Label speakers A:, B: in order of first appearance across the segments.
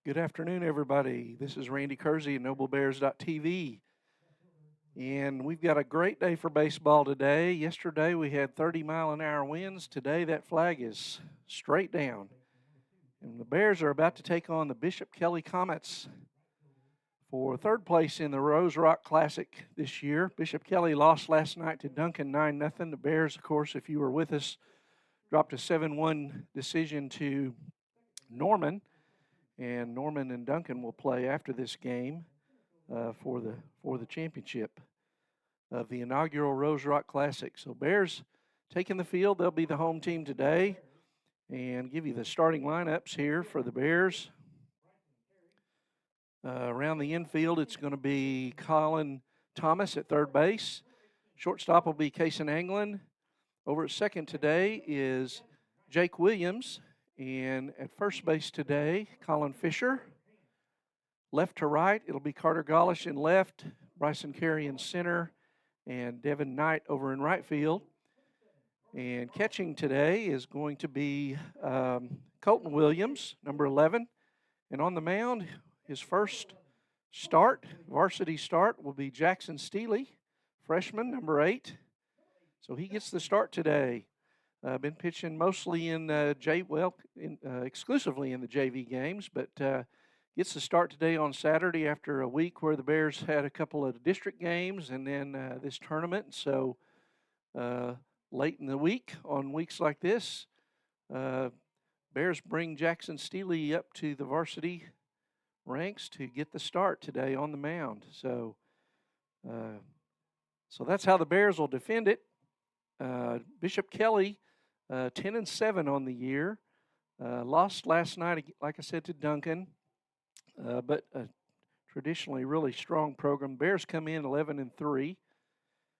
A: Good afternoon, everybody. This is Randy Kersey at NobleBears.tv. And we've got a great day for baseball today. Yesterday we had 30-mile-an-hour winds. Today that flag is straight down. And the Bears are about to take on the Bishop Kelley Comets for third place in the Rose Rock Classic this year. Bishop Kelley lost last night to Duncan 9-0. The Bears, of course, if you were with us, dropped a 7-1 decision to Norman. And Norman and Duncan will play after this game for the championship of the inaugural Rose Rock Classic. So Bears taking the field. They'll be the home team today. And give you the starting lineups here for the Bears. Around the infield, it's going to be Colin Thomas at third base. Shortstop will be Kason Anglin. Over at second today is Jake Williams. And at first base today, Colin Fisher. Left to right, it'll be Carter Gollish in left, Bryson Carey in center, and Devin Knight over in right field. And catching today is going to be Colton Williams, number 11. And on the mound, his first start, varsity start, will be Jackson Steely, freshman, number 8. So he gets the start today. Been pitching mostly in exclusively in the JV games, but gets the start today on Saturday after a week where the Bears had a couple of district games and then this tournament. So late in the week, on weeks like this, Bears bring Jackson Steely up to the varsity ranks to get the start today on the mound. So that's how the Bears will defend it. Bishop Kelley, 10-7 on the year. Lost last night, like I said, to Duncan, but traditionally really strong program. Bears come in 11-3.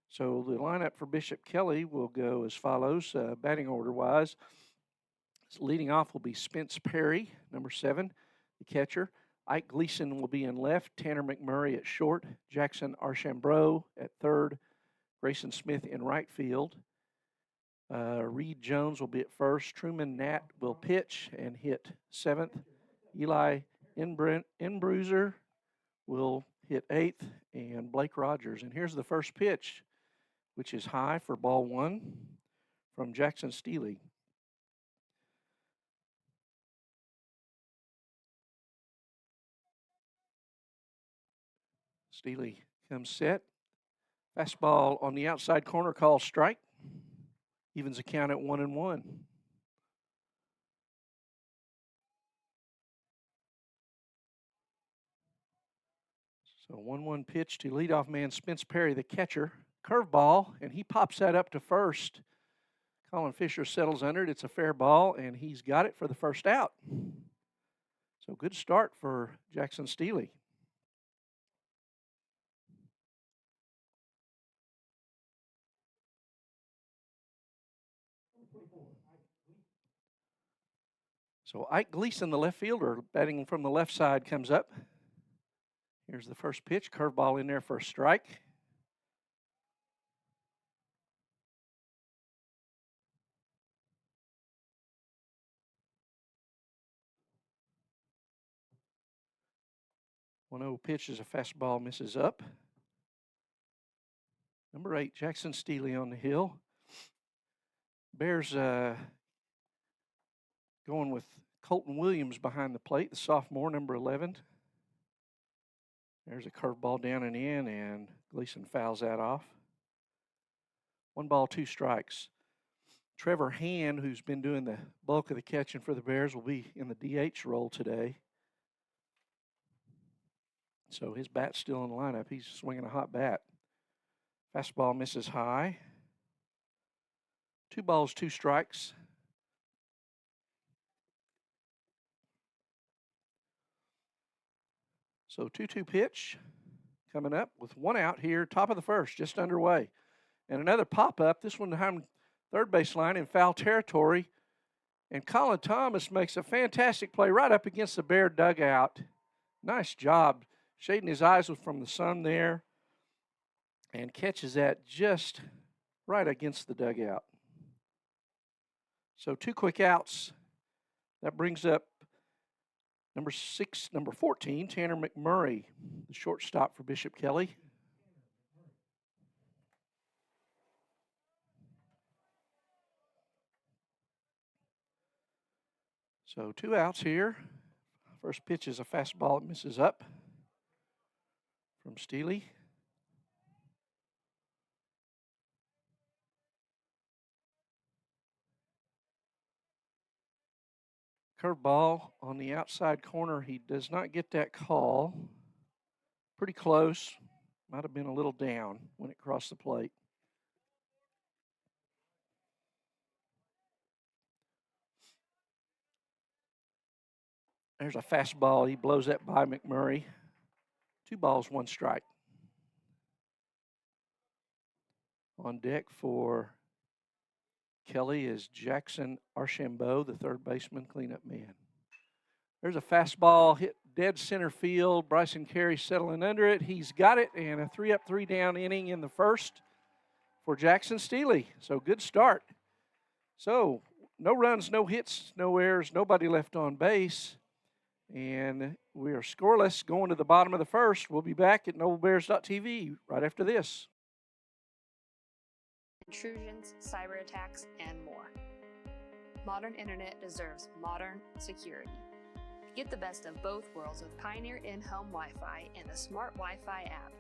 A: So the lineup for Bishop Kelley will go as follows, batting order-wise. Leading off will be Spence Perry, number 7, the catcher. Ike Gleason will be in left, Tanner McMurray at short, Jackson Archambault at third, Grayson Smith in right field. Reed Jones will be at first. Truman Nat will pitch and hit 7th. Eli Inbruiser will hit 8th. And Blake Rogers. And here's the first pitch, which is high for ball 1 from Jackson Steely. Steely comes set. Fastball on the outside corner, called strike. Evens the count at 1-1. So 1-1 pitch to leadoff man Spence Perry, the catcher. Curveball, and he pops that up to first. Colin Fisher settles under it. It's a fair ball, and he's got it for the first out. So good start for Jackson Steely. So Ike Gleason, the left fielder, batting from the left side, comes up. Here's the first pitch. Curveball in there for a strike. One 0 pitch is a fastball, misses up. Number 8, Jackson Steely on the hill. Bears going with Colton Williams behind the plate, the sophomore, number 11. There's a curveball down and in, and Gleason fouls that off. 1 ball, 2 strikes. Trevor Hand, who's been doing the bulk of the catching for the Bears, will be in the DH role today. So his bat's still in the lineup. He's swinging a hot bat. Fastball misses high. 2 balls, 2 strikes. So 2-2 pitch coming up with 1 out here, top of the first, just underway. And another pop-up, this one behind third baseline in foul territory. And Colin Thomas makes a fantastic play right up against the Bear dugout. Nice job shading his eyes from the sun there, and catches that just right against the dugout. So 2 quick outs. That brings up Number 14, Tanner McMurray, the shortstop for Bishop Kelley. So 2 outs here. First pitch is a fastball that misses up from Steele. Curveball on the outside corner. He does not get that call. Pretty close. Might have been a little down when it crossed the plate. There's a fastball. He blows that by McMurray. 2 balls, 1 strike. On deck for Kelley is Jackson Archambault, the third baseman, cleanup man. There's a fastball hit dead center field. Bryson Carey settling under it. He's got it, and a 3-up, 3-down inning in the first for Jackson Steele. So good start. So no runs, no hits, no errors, nobody left on base. And we are scoreless going to the bottom of the first. We'll be back at NobleBears.tv right after this.
B: Intrusions, cyber attacks, and more. Modern internet deserves modern security. Get the best of both worlds with Pioneer in-home Wi-Fi and the Smart Wi-Fi app.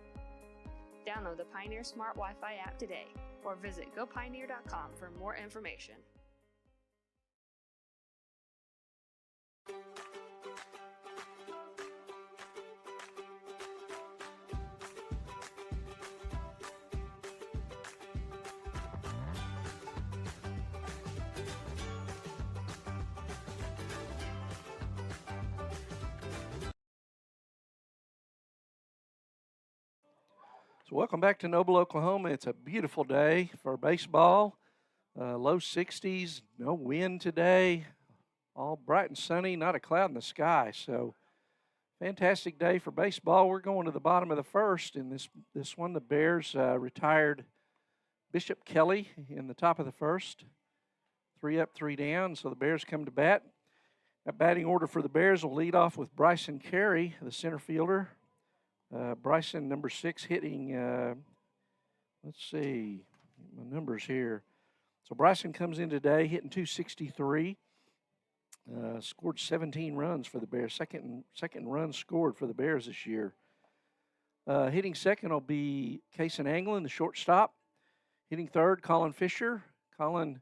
B: Download the Pioneer Smart Wi-Fi app today or visit gopioneer.com for more information.
A: So welcome back to Noble, Oklahoma. It's a beautiful day for baseball. Low 60s, no wind today. All bright and sunny, not a cloud in the sky. So fantastic day for baseball. We're going to the bottom of the first. In this one, the Bears retired Bishop Kelley in the top of the first. 3 up, 3 down. So the Bears come to bat. That batting order for the Bears will lead off with Bryson Carey, the center fielder. Bryson, number 6, hitting, let's see, my numbers here. So Bryson comes in today hitting .263, scored 17 runs for the Bears, second run scored for the Bears this year. Hitting second will be Cason Anglin, the shortstop. Hitting third, Colin Fisher. Colin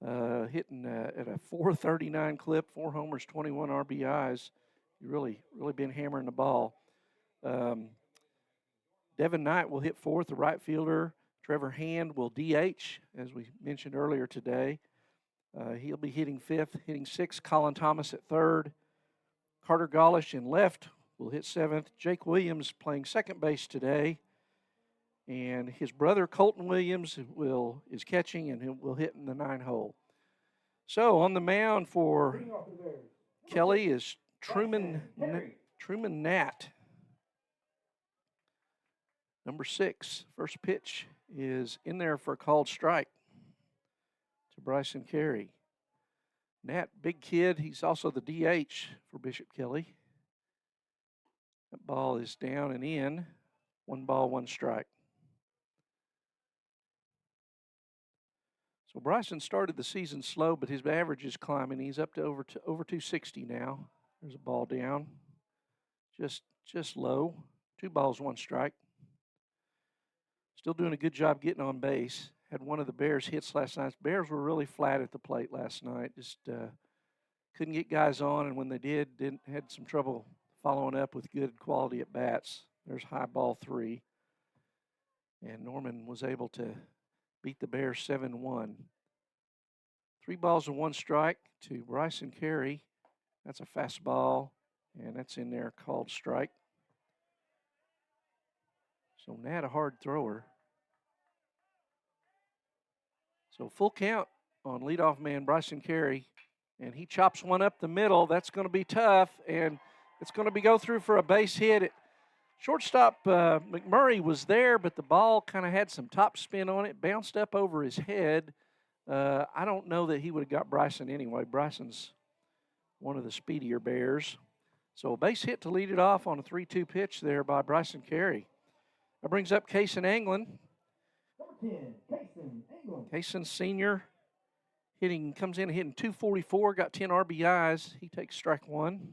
A: hitting at a .439 clip, 4 homers, 21 RBIs. He's really been hammering the ball. Devin Knight will hit fourth, the right fielder. Trevor Hand will DH, as we mentioned earlier today. He'll be hitting fifth. Hitting sixth, Colin Thomas at third. Carter Golish in left will hit seventh. Jake Williams playing second base today. And his brother, Colton Williams, is catching and will hit in the 9 hole. So on the mound for Kelley is Truman Nat. Number 6, first pitch is in there for a called strike to Bryson Carey. Nat, big kid. He's also the DH for Bishop Kelley. That ball is down and in. 1 ball, 1 strike. So Bryson started the season slow, but his average is climbing. He's up to over 260 now. There's a ball down. Just low. 2 balls, 1 strike. Still doing a good job getting on base. Had one of the Bears hits last night. Bears were really flat at the plate last night. Just couldn't get guys on, and when they did, had some trouble following up with good quality at bats. There's high ball 3. And Norman was able to beat the Bears 7-1. 3 balls and 1 strike to Bryson Carey. That's a fastball, and that's in there called strike. So Nat, a hard thrower. So full count on leadoff man Bryson Carey, and he chops one up the middle. That's going to be tough, and it's going to go through for a base hit. Shortstop McMurray was there, but the ball kind of had some top spin on it, bounced up over his head. I don't know that he would have got Bryson anyway. Bryson's one of the speedier Bears. So a base hit to lead it off on a 3-2 pitch there by Bryson Carey. That brings up Kaysen Anglin.
C: Number 10, Kaysen Anglin.
A: Kaysen Sr. comes in hitting 244, got 10 RBIs. He takes strike one.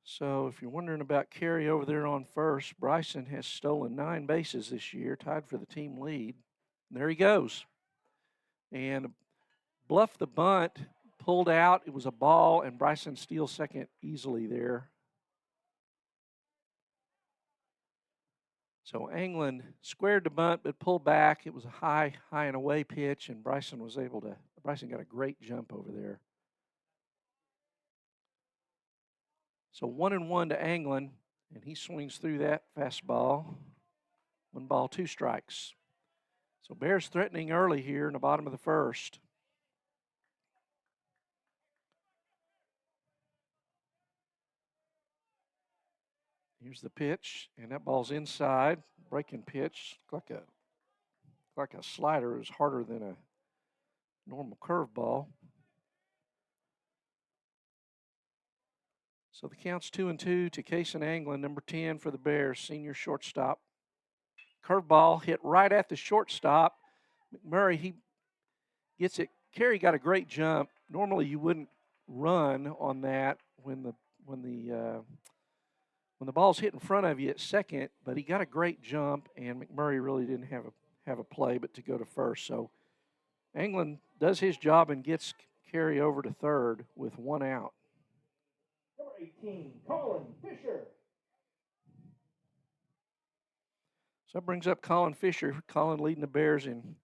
A: So if you're wondering about Carey over there on first, Bryson has stolen 9 bases this year, tied for the team lead. And there he goes. And bluffed the bunt, pulled out. It was a ball, and Bryson steals second easily there. So Anglin squared the bunt, but pulled back. It was a high and away pitch, and Bryson got a great jump over there. So 1-1 to Anglin, and he swings through that fastball. 1 ball, 2 strikes. So Bears threatening early here in the bottom of the first. Here's the pitch, and that ball's inside. Breaking pitch, like a slider. It was harder than a normal curveball. So the count's 2-2 to Kaysen Anglin, number 10 for the Bears, senior shortstop. Curveball hit right at the shortstop. McMurray, he gets it. Carey got a great jump. Normally you wouldn't run on that when the ball's hit in front of you at second, but he got a great jump, and McMurray really didn't have a play but to go to first. So Anglin does his job and gets Carey over to third with 1 out.
C: Number 18, Colin Fisher.
A: So that brings up Colin Fisher. Colin leading the Bears in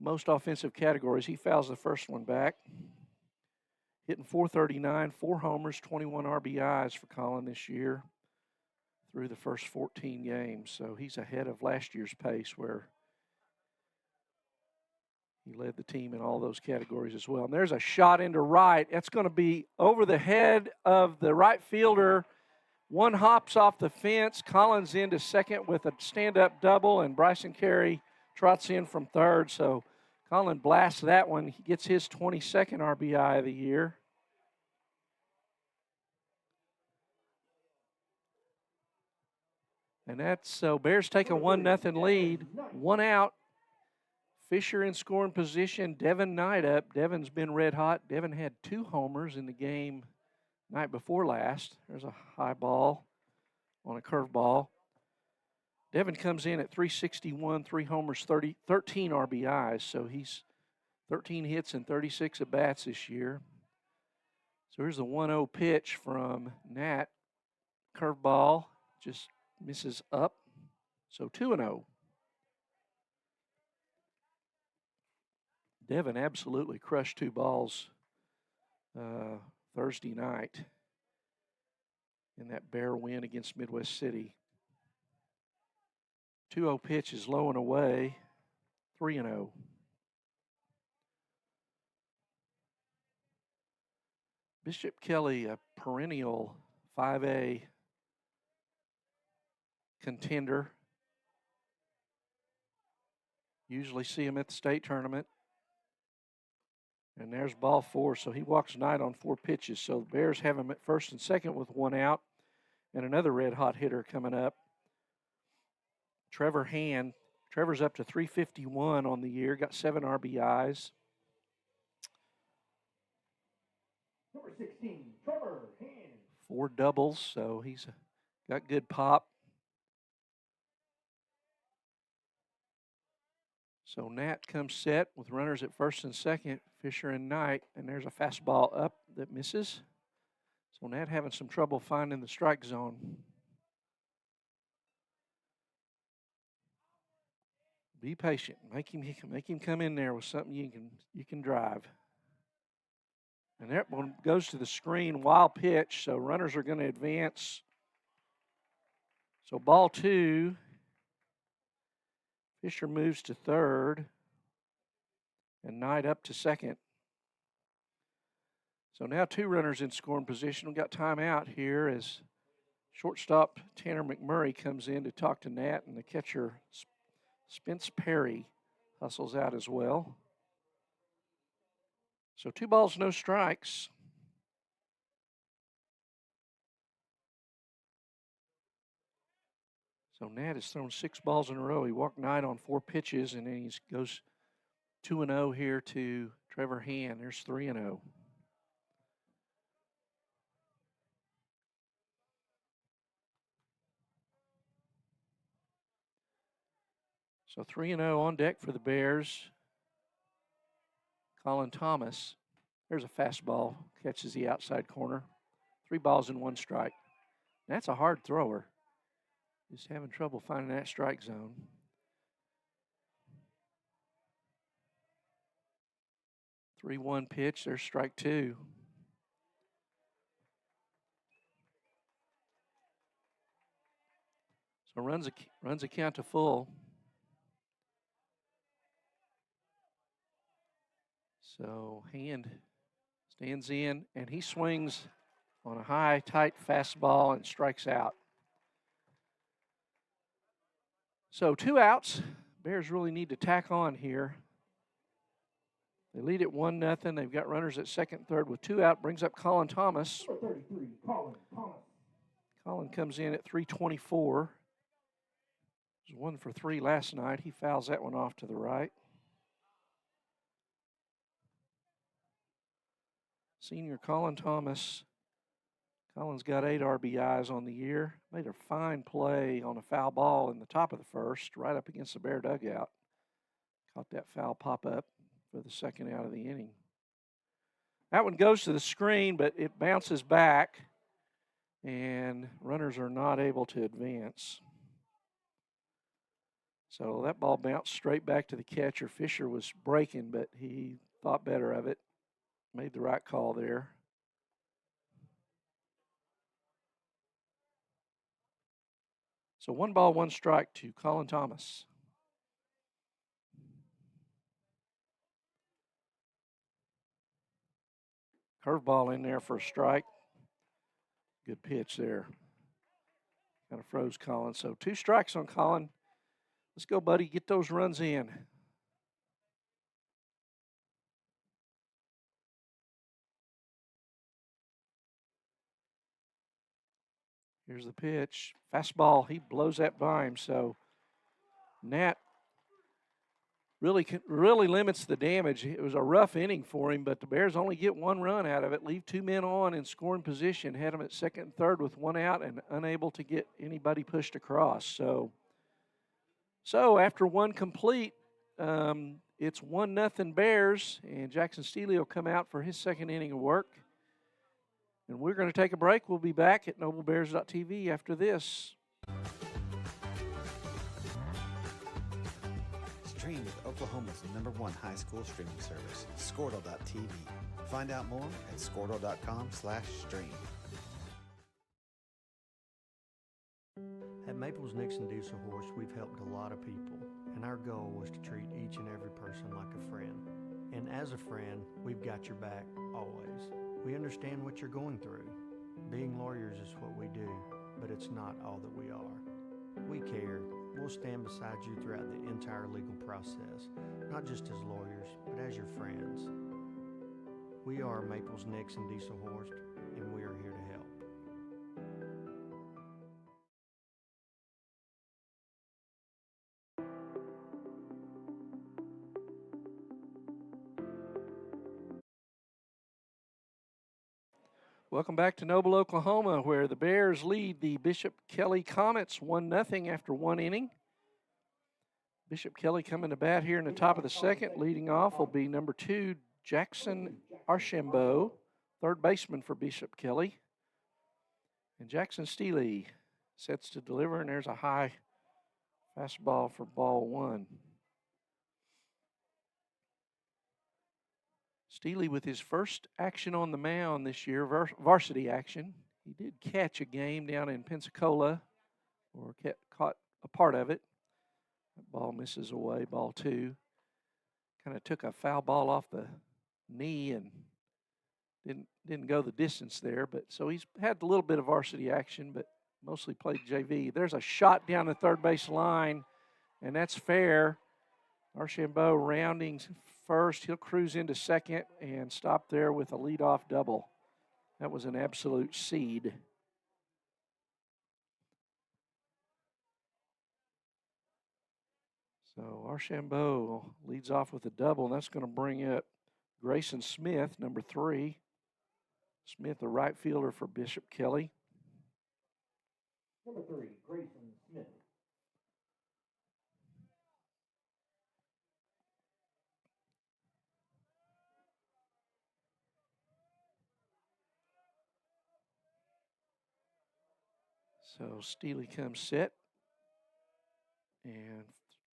A: most offensive categories. He fouls the first one back. Hitting .439, 4 homers, 21 RBIs for Colin this year through the first 14 games. So he's ahead of last year's pace where he led the team in all those categories as well. And there's a shot into right. That's going to be over the head of the right fielder. One hops off the fence. Collins into second with a stand-up double, and Bryson Carey trots in from third. So Colin blasts that one. He gets his 22nd RBI of the year. And that's so Bears take a 1-0 lead. 1 out. Fisher in scoring position. Devin Knight up. Devin's been red hot. Devin had 2 homers in the game night before last. There's a high ball on a curveball. Devin comes in at .361, 3 homers, 13 RBIs. So he's 13 hits and 36 at-bats this year. So here's the 1-0 pitch from Nat. Curveball just misses up. So 2-0. Devin absolutely crushed 2 balls Thursday night in that Bear win against Midwest City. 2-0 pitch is low and away. 3-0. Bishop Kelley, a perennial 5A contender. Usually see him at the state tournament. And there's ball 4, so he walks Knight on 4 pitches. So the Bears have him at first and second with 1 out. And another red-hot hitter coming up, Trevor Hand. Trevor's up to .351 on the year, got 7 RBIs.
C: Number 16, Trevor Hand.
A: 4 doubles, so he's got good pop. So Nat comes set with runners at first and second, Fisher and Knight, and there's a fastball up that misses. So Nat having some trouble finding the strike zone. Be patient. Make him come in there with something you can drive. And that one goes to the screen, wild pitch, so runners are going to advance. So ball 2. Fisher moves to third, and Knight up to second. So now 2 runners in scoring position. We've got timeout here as shortstop Tanner McMurray comes in to talk to Nat, and the catcher Spence Perry hustles out as well. So 2 balls, no strikes. So Nat has thrown 6 balls in a row. He walked 9 on 4 pitches, and then he goes 2-0 here to Trevor Hand. There's 3-0. So 3-0 on deck for the Bears. Colin Thomas. There's a fastball. Catches the outside corner. 3 balls and 1 strike. That's a hard thrower. Just having trouble finding that strike zone. Three 1 pitch. There's strike 2. So runs a count to full. So Hand stands in, and he swings on a high, tight fastball and strikes out. So 2 outs. Bears really need to tack on here. They lead at 1-0. They've got runners at second and third with 2 out. Brings up Colin Thomas.
C: Number 33, Colin Thomas.
A: Colin comes in at 324. Was 1 for 3 last night. He fouls that one off to the right. Senior Colin Thomas. Colin's got 8 RBIs on the year. Made a fine play on a foul ball in the top of the first, right up against the Bear dugout. Caught that foul pop up for the second out of the inning. That one goes to the screen, but it bounces back, and runners are not able to advance. So that ball bounced straight back to the catcher. Fisher was breaking, but he thought better of it. Made the right call there. So 1 ball, 1 strike to Colin Thomas. Curveball in there for a strike. Good pitch there. Kind of froze Colin. So 2 strikes on Colin. Let's go, buddy. Get those runs in. Here's the pitch. Fastball. He blows that by him. So Nat really limits the damage. It was a rough inning for him, but the Bears only get 1 run out of it. Leave 2 men on in scoring position. Had them at second and third with 1 out and unable to get anybody pushed across. So after 1 complete, it's 1-0 Bears, and Jackson Steele will come out for his second inning of work. And we're going to take a break. We'll be back at noblebears.tv after this.
D: Stream with Oklahoma's #1 high school streaming service, Squirtle.tv. Find out more at squirtle.com/stream.
E: At Maples Nixon Diesel Horse, we've helped a lot of people, and our goal was to treat each and every person like a friend. And as a friend, we've got your back, always. We understand what you're going through. Being lawyers is what we do, but it's not all that we are. We care. We'll stand beside you throughout the entire legal process, not just as lawyers, but as your friends. We are Maples Nixon Diesel Horse, and we are here to help.
A: Welcome back to Noble, Oklahoma, where the Bears lead the Bishop Kelley Comets 1-0 after 1 inning. Bishop Kelley coming to bat here in the top of the second. Leading off will be number 2, Jackson Archambault, third baseman for Bishop Kelley. And Jackson Steele sets to deliver, and there's a high fastball for ball 1. Steele with his first action on the mound this year, varsity action. He did catch a game down in Pensacola, or caught a part of it. That ball misses away, ball 2. Kind of took a foul ball off the knee and didn't go the distance there. But so he's had a little bit of varsity action, but mostly played JV. There's a shot down the third base line, and that's fair. Archambault rounding first. He'll cruise into second and stop there with a leadoff double. That was an absolute seed. So Archambault leads off with a double, and that's going to bring up Grayson Smith, number 3. Smith, the right fielder for Bishop Kelley.
C: Number 3, Grayson Smith.
A: So Steely comes set and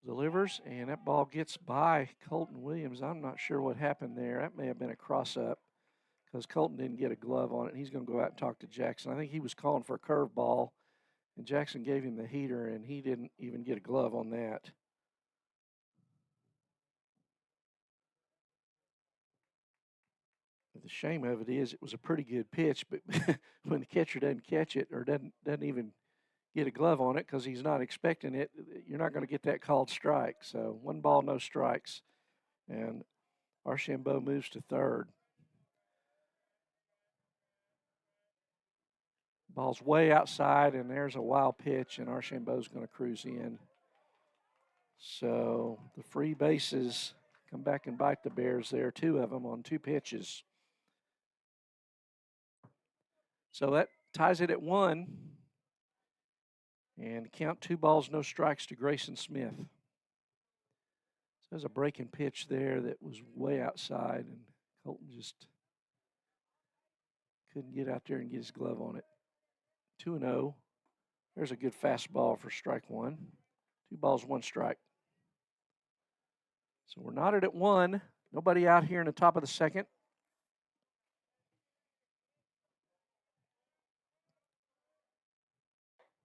A: delivers, and that ball gets by Colton Williams. I'm not sure what happened there. That may have been a cross-up because Colton didn't get a glove on it. He's going to go out and talk to Jackson. I think he was calling for a curveball, and Jackson gave him the heater, and he didn't even get a glove on that. The shame of it is it was a pretty good pitch, but when the catcher doesn't catch it or doesn't even get a glove on it because he's not expecting it, you're not going to get that called strike. So 1 ball, no strikes, and Archambault moves to third. Ball's way outside, and there's a wild pitch, and Archambault's going to cruise in. So the free bases come back and bite the Bears there, 2 of them on 2 pitches. So that ties it at 1. And count 2 balls, no strikes to Grayson Smith. So there's a breaking pitch there that was way outside, and Colton just couldn't get out there and get his glove on it. 2-0. There's a good fastball for strike 1. 2 balls, 1 strike. So we're knotted at 1. Nobody out here in the top of the second.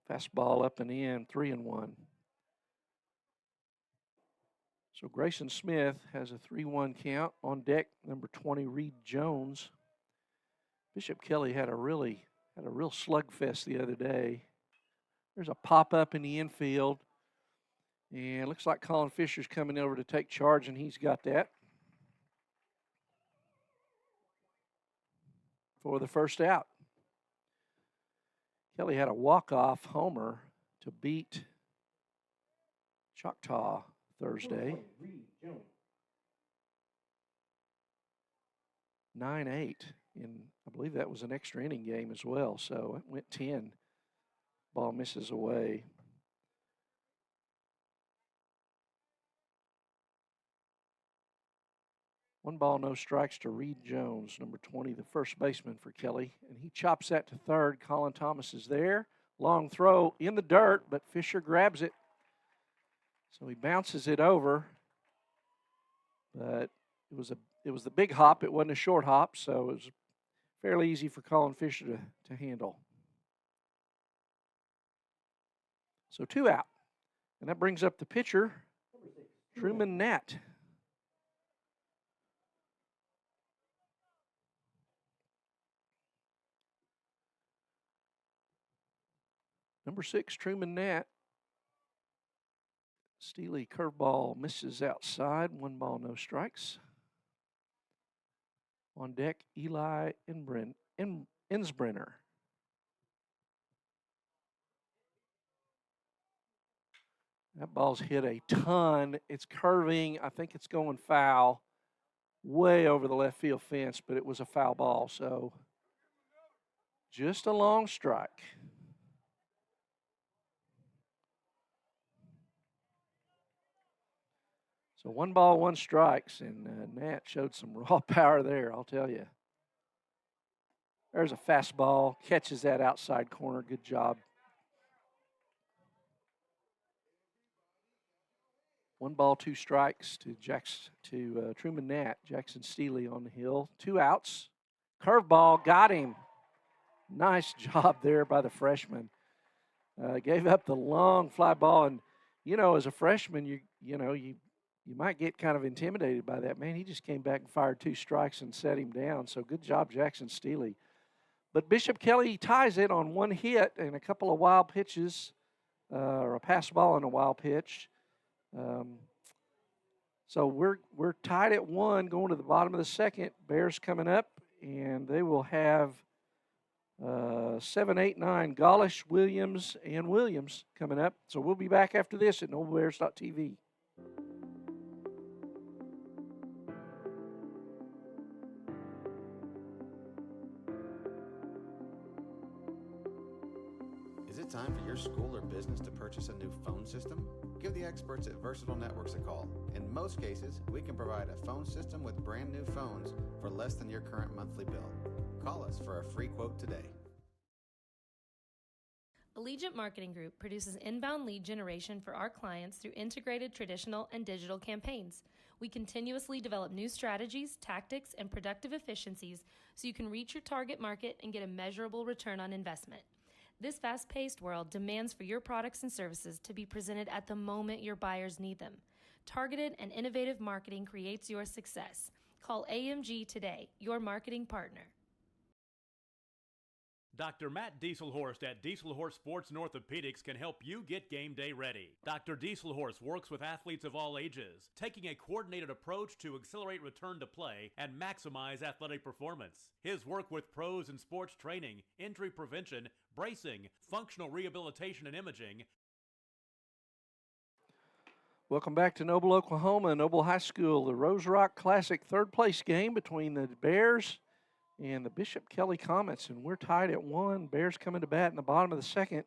A: Fastball up and in, 3-1. So Grayson Smith has a 3-1 count. On deck, number 20, Reed Jones. Bishop Kelley had a real slugfest the other day. There's a pop-up in the infield. And it looks like Colin Fisher's coming over to take charge, and he's got that for the first out. Kelley had a walk-off homer to beat Choctaw Thursday. 9-8, and I believe that was an extra inning game as well, so it went 10. Ball misses away. One ball, no strikes to Reed Jones, number 20, the first baseman for Kelley. And he chops that to third. Colin Thomas is there. Long throw in the dirt, but Fisher grabs it. So he bounces it over. But it was the big hop. It wasn't a short hop, so it was fairly easy for Colin Fisher to handle. So 2 out. And that brings up the pitcher, Truman Nat. Number 6, Truman Nat. Steely curveball misses outside. 1 ball, no strikes. On deck, Eli Insbrenner. That ball's hit a ton. It's curving. I think it's going foul. Way over the left field fence, but it was a foul ball. So just a long strike. So 1 ball, 1 strikes, and Nat showed some raw power there, I'll tell you. There's a fastball, catches that outside corner. Good job. 1 ball, 2 strikes to Truman Nat. Jackson Steely on the hill. 2 outs. Curveball, got him. Nice job there by the freshman. Gave up the long fly ball, and as a freshman, you might get kind of intimidated by that. Man, he just came back and fired 2 strikes and set him down. So good job, Jackson Steely. But Bishop Kelley ties it on 1 hit and a couple of wild pitches, or a pass ball and a wild pitch. So we're tied at 1 going to the bottom of the second. Bears coming up, and they will have 7, 8, 9, Gaulish, Williams, and Williams coming up. So we'll be back after this at NobleBears.tv.
D: Is it time for your school or business to purchase a new phone system? Give the experts at Versatile Networks a call. In most cases, we can provide a phone system with brand new phones for less than your current monthly bill. Call us for a free quote today.
F: Allegiant Marketing Group produces inbound lead generation for our clients through integrated traditional and digital campaigns. We continuously develop new strategies, tactics, and productive efficiencies so you can reach your target market and get a measurable return on investment. This fast-paced world demands for your products and services to be presented at the moment your buyers need them. Targeted and innovative marketing creates your success. Call AMG today, your marketing partner.
G: Dr. Matt Dieselhorst at Dieselhorst Sports and Orthopedics can help you get game day ready. Dr. Dieselhorst works with athletes of all ages, taking a coordinated approach to accelerate return to play and maximize athletic performance. His work with pros in sports training, injury prevention, bracing, functional rehabilitation, and imaging.
A: Welcome back to Noble, Oklahoma, Noble High School, the Rose Rock Classic third place game between the Bears and the Bishop Kelley Comets, and we're tied at 1. Bears coming to bat in the bottom of the second.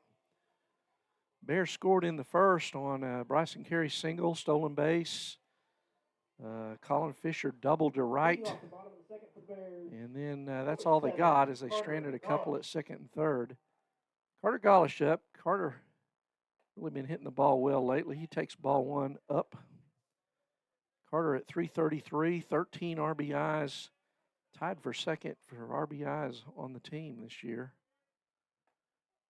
A: Bears scored in the first on Bryson Carey's single, stolen base. Colin Fisher doubled to right. And then that's all they got as they stranded a couple at second and third. Carter Gaulish up. Carter really been hitting the ball well lately. He takes ball 1 up. Carter at 333, 13 RBIs. Tied for second for RBIs on the team this year.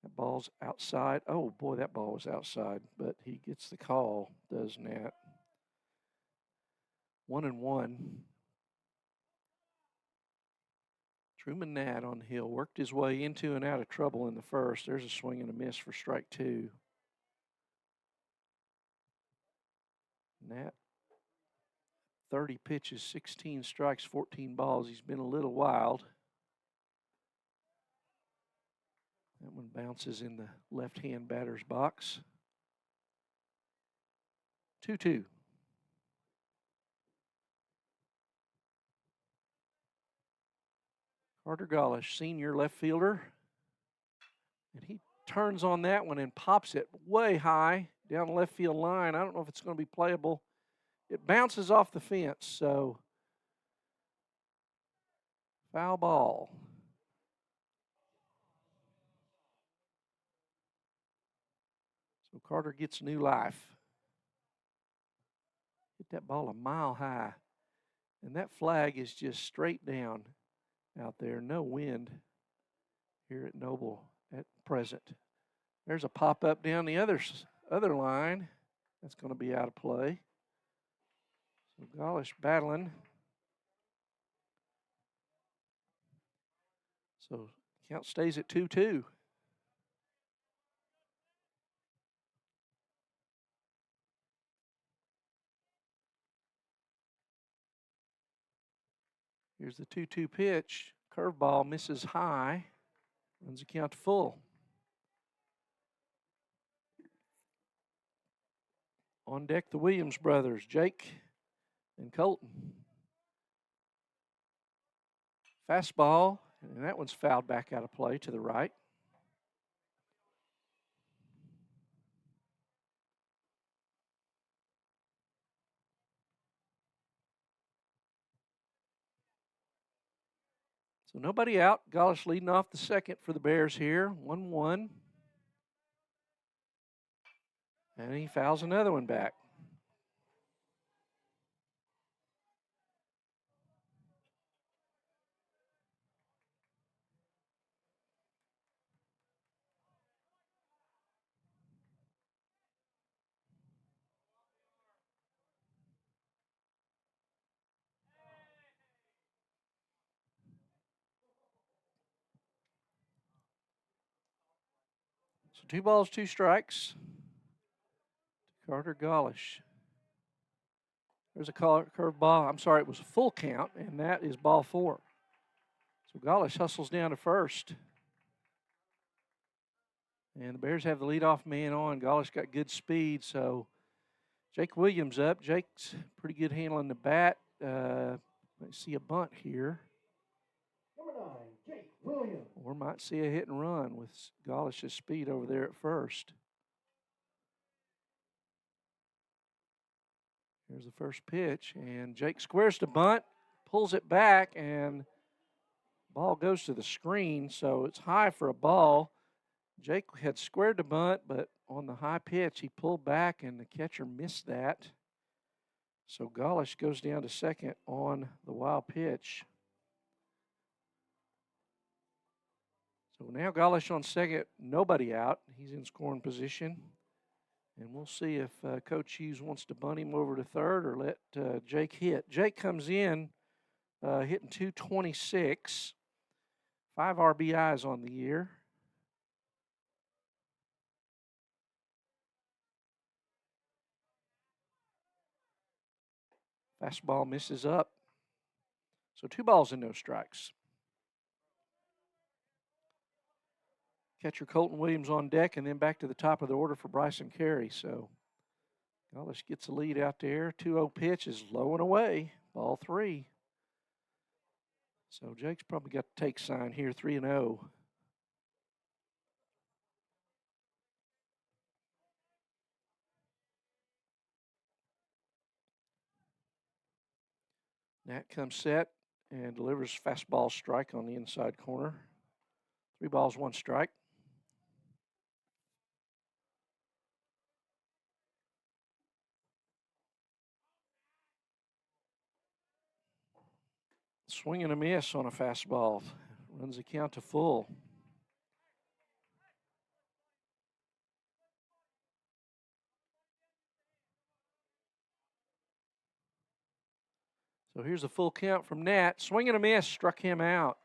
A: That ball's outside. Oh, boy, that ball was outside, but he gets the call, does Nat. 1-1. Truman Nat on the hill worked his way into and out of trouble in the first. There's a swing and a miss for strike 2. Nat, 30 pitches, 16 strikes, 14 balls. He's been a little wild. That one bounces in the left-hand batter's box. 2-2. Carter Gaulish, senior left fielder. And he turns on that one and pops it way high down the left field line. I don't know if it's going to be playable. It bounces off the fence, so foul ball. So Carter gets new life. Hit that ball a mile high. And that flag is just straight down out there. No wind here at Noble at present. There's a pop-up down the other line. That's going to be out of play. So Gaulish battling. So count stays at 2-2. Here's the 2-2 pitch. Curveball misses high. Runs the count to full. On deck, the Williams brothers, Jake and Colton. Fastball, and that one's fouled back out of play to the right. So nobody out. Gaulish leading off the second for the Bears here. 1-1. And he fouls another one back. So 2 balls, 2 strikes. Carter Gaulish. There's a curve ball. I'm sorry, it was a full count, and that is ball 4. So Golish hustles down to first. And the Bears have the leadoff man on. Golish got good speed, so Jake Williams up. Jake's pretty good handling the bat. Let's see a bunt here.
C: Number 9, Jake Williams.
A: Or might see a hit and run with Golish's speed over there at first. Here's the first pitch, and Jake squares the bunt, pulls it back, and ball goes to the screen, so it's high for a ball. Jake had squared the bunt, but on the high pitch, he pulled back, and the catcher missed that. So Golish goes down to second on the wild pitch. So now Golish on second, nobody out. He's in scoring position. And we'll see if Coach Hughes wants to bunt him over to third or let Jake hit. Jake comes in hitting .226, 5 RBIs on the year. Fastball misses up. So 2 balls and no strikes. Catcher Colton Williams on deck, and then back to the top of the order for Bryson Carey. So Golish gets a lead out there. 2-0 pitch is low and away. Ball 3. So Jake's probably got the take sign here, 3-0. Nat comes set and delivers fastball strike on the inside corner. 3 balls, 1 strike. Swing and a miss on a fastball. Runs the count to full. So here's a full count from Nat. Swing and a miss, struck him out.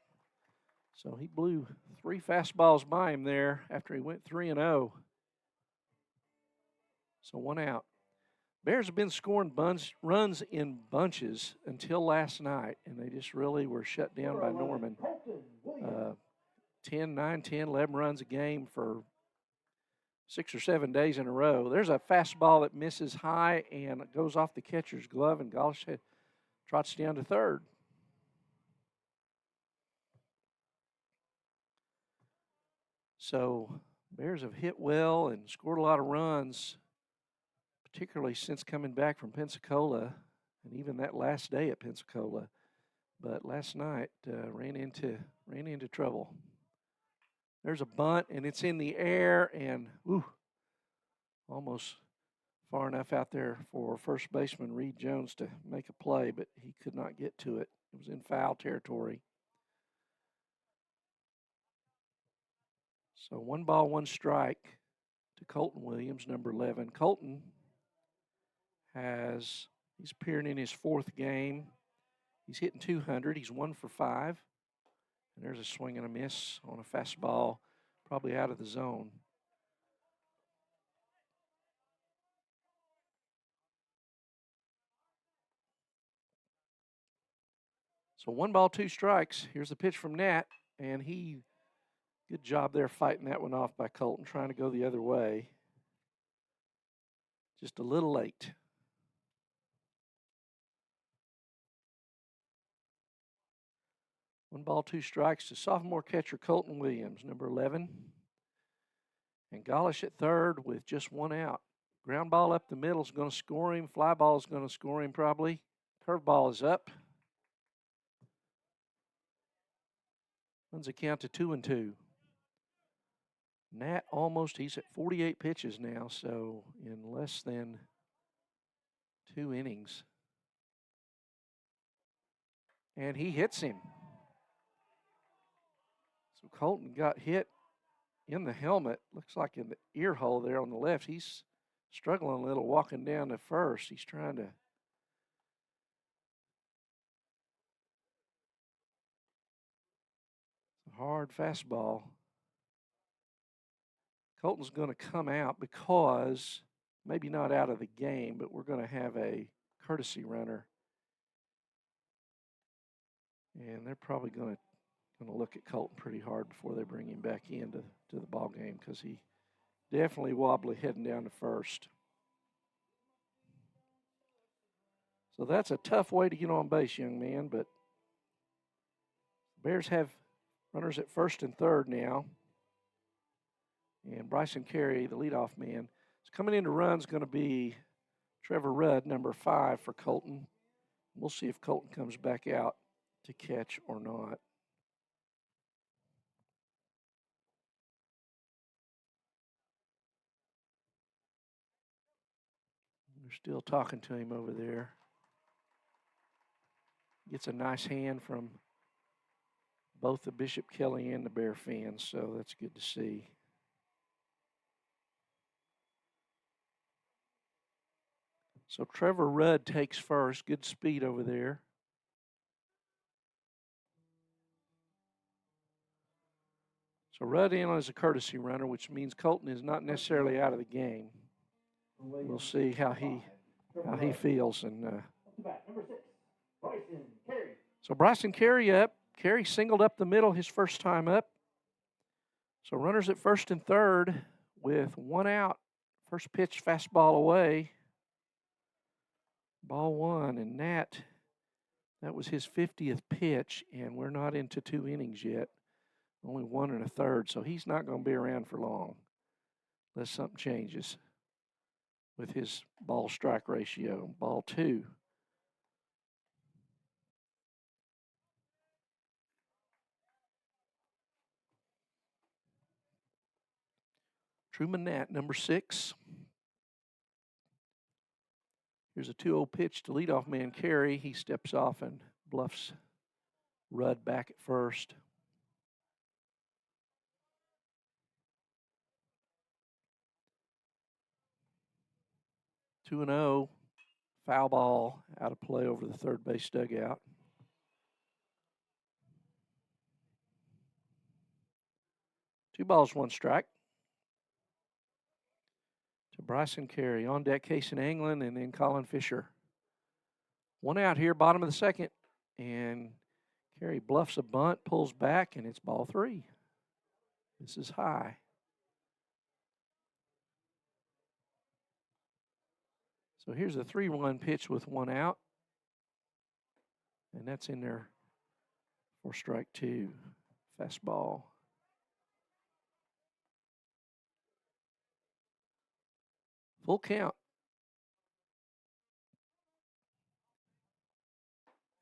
A: So he blew 3 fastballs by him there after he went 3-0. So 1 out. Bears have been scoring runs in bunches until last night, and they just really were shut down by Norman. 9, 10, 11 runs a game for 6 or 7 days in a row. There's a fastball that misses high and goes off the catcher's glove, and Golish trots down to third. So Bears have hit well and scored a lot of runs, particularly since coming back from Pensacola, and even that last day at Pensacola. But last night ran into trouble. There's a bunt, and it's in the air, and almost far enough out there for first baseman Reed Jones to make a play, but he could not get to it. It was in foul territory. So 1 ball, 1 strike to Colton Williams, number 11. Colton he's appearing in his 4th game. He's hitting .200. He's 1 for 5. And there's a swing and a miss on a fastball, probably out of the zone. So 1 ball, 2 strikes. Here's the pitch from Nat, and good job there fighting that one off by Colton, trying to go the other way. Just a little late. One ball, 2 strikes to sophomore catcher Colton Williams, number 11. And Golish at third with just 1 out. Ground ball up the middle is going to score him. Fly ball is going to score him probably. Curve ball is up. Runs a count to 2-2. Nat he's at 48 pitches now, so in less than 2 innings. And he hits him. So Colton got hit in the helmet, looks like in the ear hole there on the left. He's struggling a little walking down to first. He's trying to hard fastball. Colton's going to come out because, maybe not out of the game, but we're going to have a courtesy runner. And they're probably going to look at Colton pretty hard before they bring him back into the ball game, because he definitely wobbly heading down to first. So that's a tough way to get on base, young man, but Bears have runners at first and third now. And Bryson Carey, the leadoff man, is coming in to run, is going to be Trevor Rudd, number 5 for Colton. We'll see if Colton comes back out to catch or not. They're still talking to him over there. Gets a nice hand from both the Bishop Kelley and the Bear fans, so that's good to see. So Trevor Rudd takes first. Good speed over there. So Rudd in as a courtesy runner, which means Colton is not necessarily out of the game. We'll see how he feels. And
C: Number 6, Bryson Carey.
A: so Bryson Carey up. Carey singled up the middle his first time up. So runners at first and third with 1 out. First pitch, fastball away. Ball 1, and that was his 50th pitch, and we're not into 2 innings yet. Only 1 1/3, so he's not going to be around for long unless something changes with his ball-strike ratio. Ball 2. Truman Nat, number 6. Here's a 2-0 pitch to leadoff man Carey. He steps off and bluffs Rudd back at first. Two and 0, foul ball out of play over the third base dugout. Two balls, 1 strike. To Bryson Carey. On deck, Casey Anglin, and then Colin Fisher. 1 out here, bottom of the second. And Carey bluffs a bunt, pulls back, and it's ball 3. This is high. So here's a 3-1 pitch with 1 out. And that's in there for strike 2. Fastball. Full count.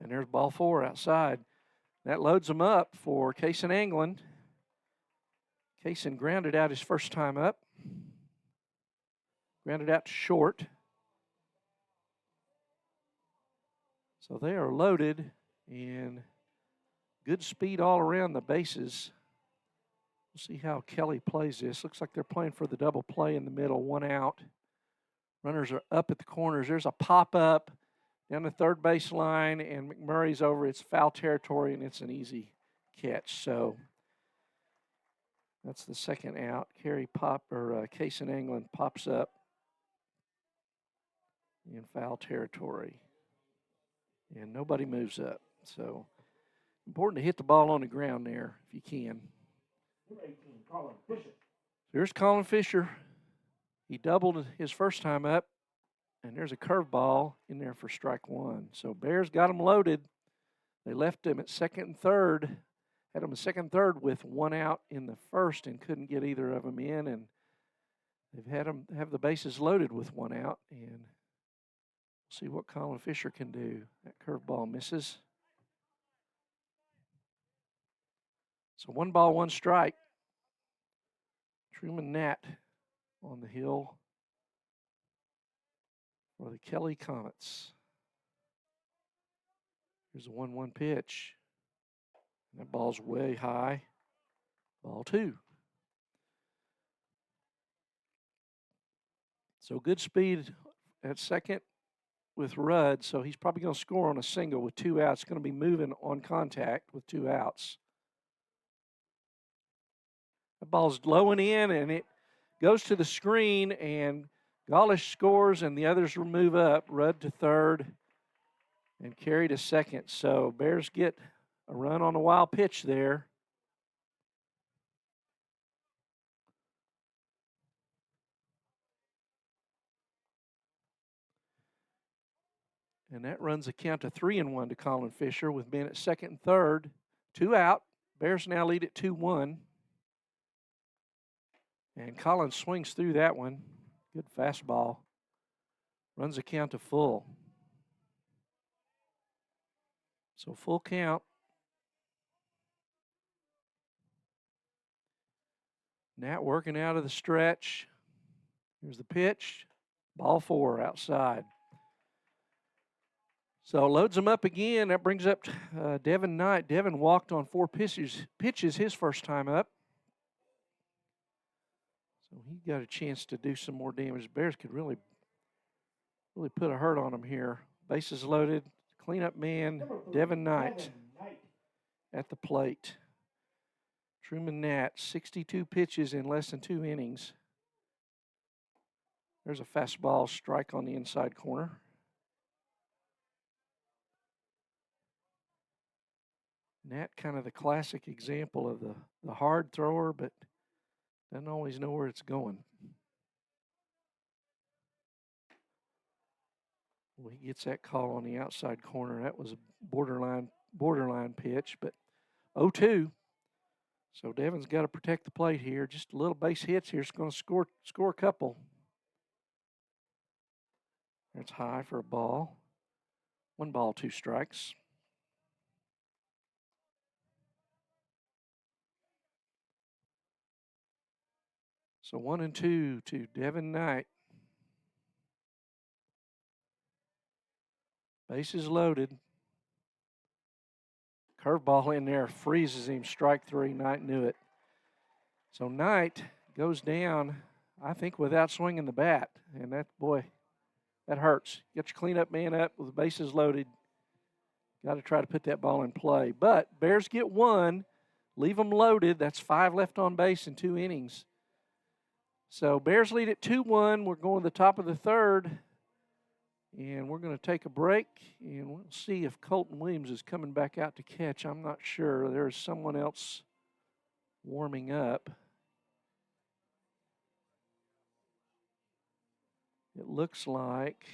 A: And there's ball 4 outside. That loads them up for Cason Anglin. Cason grounded out his first time up. Grounded out to short. So they are loaded, and good speed all around the bases. We'll see how Kelley plays this. Looks like they're playing for the double play in the middle, 1 out. Runners are up at the corners. There's a pop-up down the third base line, and McMurray's over. It's foul territory, and it's an easy catch. So that's the second out. Cason Anglin pops up in foul territory, and nobody moves up. So important to hit the ball on the ground there if you can.
C: Number 18, Colin Fisher.
A: There's Colin Fisher. He doubled his first time up, and there's a curveball in there for strike 1. So Bears got him loaded. They left him at second and third, had him at second and third with 1 out in the first and couldn't get either of them in, and they've had him have the bases loaded with 1 out, and see what Colin Fisher can do. That curveball misses. So 1 ball, 1 strike. Truman Nat on the hill for the Kelley Comets. Here's a 1-1 pitch. That ball's way high. Ball 2. So good speed at second with Rudd, so he's probably going to score on a single with 2 outs. Going to be moving on contact with 2 outs. The ball's low and in, and it goes to the screen, and Gaulish scores, and the others will move up. Rudd to third and Carey to second. So Bears get a run on a wild pitch there. And that runs a count of 3-1 to Colin Fisher with men at second and third. 2 out. Bears now lead at 2-1. And Collins swings through that one. Good fastball. Runs a count to full. So full count. Nat working out of the stretch. Here's the pitch. Ball 4 outside. So loads them up again. That brings up Devin Knight. Devin walked on 4 pitches his first time up. So he got a chance to do some more damage. Bears could really put a hurt on him here. Bases loaded. Cleanup man, Devin Knight at the plate. Truman Nat, 62 pitches in less than 2 innings. There's a fastball strike on the inside corner. Nat kind of the classic example of the hard thrower, but doesn't always know where it's going. Well, he gets that call on the outside corner. That was a borderline pitch, but 0-2. So Devin's got to protect the plate here. Just a little base hits here. It's going to score a couple. That's high for a ball. 1 ball, 2 strikes. So 1-2 to Devin Knight. Bases loaded. Curveball in there freezes him. Strike 3. Knight knew it. So Knight goes down, I think, without swinging the bat. And that hurts. Get your cleanup man up with the bases loaded. Got to try to put that ball in play. But Bears get 1. Leave them loaded. That's 5 left on base in 2 innings. So Bears lead at 2-1. We're going to the top of the third. And we're going to take a break, and we'll see if Colton Williams is coming back out to catch. I'm not sure. There's someone else warming up. It looks like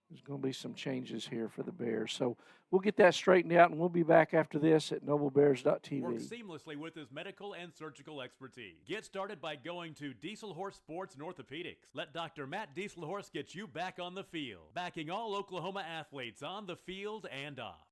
A: there's going to be some changes here for the Bears. So we'll get that straightened out, and we'll be back after this at noblebears.tv.
G: Work seamlessly with his medical and surgical expertise. Get started by going to Dieselhorse Sports and Orthopedics. Let Dr. Matt Dieselhorse get you back on the field, backing all Oklahoma athletes on the field and off.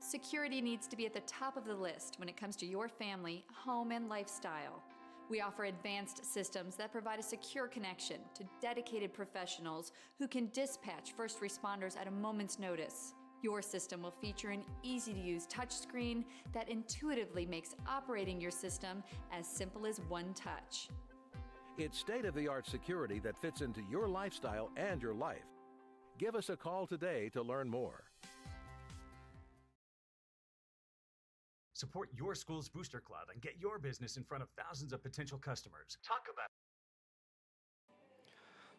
H: Security needs to be at the top of the list when it comes to your family, home, and lifestyle. We offer advanced systems that provide a secure connection to dedicated professionals who can dispatch first responders at a moment's notice. Your system will feature an easy-to-use touchscreen that intuitively makes operating your system as simple as one touch.
I: It's state-of-the-art security that fits into your lifestyle and your life. Give us a call today to learn more.
J: Support your school's booster club and get your business in front of thousands of potential customers. Talk about it.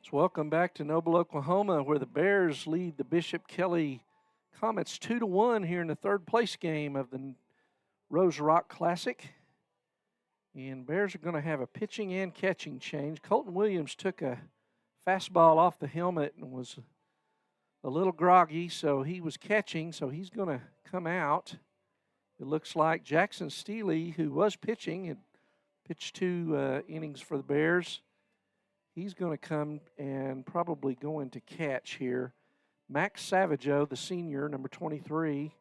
A: So welcome back to Noble, Oklahoma, where the Bears lead the Bishop Kelley Comets 2-1 here in the third place game of the Rose Rock Classic. And Bears are going to have a pitching and catching change. Colton Williams took a fastball off the helmet and was a little groggy, so he was catching, so he's going to come out. It looks like Jackson Steele, who was pitching, had pitched 2 innings for the Bears. He's going to come and probably go into catch here. Max Savageau, the senior, number 23,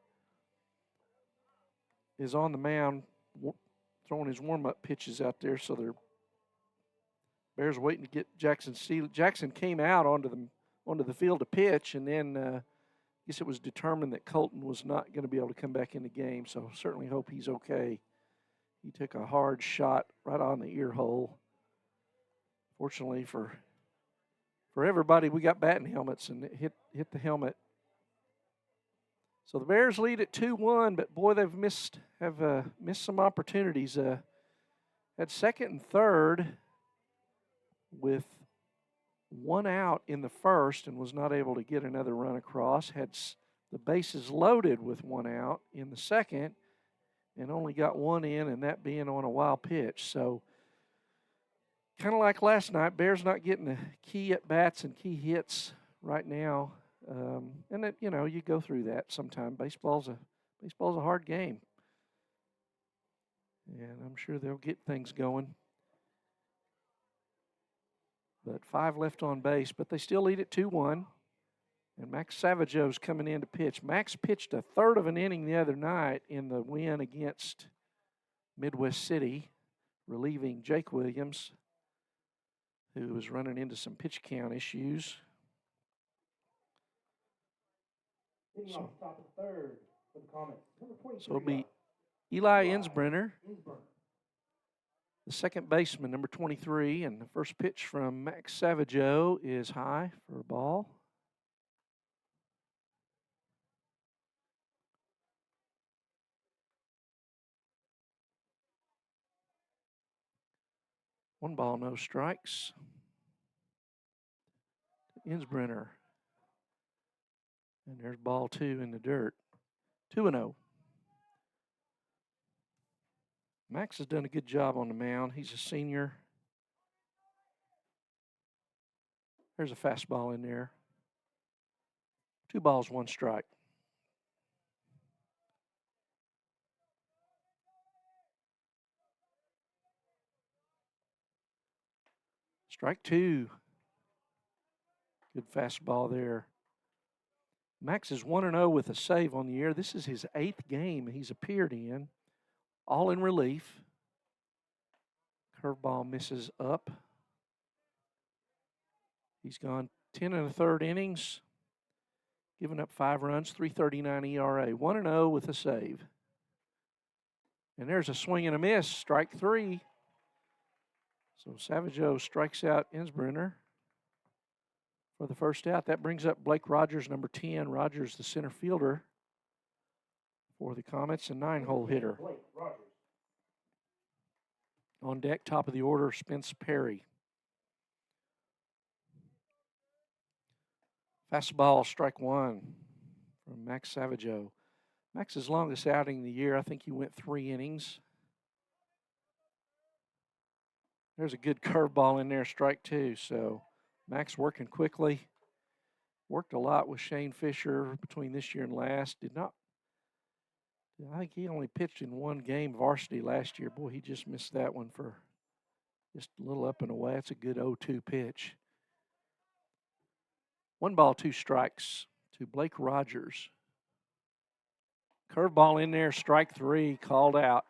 A: is on the mound throwing his warm-up pitches out there, so they're Bears waiting to get Jackson Steele. Jackson came out onto the field to pitch, and then I guess it was determined that Colton was not going to be able to come back in the game. So certainly hope he's okay. He took a hard shot right on the ear hole. Fortunately for everybody, we got batting helmets, and it hit the helmet. So the Bears lead at 2-1, but boy, they've missed some opportunities. Had second and third with one out in the first and was not able to get another run across. Had the bases loaded with one out in the second and only got one in, and that being on a wild pitch. So kind of like last night, Bears not getting the key at-bats and key hits right now. And it, you go through that sometime. Baseball's a hard game. And I'm sure they'll get things going. But 5 left on base, but they still lead at 2-1. And Max Savageau's coming in to pitch. Max pitched a third of an inning the other night in the win against Midwest City, relieving Jake Williams, who was running into some pitch count issues.
C: So top of the third for the Comets. Number 23.
A: So it'll be Eli Insbrenner, the second baseman, number 23, and the first pitch from Max Savageau is high for a ball. One ball, no strikes. Insbrenner. And there's ball 2 in the dirt. 2-0. Max has done a good job on the mound. He's a senior. There's a fastball in there. 2 balls, 1 strike. Strike 2. Good fastball there. Max is 1-0 with a save on the year. This is his 8th game he's appeared in, all in relief. Curveball misses up. He's gone 10 1/3 innings, given up 5 runs, 3.39 ERA, 1-0 with a save. And there's a swing and a miss, strike 3. So Savageau strikes out Insbrenner for the first out. That brings up Blake Rogers, number 10. Rogers, the center fielder for the Comets, a 9-hole hitter. On deck, top of the order, Spence Perry. Fastball, strike 1 from Max Savageau. Max's longest outing of the year. I think he went 3 innings. There's a good curveball in there, strike 2. So Max working quickly. Worked a lot with Shane Fisher between this year and last. I think he only pitched in 1 game varsity last year. Boy, he just missed that one for just a little up and away. That's a good 0-2 pitch. 1 ball, 2 strikes to Blake Rogers. Curveball in there, strike 3, called out.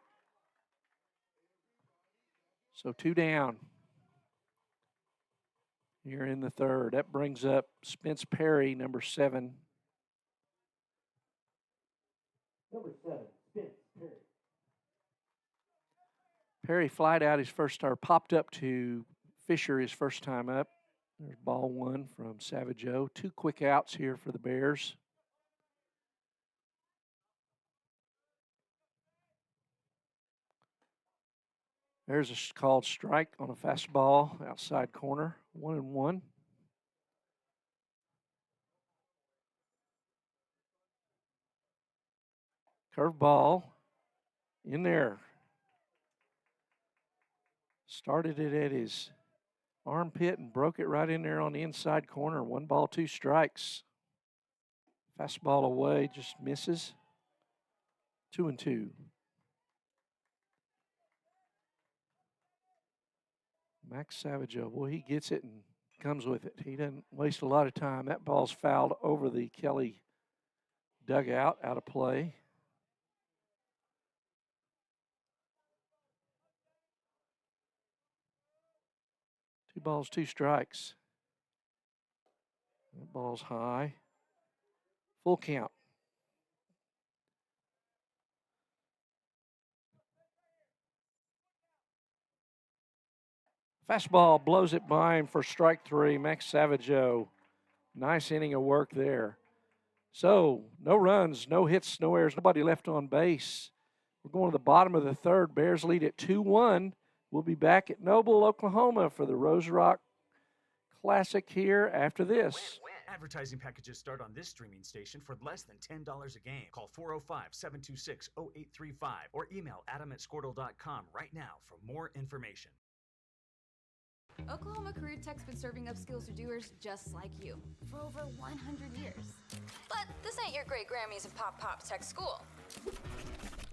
A: So 2 down here in the third. That brings up Spence Perry, number 7.
C: Number 7, Spence Perry.
A: Perry flied out his first start, popped up to Fisher his first time up. There's ball 1 from Savageau. 2 quick outs here for the Bears. There's a called strike on a fastball outside corner, 1-1. Curveball in there. Started it at his armpit and broke it right in there on the inside corner. 1 ball, 2 strikes. Fastball away, just misses. 2-2. Max Savageau, boy, he gets it and comes with it. He doesn't waste a lot of time. That ball's fouled over the Kelley dugout, out of play. 2 balls, 2 strikes. That ball's high. Full count. Fastball blows it by him for strike 3. Max Savageau. Nice inning of work there. So, no runs, no hits, no errors, nobody left on base. We're going to the bottom of the third. Bears lead at 2-1. We'll be back at Noble, Oklahoma for the Rose Rock Classic here after this.
J: Advertising packages start on this streaming station for less than $10 a game. Call 405-726-0835 or email adam@squirtle.com right now for more information.
K: Oklahoma Career Tech's been serving up skills to doers just like you for over 100 years. But this ain't your great Grammys and Pop Tech school.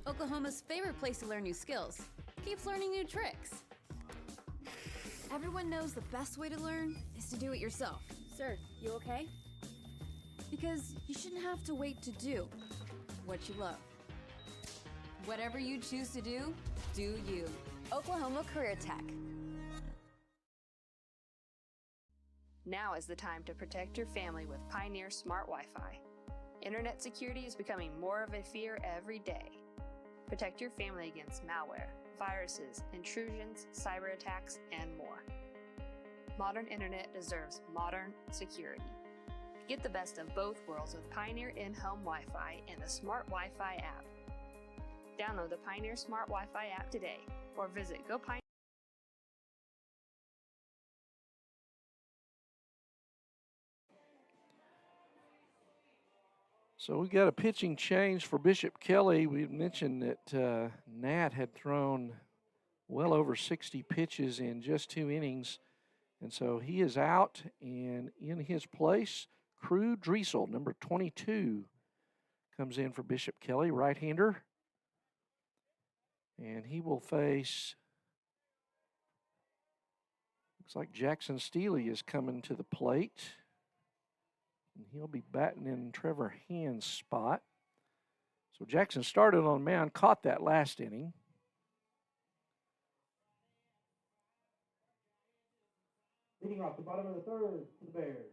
K: Oklahoma's favorite place to learn new skills keeps learning new tricks. Everyone knows the best way to learn is to do it yourself. Sir, you okay? Because you shouldn't have to wait to do what you love. Whatever you choose to do, do you. Oklahoma Career Tech.
B: Now is the time to protect your family with Pioneer Smart Wi-Fi. Internet security is becoming more of a fear every day. Protect your family against malware, viruses, intrusions, cyber attacks, and more. Modern internet deserves modern security. Get the best of both worlds with Pioneer in-home Wi-Fi and the Smart Wi-Fi app. Download the Pioneer Smart Wi-Fi app today or visit GoPioneer.
A: So we got a pitching change for Bishop Kelley. We mentioned that Nat had thrown well over 60 pitches in just 2 innings. And so he is out, and in his place, Crew Driesel, number 22, comes in for Bishop Kelley, right-hander. And he will face, looks like Jackson Steele is coming to the plate. And he'll be batting in Trevor Hand's spot. So Jackson started on the mound, caught that last inning.
C: Leading off the bottom of the third for the Bears.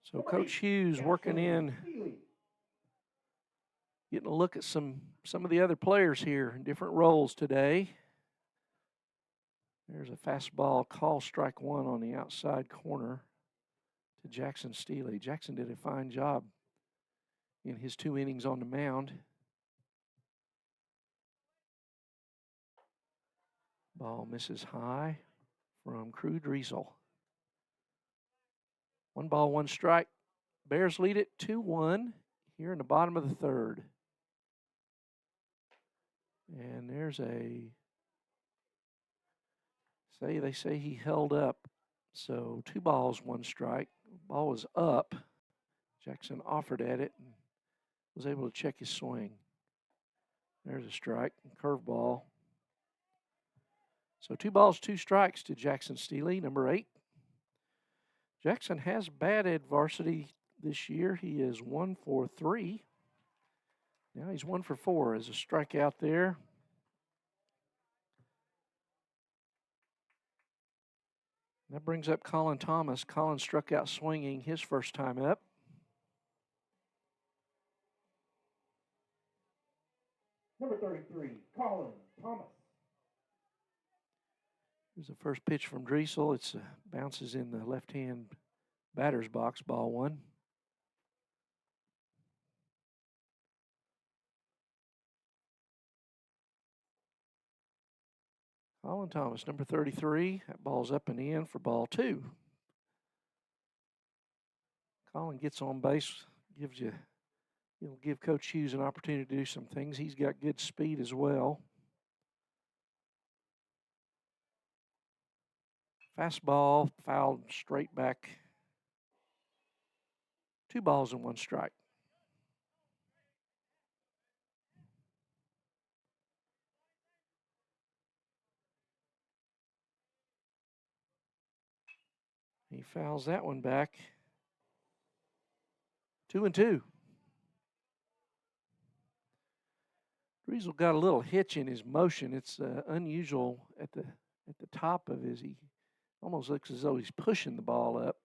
A: So Coach Hughes working in, getting a look at some of the other players here in different roles today. There's a fastball call, strike 1 on the outside corner to Jackson Steele. Jackson did a fine job in his 2 innings on the mound. Ball misses high from Crew Driesel. 1 ball, 1 strike. Bears lead it 2-1 here in the bottom of the third. And there's they say he held up. So 2 balls, 1 strike. Ball was up. Jackson offered at it and was able to check his swing. There's a strike, curveball. So 2 balls, 2 strikes to Jackson Steele, number 8. Jackson has batted varsity this year. He is 1 for 3. Now he's 1 for 4 as a strikeout there. That brings up Colin Thomas. Colin struck out swinging his first time up.
C: Number 33, Colin Thomas.
A: Here's the first pitch from Driesel. It bounces in the left-hand batter's box, ball 1. Colin Thomas, number 33. That ball's up and in for ball 2. Colin gets on base, he'll give Coach Hughes an opportunity to do some things. He's got good speed as well. Fastball fouled straight back. 2 balls and 1 strike. He fouls that one back. 2-2. Driesel got a little hitch in his motion. It's unusual at the top of his. He Almost looks as though he's pushing the ball up.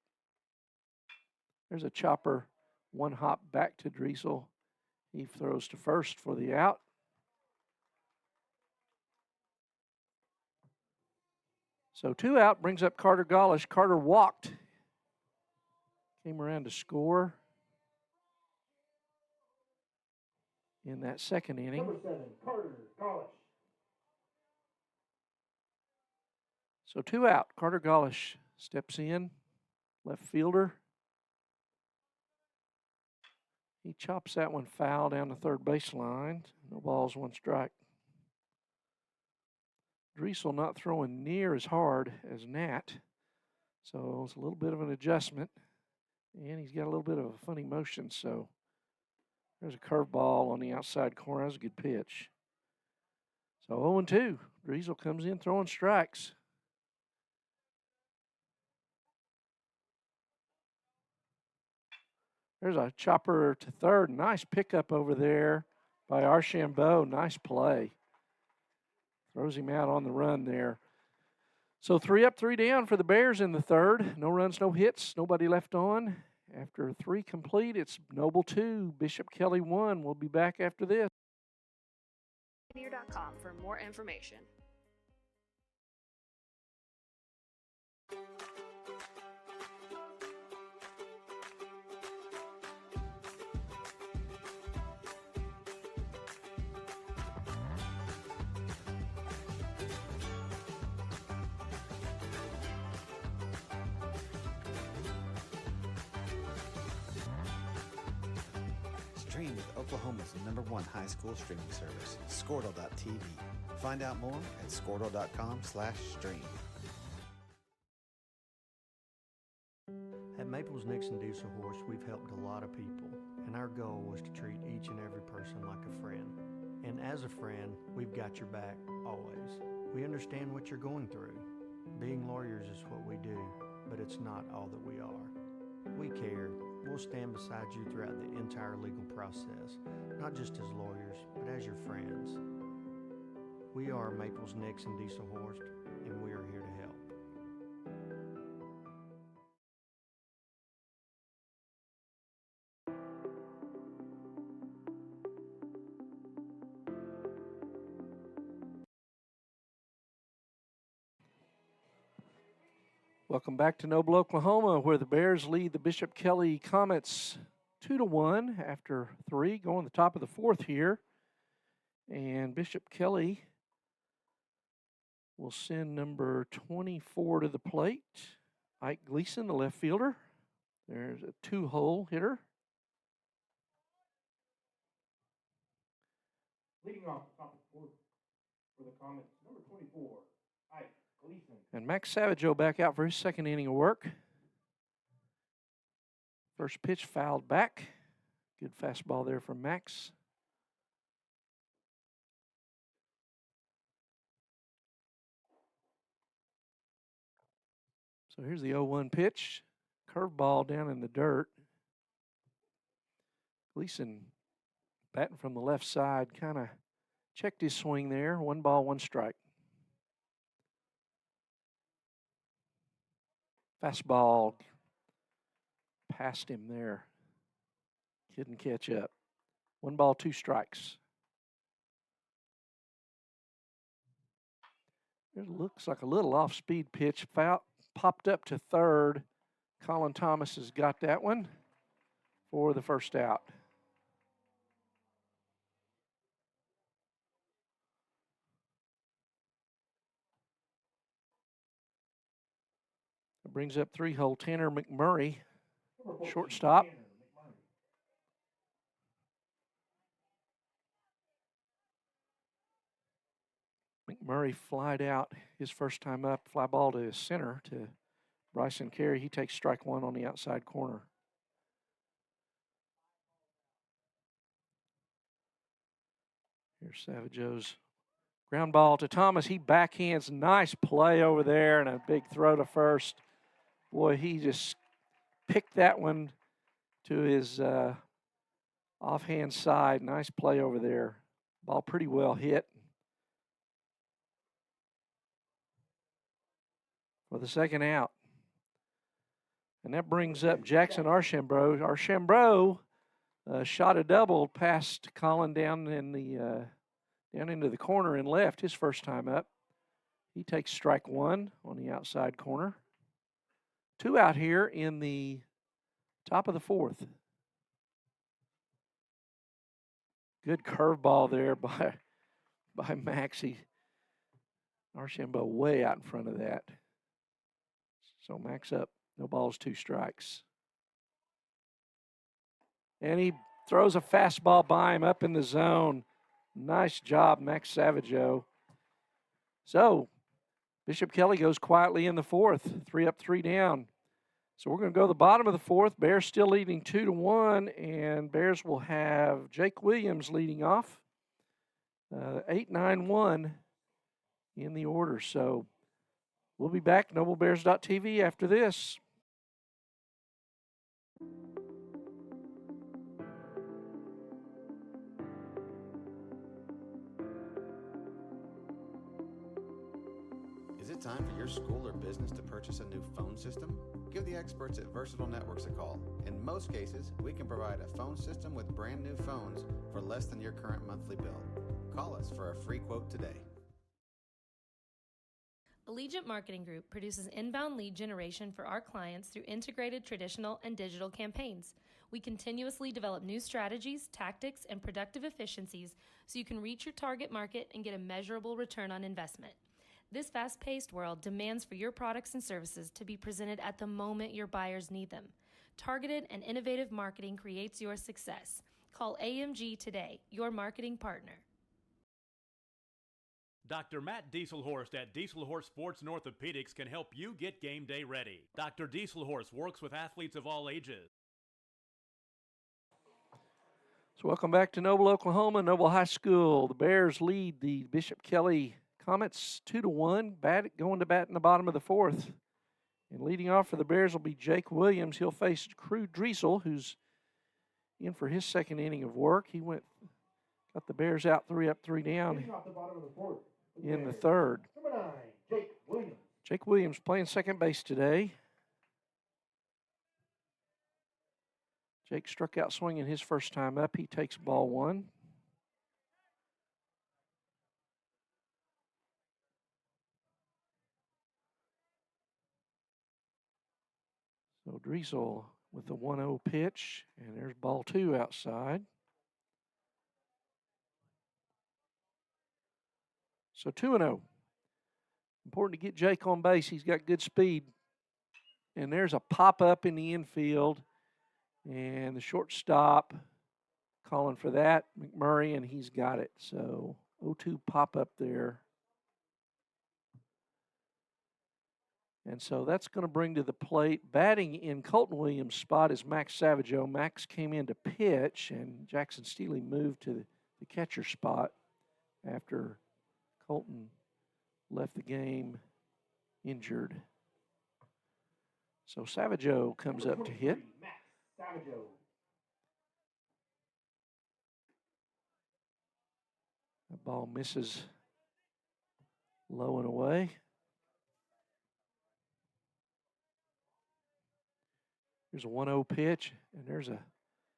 A: There's a chopper, one hop back to Driesel. He throws to first for the out. So 2 out brings up Carter Gollish. Carter walked. Came around to score in that second inning.
C: Number 7, Carter Gollish.
A: So 2 out. Carter Gollish steps in, left fielder. He chops that one foul down the third baseline. No balls, 1 strike. Driesel not throwing near as hard as Nat, so it's a little bit of an adjustment. And he's got a little bit of a funny motion, so there's a curveball on the outside corner. That was a good pitch. So 0-2. Driesel comes in throwing strikes. There's a chopper to third. Nice pickup over there by Archambault. Nice play. Throws him out on the run there. So 3 up, 3 down for the Bears in the third. No runs, no hits, nobody left on. After 3 complete, it's Noble 2, Bishop Kelley 1. We'll be back after this.
B: Pioneer.com for more information.
D: Stream with Oklahoma's #1 high school streaming service, Squirtle.tv. Find out more at Squirtle.com/stream.
E: At Maples Nixon Diesel Horse, we've helped a lot of people, and our goal was to treat each and every person like a friend. And as a friend, we've got your back always. We understand what you're going through. Being lawyers is what we do, but it's not all that we are. We care. We'll stand beside you throughout the entire legal process, not just as lawyers, but as your friends. We are Maples Nixon Diesel Horse, and we are here to help.
A: Welcome back to Noble, Oklahoma, where the Bears lead the Bishop Kelley Comets 2-1 after 3, going to the top of the 4th here. And Bishop Kelley will send number 24 to the plate. Ike Gleason, the left fielder. There's a 2-hole hitter.
C: Leading off the top of the 4th for the Comets, number 24, Ike Gleason.
A: And Max Savageau back out for his second inning of work. First pitch fouled back. Good fastball there from Max. So here's the 0-1 pitch. Curveball down in the dirt. Gleason batting from the left side, kind of checked his swing there. 1 ball, 1 strike. Fastball past him there. Couldn't catch up. 1 ball, 2 strikes. It looks like a little off-speed pitch. Popped up to third. Colin Thomas has got that one for the first out. It brings up 3-hole Tanner McMurray, shortstop. McMurray flied out his first time up, fly ball to his center to Bryson Carey. He takes strike 1 on the outside corner. Here's Savageau's ground ball to Thomas. He backhands. Nice play over there and a big throw to first. Boy, he just picked that one to his offhand side. Nice play over there. Ball pretty well hit. for the second out. And that brings up Jackson Archambault. Archambault shot a double past Colin down into the corner and left his first time up. He takes strike one on the outside corner. 2 out here in the top of the fourth. Good curveball there by Maxie. Archambault way out in front of that. So Max up. No balls, 2 strikes. And he throws a fastball by him up in the zone. Nice job, Max Savageau. So Bishop Kelley goes quietly in the fourth. 3 up, 3 down. So we're going to go to the bottom of the fourth. Bears still leading 2-1, and Bears will have Jake Williams leading off. 8-9-1 in the order. So we'll be back, NobleBears.tv, after this.
D: Is it time for your school or business to purchase a new phone system? Give the experts at Versatile Networks a call. In most cases, we can provide a phone system with brand new phones for less than your current monthly bill. Call us for a free quote today.
F: Allegiant Marketing Group produces inbound lead generation for our clients through integrated traditional and digital campaigns. We continuously develop new strategies, tactics, and productive efficiencies so you can reach your target market and get a measurable return on investment. This fast-paced world demands for your products and services to be presented at the moment your buyers need them. Targeted and innovative marketing creates your success. Call AMG today, your marketing partner.
G: Dr. Matt Dieselhorst at Dieselhorst Sports and Orthopedics can help you get game day ready. Dr. Dieselhorst works with athletes of all ages.
A: So welcome back to Noble, Oklahoma, Noble High School. The Bears lead the Bishop Kelley Comets 2-1, going to bat in the bottom of the fourth. And leading off for the Bears will be Jake Williams. He'll face Crew Driesel, who's in for his second inning of work. He got the Bears out 3 up, 3 down in the third.
C: Number 9, Jake Williams.
A: Jake Williams playing second base today. Jake struck out swinging his first time up. He takes ball 1. So Driesel with the 1-0 pitch, and there's ball 2 outside. So 2-0. Important to get Jake on base. He's got good speed. And there's a pop-up in the infield, and the shortstop calling for that, McMurray, and he's got it. So 0-2 pop-up there. And so that's going to bring to the plate. Batting in Colton Williams' spot is Max Savageau. Max came in to pitch, and Jackson Steele moved to the catcher spot after Colton left the game injured. So Savageau comes up to hit.
C: Max Savageau.
A: The ball misses low and away. Here's a 1-0 pitch, and there's a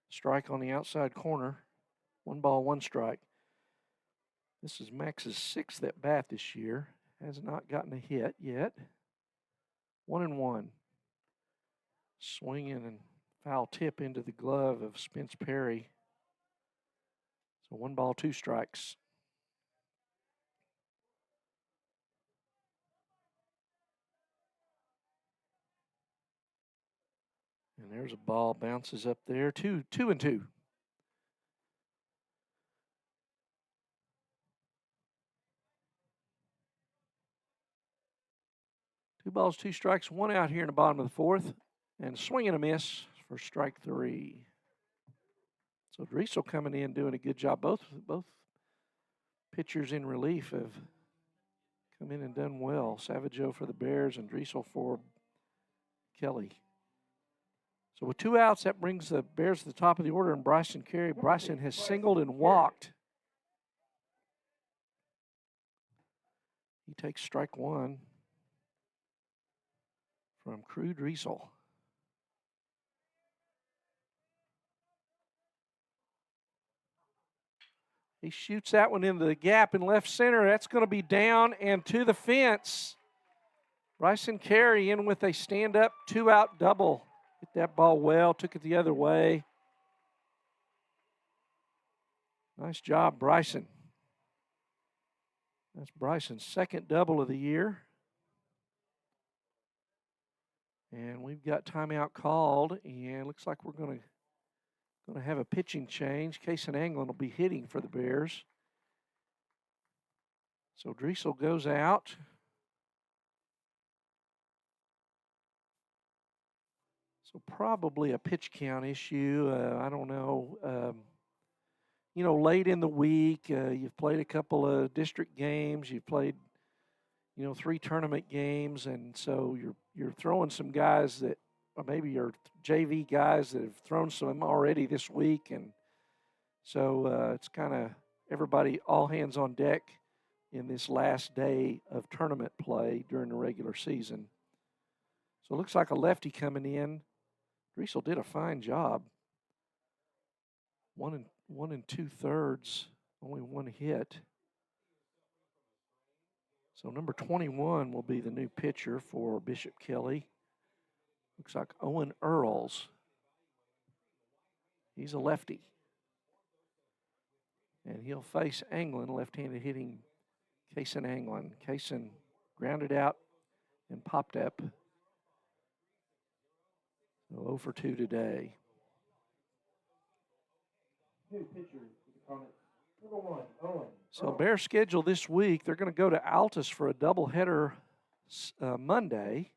A: strike on the outside corner. 1 ball, 1 strike. This is Max's 6th at bat this year. Has not gotten a hit yet. 1-1. Swinging and foul tip into the glove of Spence Perry. So 1 ball, 2 strikes. And there's a ball, bounces up there. 2-2. 2 balls, 2 strikes, 1 out here in the bottom of the fourth. And a swing and a miss for strike 3. So Driesel coming in doing a good job. Both pitchers in relief have come in and done well. Savageau for the Bears and Driesel for Kelley. So with 2 outs, that brings the Bears to the top of the order, and Bryson Carey. Bryson has singled and walked. He takes strike 1. from Crew Driesel. He shoots that one into the gap in left center. That's going to be down and to the fence. Bryson Kelley in with a stand-up, 2-out double. Hit that ball well, took it the other way. Nice job, Bryson. That's Bryson's second double of the year. And we've got timeout called, and looks like we're going to have a pitching change. Kason Anglin will be hitting for the Bears. So Driesel goes out. So probably a pitch count issue. I don't know. Late in the week, you've played a couple of district games. You've played, 3 tournament games, and so you're throwing some guys that, or maybe your JV guys that have thrown some already this week, and so it's kind of everybody all hands on deck in this last day of tournament play during the regular season. So it looks like a lefty coming in. Driesel did a fine job. 1 2/3, only 1 hit. So number 21 will be the new pitcher for Bishop Kelley. Looks like Owen Earls. He's a lefty. And he'll face Anglin, left-handed hitting Kason Anglin. Kason grounded out and popped up. So 0 for 2 today.
C: New pitcher for the Comets. Number 1, Owen.
A: So Bears schedule this week, they're going to go to Altus for a doubleheader Monday,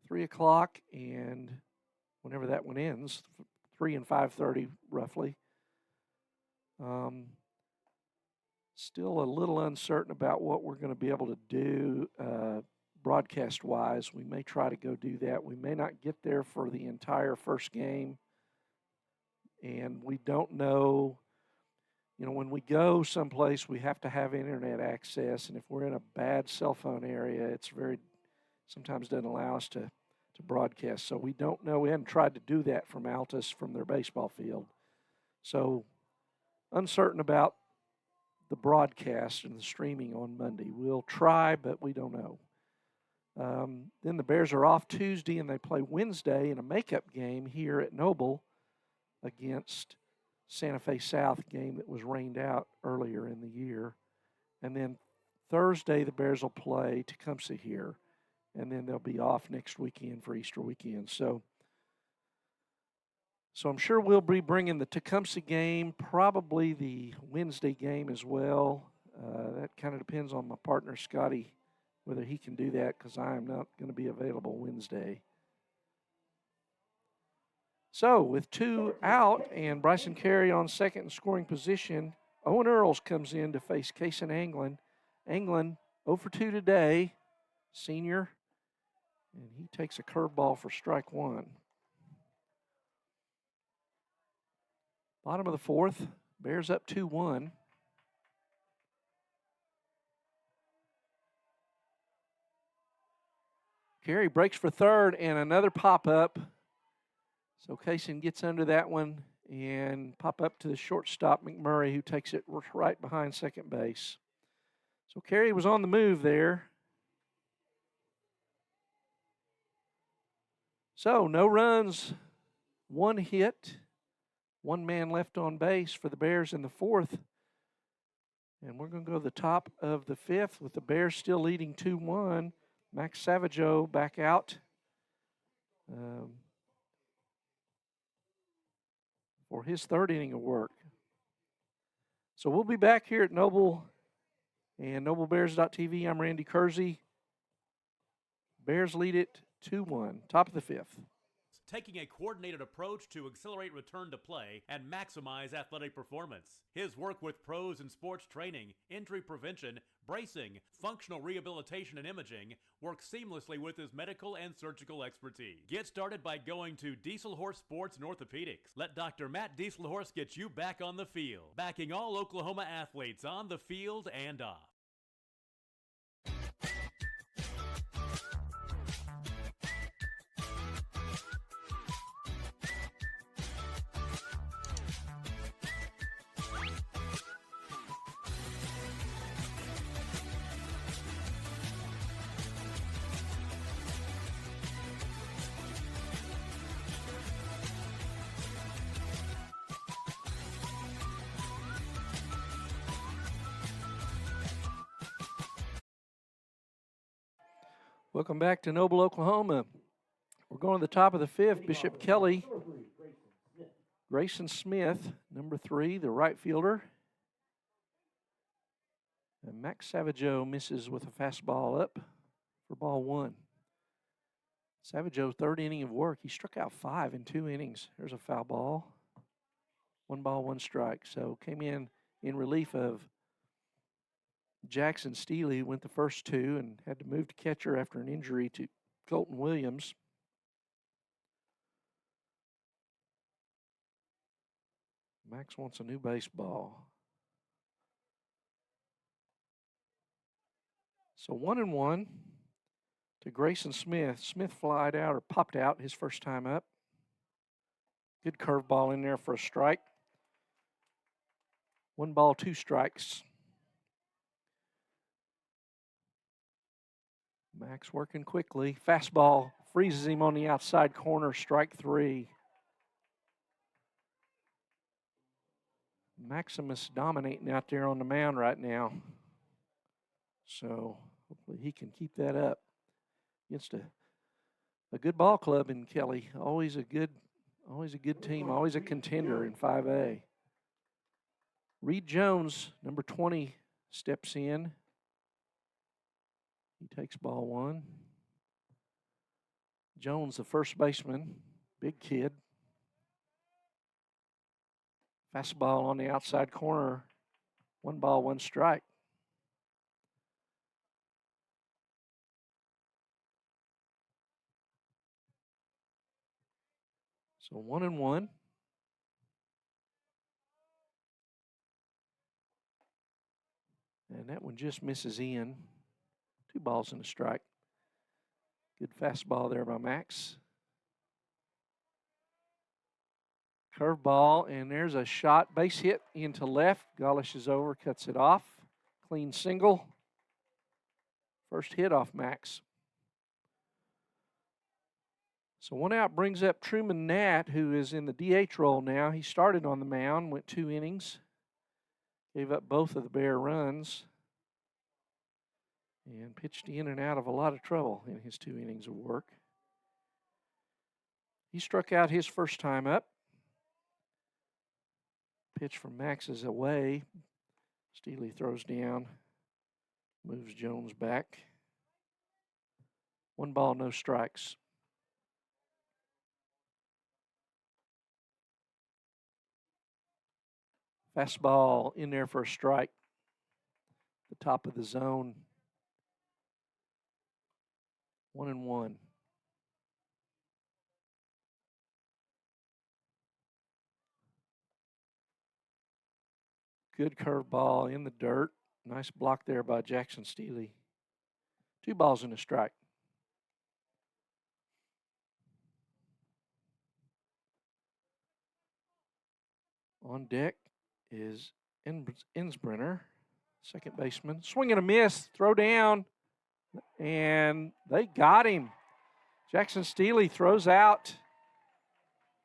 A: 3 o'clock, and whenever that one ends, 3 and 5:30 roughly. Still a little uncertain about what we're going to be able to do broadcast-wise. We may try to go do that. We may not get there for the entire first game, and we don't know. When we go someplace, we have to have internet access, and if we're in a bad cell phone area, it's sometimes doesn't allow us to broadcast. So we don't know. We haven't tried to do that from Altus, from their baseball field. So uncertain about the broadcast and the streaming on Monday. We'll try, but we don't know. Then the Bears are off Tuesday, and they play Wednesday in a makeup game here at Noble against Santa Fe South, game that was rained out earlier in the year. And then Thursday, the Bears will play Tecumseh here, and then they'll be off next weekend for Easter weekend. So I'm sure we'll be bringing the Tecumseh game, probably the Wednesday game as well. That kind of depends on my partner, Scotty, whether he can do that, because I am not going to be available Wednesday. So with 2 out and Bryson Kelley on second in scoring position, Owen Earls comes in to face Kason Anglin. Anglin 0 for 2 today, senior, and he takes a curveball for strike 1. Bottom of the 4th, Bears up 2-1. Kelley breaks for third and another pop-up. So Kason gets under that one and pop up to the shortstop, McMurray, who takes it right behind second base. So Kelley was on the move there. So no runs, 1 hit, 1 man left on base for the Bears in the 4th. And we're going to go to the top of the 5th with the Bears still leading 2-1. Max Savageau back out for his 3rd inning of work. So we'll be back here at Noble and NobleBears.tv. I'm Randy Kersey. Bears lead it 2-1, top of the 5th.
G: Taking a coordinated approach to accelerate return to play and maximize athletic performance. His work with pros in sports training, injury prevention, bracing, functional rehabilitation, and imaging works seamlessly with his medical and surgical expertise. Get started by going to Dieselhorse Sports and Orthopedics. Let Dr. Matt Dieselhorse get you back on the field, backing all Oklahoma athletes on the field and off.
A: Welcome back to Noble, Oklahoma. We're going to the top of the fifth. Bishop Kelley, Grayson Smith, number 3, the right fielder. And Max Savageau misses with a fastball up for ball 1. Savageau, 3rd inning of work. He struck out 5 in 2 innings. There's a foul ball. 1 ball, 1 strike. So came in relief of Jackson Steele, who went the first 2 and had to move to catcher after an injury to Colton Williams. Max wants a new baseball. So 1-1 to Grayson Smith. Smith flied out or popped out his first time up. Good curveball in there for a strike. 1 ball, 2 strikes. Max working quickly. Fastball freezes him on the outside corner, strike 3. Maximus dominating out there on the mound right now. So hopefully he can keep that up against a good ball club in Kelley. Always a good team, always a contender in 5A. Reed Jones, number 20, steps in. He takes ball 1. Jones, the first baseman, big kid. Fastball on the outside corner. 1 ball, 1 strike. So 1-1. And that one just misses in. 2 balls and a strike. Good fastball there by Max. Curveball, and there's a shot, base hit into left. Golish is over, cuts it off. Clean single. First hit off Max. So 1 out brings up Truman Nat, who is in the DH role now. He started on the mound, went 2 innings. Gave up both of the Bear runs. And pitched in and out of a lot of trouble in his 2 innings of work. He struck out his first time up. Pitch from Max is away. Steele throws down, moves Jones back. 1 ball, no strikes. Fastball in there for a strike. The top of the zone. 1-1. Good curveball in the dirt. Nice block there by Jackson Steele. 2 balls and a strike. On deck is Insbrenner, second baseman. Swing and a miss, throw down, and they got him. Jackson Steele throws out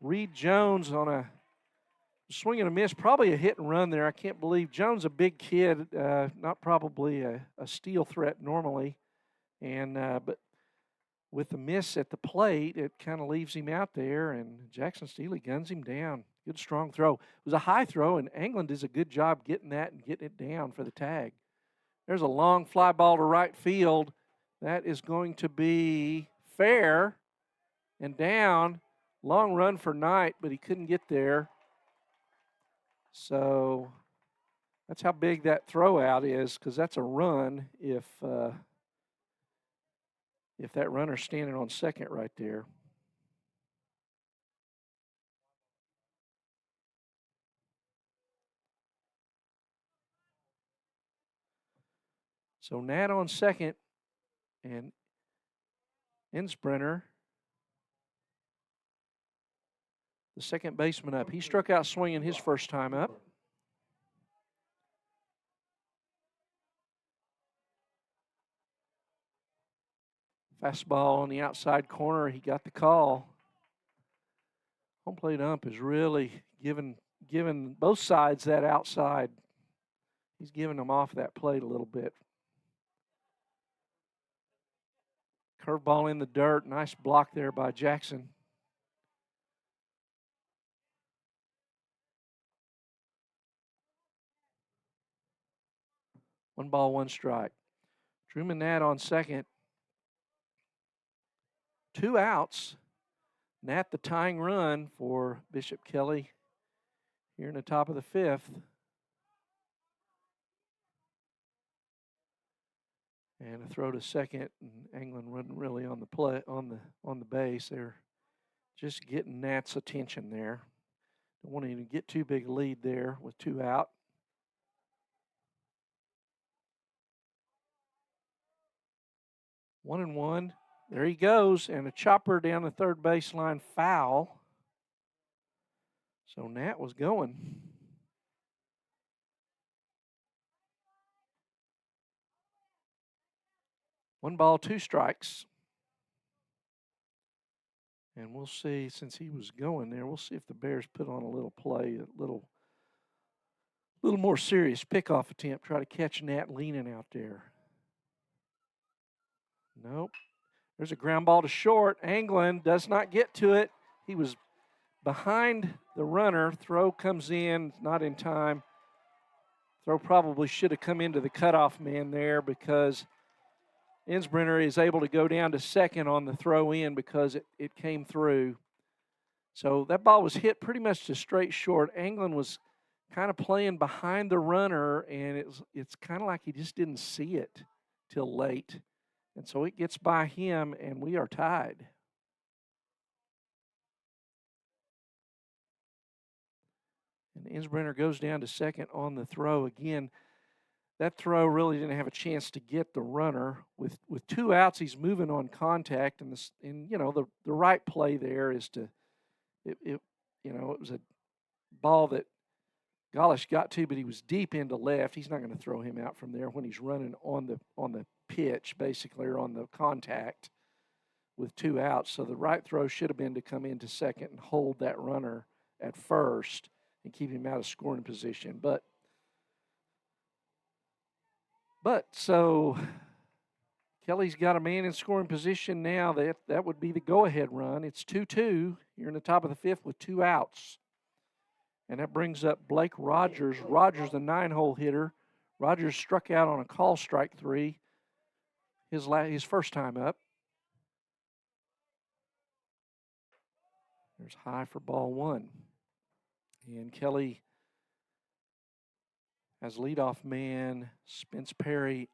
A: Reed Jones on a swing and a miss, probably a hit and run there. I can't believe Jones, a big kid, not probably a steal threat normally, and but with the miss at the plate, it kind of leaves him out there, and Jackson Steele guns him down. Good strong throw. It was a high throw, and England does a good job getting that and getting it down for the tag. There's a long fly ball to right field. That is going to be fair and down. Long run for Knight, but he couldn't get there. So that's how big that throw out is, because that's a run if that runner's standing on second right there. So Nat on second, and Insbrenner, the second baseman, up. He struck out swinging his first time up. Fastball on the outside corner. He got the call. Home plate ump is really giving both sides that outside. He's giving them off that plate a little bit. Curveball in the dirt. Nice block there by Jackson. One ball, one strike. Truman Nat on second. 2 outs. Nat the tying run for Bishop Kelley here in the top of the 5th. And a throw to second, and England wasn't really on the play on the base. They're just getting Nat's attention there. Don't want to even get too big a lead there with 2 out. One and one. There he goes, and a chopper down the third baseline, foul. So Nat was going. One ball, 2 strikes. And we'll see, since he was going there, we'll see if the Bears put on a little play, a little more serious pickoff attempt, try to catch Nat leaning out there. Nope. There's a ground ball to short. Anglin does not get to it. He was behind the runner. Throw comes in, not in time. Throw probably should have come into the cutoff man there because Insbrenner is able to go down to second on the throw in because it came through. So that ball was hit pretty much to straight short. Anglin was kind of playing behind the runner, and it's kind of like he just didn't see it till late. And so it gets by him, and we are tied. And Insbrenner goes down to second on the throw. Again, that throw really didn't have a chance to get the runner. With 2 outs, he's moving on contact, and the right play there is to it was a ball that Golish got to, but he was deep into left. He's not going to throw him out from there when he's running on the pitch, basically, or on the contact with 2 outs. So the right throw should have been to come into second and hold that runner at first and keep him out of scoring position. But so Kelley's got a man in scoring position now. That would be the go-ahead run. It's 2-2 here in the top of the 5th with 2 outs. And that brings up Blake Rogers. Rogers, the 9-hole hitter. Rogers struck out on a call strike 3 his first time up. There's high for ball 1. And Kelley as leadoff man, Spence Perry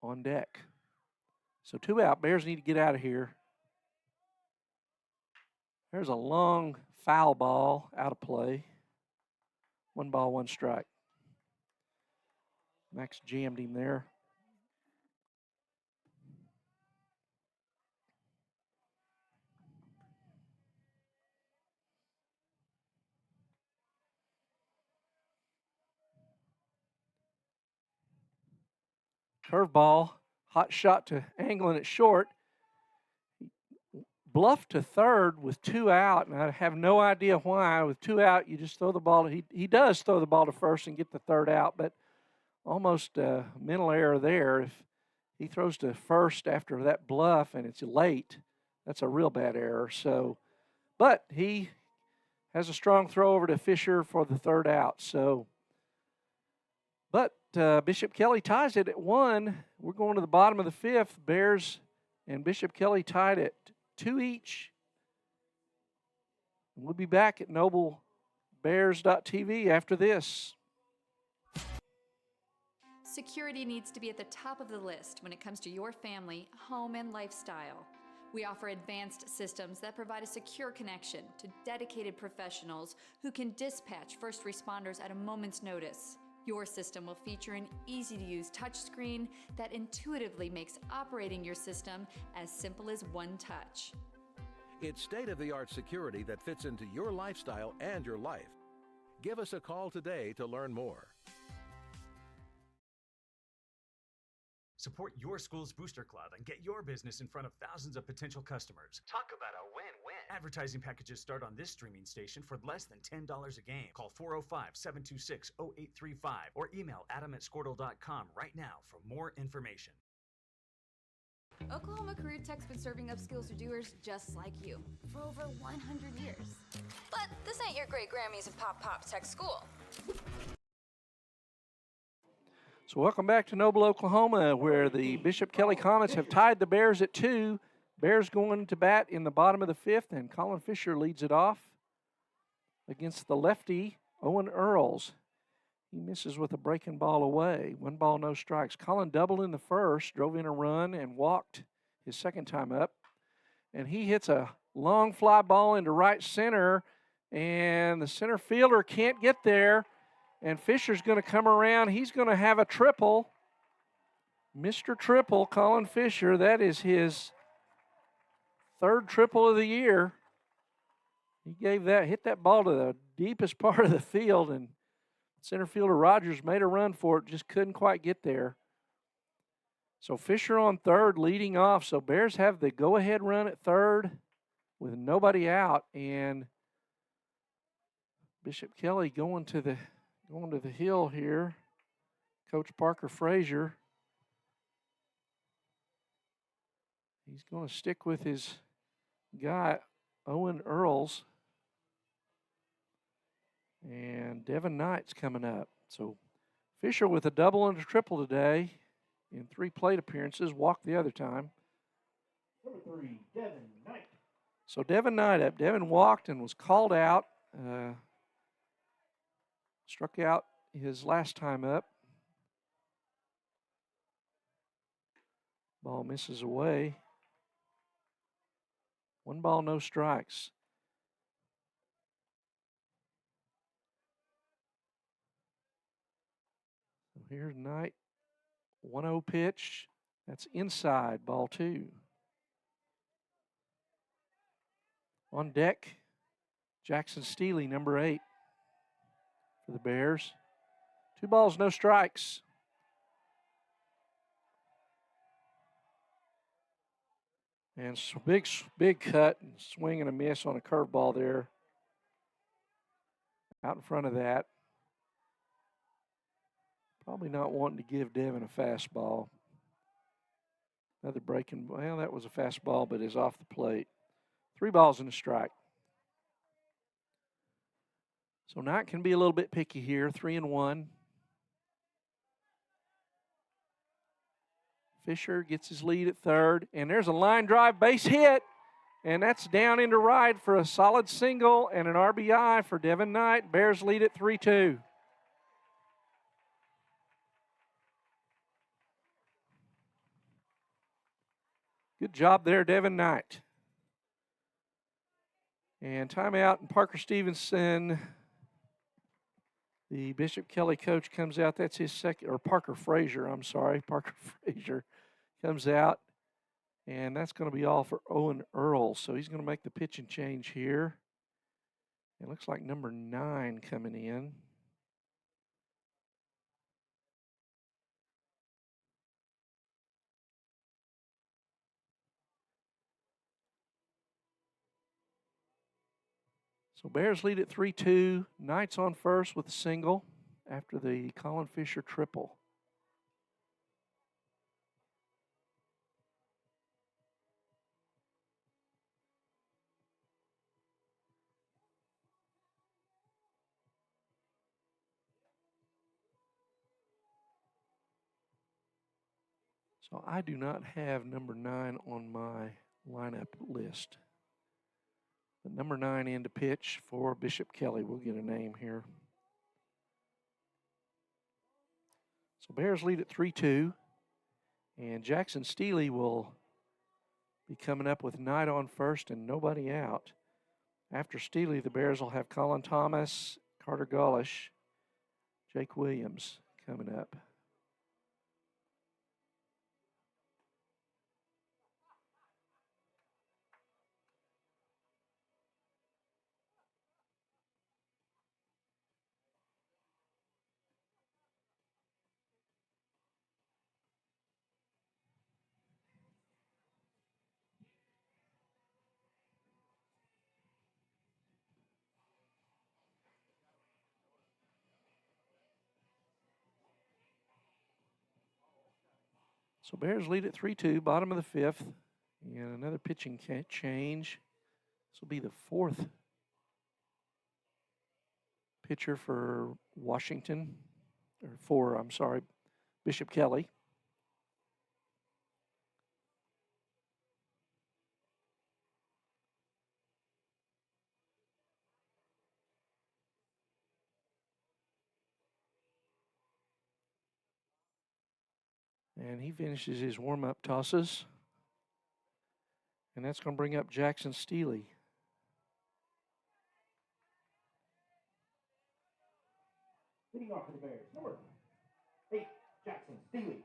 A: on deck. So 2 out. Bears need to get out of here. There's a long foul ball out of play. 1 ball, 1 strike. Max jammed him there. Curveball, hot shot to Anglin at short. Bluffed to third with 2 out, and I have no idea why. With 2 out, you just throw the ball. He does throw the ball to first and get the 3rd out, but almost a mental error there. If he throws to first after that bluff and it's late, that's a real bad error. So, but he has a strong throw over to Fisher for the 3rd out. So, but Bishop Kelley ties it at 1. We're going to the bottom of the 5th. Bears and Bishop Kelley tied at 2 each. And we'll be back at NobleBears.tv after this.
H: Security needs to be at the top of the list when it comes to your family, home, and lifestyle. We offer advanced systems that provide a secure connection to dedicated professionals who can dispatch first responders at a moment's notice. Your system will feature an easy-to-use touchscreen that intuitively makes operating your system as simple as 1 touch.
I: It's state-of-the-art security that fits into your lifestyle and your life. Give us a call today to learn more.
J: Support your school's booster club and get your business in front of thousands of potential customers. Talk about a win-win. Advertising packages start on this streaming station for less than $10 a game. Call 405-726-0835 or email adam@squirtle.com right now for more information.
K: Oklahoma Career Tech's been serving upskills to doers just like you for over 100 years.
L: But this ain't your great Grammys and Pop Pop Tech School.
A: So welcome back to Noble, Oklahoma, where the Bishop Kelley Comets have tied the Bears at 2. Bears going to bat in the bottom of the 5th, and Colin Fisher leads it off against the lefty, Owen Earls. He misses with a breaking ball away. 1 ball, no strikes. Colin doubled in the first, drove in a run, and walked his second time up. And he hits a long fly ball into right center, and the center fielder can't get there. And Fisher's going to come around. He's going to have a triple. Mr. Triple, Colin Fisher, that is his 3rd triple of the year. He hit that ball to the deepest part of the field, and center fielder Rogers made a run for it, just couldn't quite get there. So Fisher on 3rd, leading off. So Bears have the go-ahead run at 3rd with nobody out, and Bishop Kelley going to the hill here. Coach Parker Frazier. He's going to stick with his guy, Owen Earls. And Devin Knight's coming up. So Fisher with a double and a triple today in 3 plate appearances, walked the other time.
C: Number 3, Devin Knight.
A: So Devin Knight up. Devin walked and was called out. Struck out his last time up. Ball misses away. 1 ball, no strikes. Here's Knight, 1-0 pitch. That's inside, ball 2. On deck, Jackson Steele, number 8 for the Bears. 2 balls, no strikes. And so big cut and swing and a miss on a curveball there. Out in front of that. Probably not wanting to give Devin a fastball. Another breaking, well, that was a fastball, but is off the plate. 3 balls and a strike. So Knight can be a little bit picky here, 3-1. Fisher gets his lead at 3rd, and there's a line drive base hit, and that's down into right for a solid single and an RBI for Devin Knight. Bears lead at 3-2. Good job there, Devin Knight. And timeout, and Parker Stevenson, the Bishop Kelley coach, comes out. That's his second, or Parker Frazier, I'm sorry. Parker Frazier comes out, and that's going to be all for Owen Earls. So he's going to make the pitch and change here. It looks like number 9 coming in. So Bears lead at 3-2. Knight's on first with a single after the Colin Fisher triple. So I do not have number 9 on my lineup list. But number 9 in to pitch for Bishop Kelley. We'll get a name here. So Bears lead at 3-2. And Jackson Steele will be coming up with Knight on first and nobody out. After Steele, the Bears will have Colin Thomas, Carter Gullish, Jake Williams coming up. So Bears lead at 3-2, bottom of the fifth. And another pitching change. This will be the fourth pitcher for Washington, or for Bishop Kelley. And he finishes his warm-up tosses. And that's going to bring up Jackson Steely.
C: Leading off for the Bears, number 8, Jackson Steely.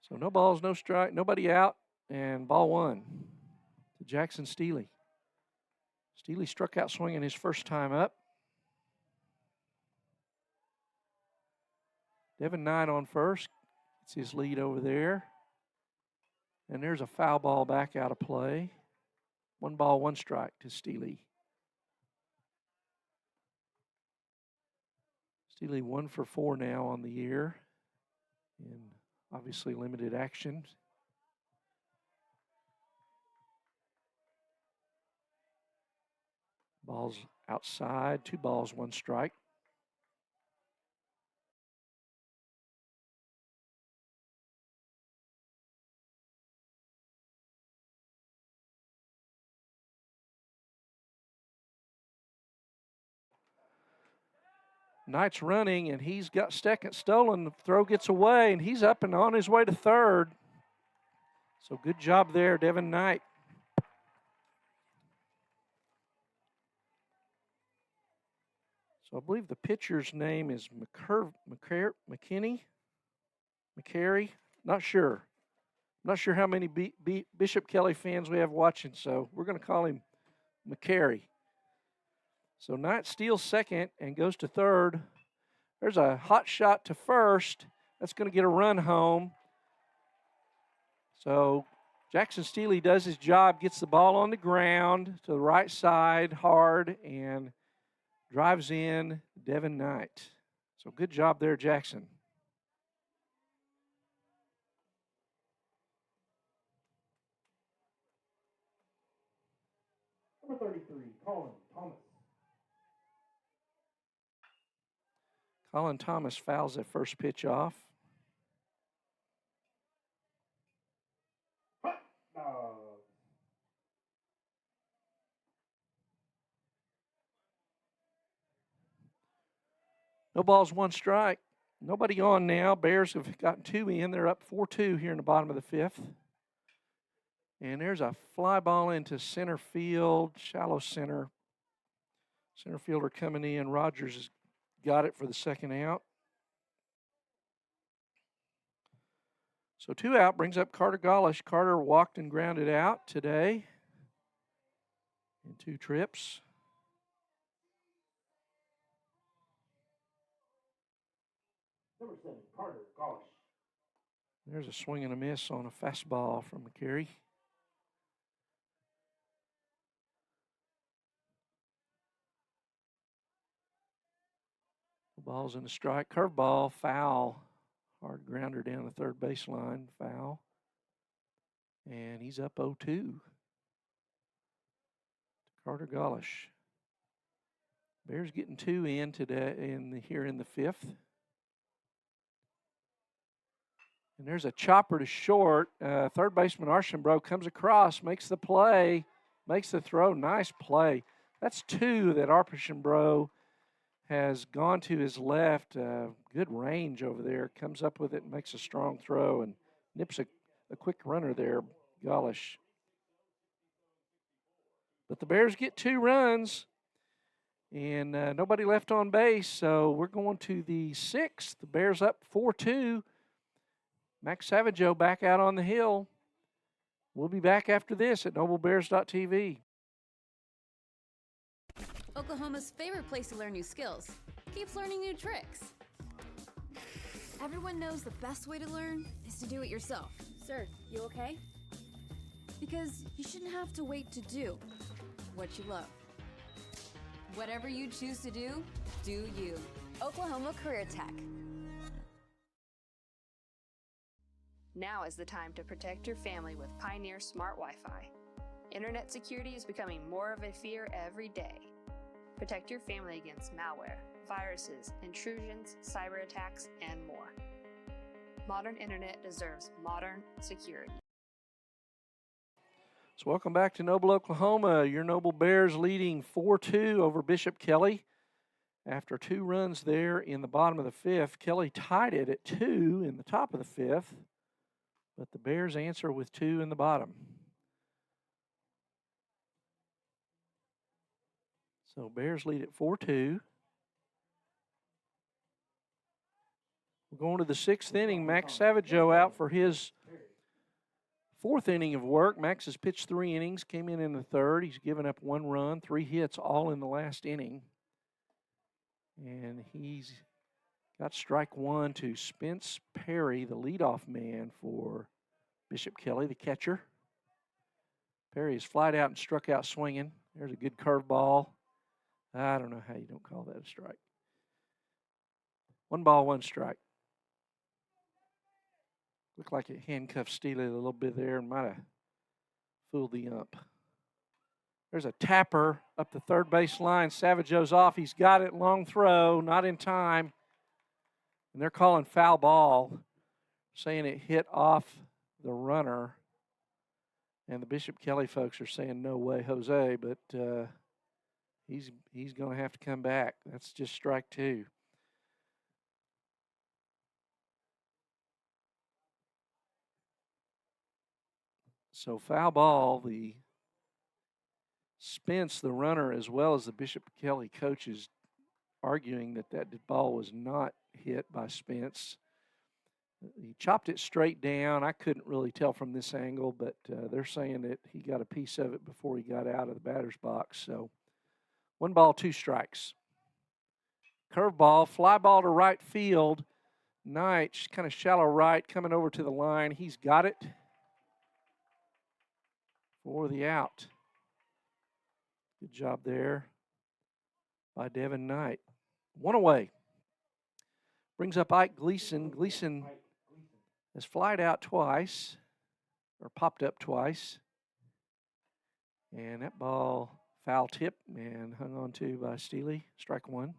A: So no balls, no strike, nobody out, and ball 1 to Jackson Steely. Steely struck out swinging his first time up. Devin Knight on first. It's his lead over there. And there's a foul ball back out of play. 1 ball, 1 strike to Steely. Steely 1 for 4 now on the year. And obviously limited action. Ball's outside, 2 balls, 1 strike. Knight's running, and he's got second stolen. The throw gets away, and he's up and on his way to third. So good job there, Devin Knight. So I believe the pitcher's name is McCary. Not sure. Not sure how many Bishop Kelley fans we have watching, so we're going to call him McCary. So Knight steals second and goes to third. There's a hot shot to first. That's going to get a run home. So Jackson Steely does his job, gets the ball on the ground to the right side hard, and drives in Devin Knight. So good job there, Jackson.
C: Number 33, Colin Thomas.
A: Colin Thomas fouls that first pitch off.
C: Hot dog.
A: No balls, 1 strike. Nobody on now. Bears have gotten 2 in. They're up 4-2 here in the bottom of the fifth. And there's a fly ball into center field, shallow center. Center fielder coming in. Rogers has got it for the second out. So 2 out brings up Carter Gollish. Carter walked and grounded out today in 2 trips.
C: Number 7, Carter Gollish.
A: There's a swing and a miss on a fastball from McCary. The ball's in the strike. Curveball, foul. Hard grounder down the third baseline, foul. And he's up 0-2 to Carter Gollish. Bears getting 2 in today here in the fifth. And there's a chopper to short. Third baseman Archambault comes across, makes the play, makes the throw. Nice play. That's 2 that Archambault has gone to his left. Good range over there. Comes up with it and makes a strong throw and nips a quick runner there, Gollish. But the Bears get 2 runs and nobody left on base. So we're going to the 6th. The Bears up 4-2. Max Savageau back out on the hill. We'll be back after this at noblebears.tv.
K: Oklahoma's favorite place to learn new skills keeps learning new tricks. Everyone knows the best way to learn is to do it yourself. Sir, you okay? Because you shouldn't have to wait to do what you love.
H: Whatever you choose to do, do you.
L: Oklahoma Career Tech.
B: Now is the time to protect your family with Pioneer Smart Wi-Fi. Internet security is becoming more of a fear every day. Protect your family against malware, viruses, intrusions, cyber attacks, and more. Modern internet deserves modern security.
A: So welcome back to Noble, Oklahoma. Your Noble Bears leading 4-2 over Bishop Kelley. After 2 runs there in the bottom of the 5th, Kelley tied it at 2 in the top of the 5th, but the Bears answer with 2 in the bottom. So Bears lead at 4-2. We're going to the 6th inning. Max Savageau out for his 4th inning of work. Max has pitched 3 innings, came in the 3rd. He's given up 1 run, 3 hits, all in the last inning. And he's got strike 1 to Spence Perry, the leadoff man for Bishop Kelley, the catcher. Perry is flied out and struck out swinging. There's a good curveball. I don't know how you don't call that a strike. 1 ball, 1 strike. Looked like it handcuffed Steely a little bit there and might have fooled the ump. There's a tapper up the third base line. Savageau's off. He's got it. Long throw. Not in time. And they're calling foul ball, saying it hit off the runner. And the Bishop Kelley folks are saying, no way, Jose. But he's going to have to come back. That's just strike 2. So foul ball, the Spence, the runner, as well as the Bishop Kelley coaches arguing that ball was not hit by Spence. He chopped it straight down. I couldn't really tell from this angle, but they're saying that he got a piece of it before he got out of the batter's box. So 1 ball, 2 strikes. Curveball, fly ball to right field. Knight, kind of shallow right, coming over to the line. He's got it for the out. Good job there by Devin Knight. 1 away. Brings up Ike Gleason. Gleason has flied out twice, or popped up twice. And that ball foul tip and hung on to by Steely. Strike 1.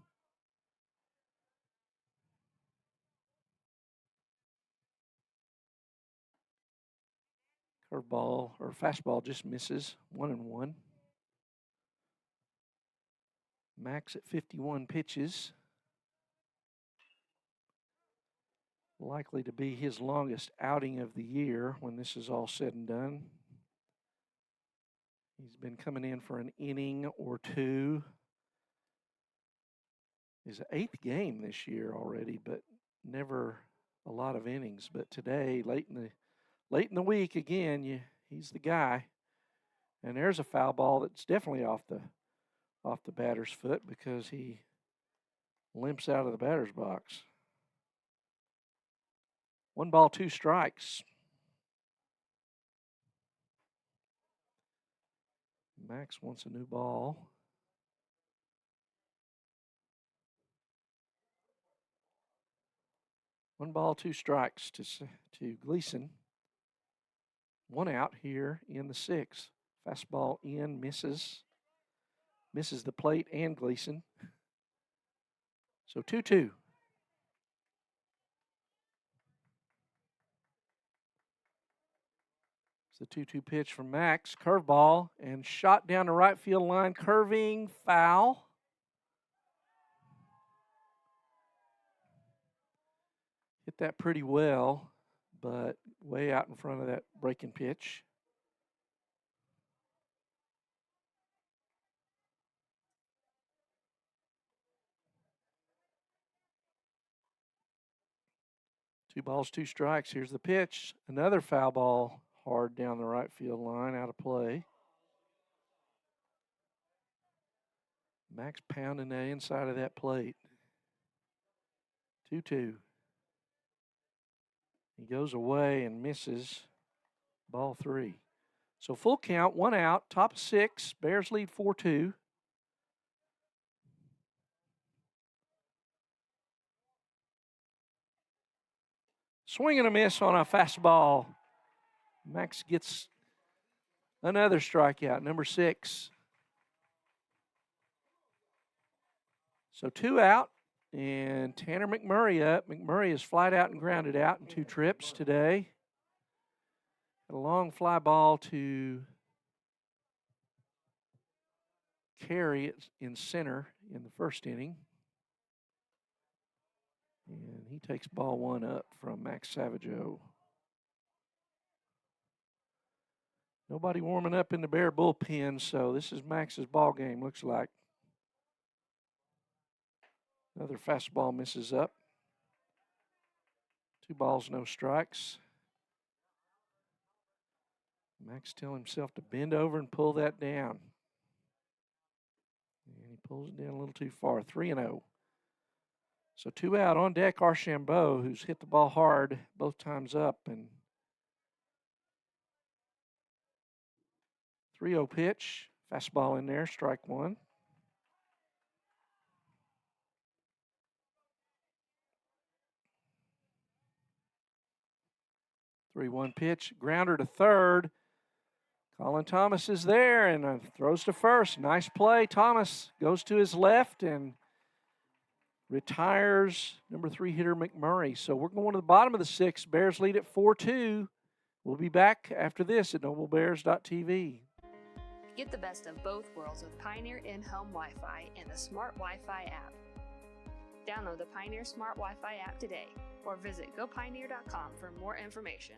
A: Curveball or fastball just misses. 1-1. Max at 51 pitches. Likely to be his longest outing of the year when this is all said and done. He's been coming in for an inning or 2. His 8th game this year already, but never a lot of innings. But today, late in the week, again, he's the guy. And there's a foul ball that's definitely off the batter's foot because he limps out of the batter's box. 1 ball, 2 strikes. Max wants a new ball. One ball, 2 strikes to Gleason. 1 out here in the 6th. Fastball in, misses. Misses the plate and Gleason. So 2-2. It's the 2-2 pitch from Max. Curveball and shot down the right field line. Curving, foul. Hit that pretty well, but way out in front of that breaking pitch. Two balls, 2 strikes. Here's the pitch. Another foul ball hard down the right field line, out of play. Max pounding the inside of that plate. 2-2. He goes away and misses ball 3. So full count, 1 out, top of 6. Bears lead 4-2. Swing and a miss on a fastball. Max gets another strikeout, number 6. So 2 out, and Tanner McMurray up. McMurray is flied out and grounded out in 2 trips today. A long fly ball to Carey in center in the first inning. And he takes ball 1 up from Max Savageau. Nobody warming up in the Bear bullpen, so this is Max's ball game, looks like. Another fastball misses up. 2 balls, no strikes. Max telling himself to bend over and pull that down. And he pulls it down a little too far, 3-0. So 2 out. On deck, Archambault, who's hit the ball hard both times up. And 3-0 pitch. Fastball in there, strike 1. Three-one pitch, grounder to third. Colin Thomas is there and throws to first. Nice play. Thomas goes to his left and retires number 3 hitter McMurray. So we're going to the bottom of the 6th. Bears lead at 4-2. We'll be back after this at noblebears.tv.
B: Get the best of both worlds with Pioneer in-home Wi-Fi and the Smart Wi-Fi app. Download the Pioneer Smart Wi-Fi app today or visit gopioneer.com for more information.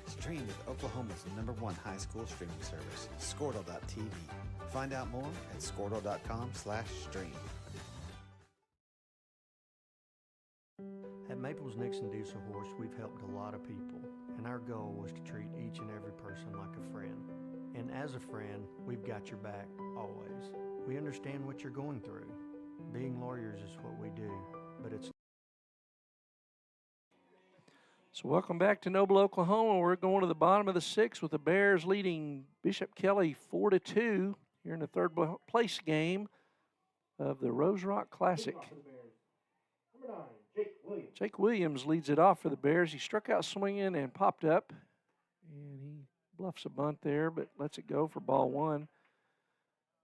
D: Stream with Oklahoma's #1 high school streaming service, Squirtle.tv. Find out more at squirtle.com/stream.
E: At Maples Nixon Diesel Horse, we've helped a lot of people, and our goal was to treat each and every person like a friend. And as a friend, we've got your back always. We understand what you're going through. Being lawyers is what we do, but it's
A: So welcome back to Noble, Oklahoma. We're going to the bottom of the 6th with the Bears leading Bishop Kelley 4-2 here in the third place game of the Rose Rock Classic.
C: Number 9, Jake Williams.
A: Jake Williams leads it off for the Bears. He struck out swinging and popped up, and he bluffs a bunt there, but lets it go for ball 1.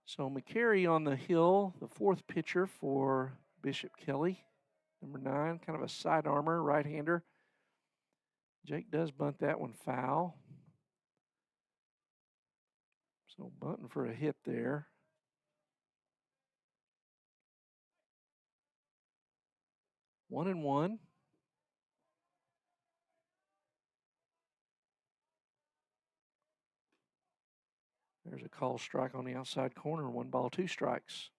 A: So McCary on the hill, the 4th pitcher for Bishop Kelley. Number 9, kind of a side armor, right-hander. Jake does bunt that one foul. So bunting for a hit there. One and one. There's a call strike on the outside corner. 1 ball, 2 strikes.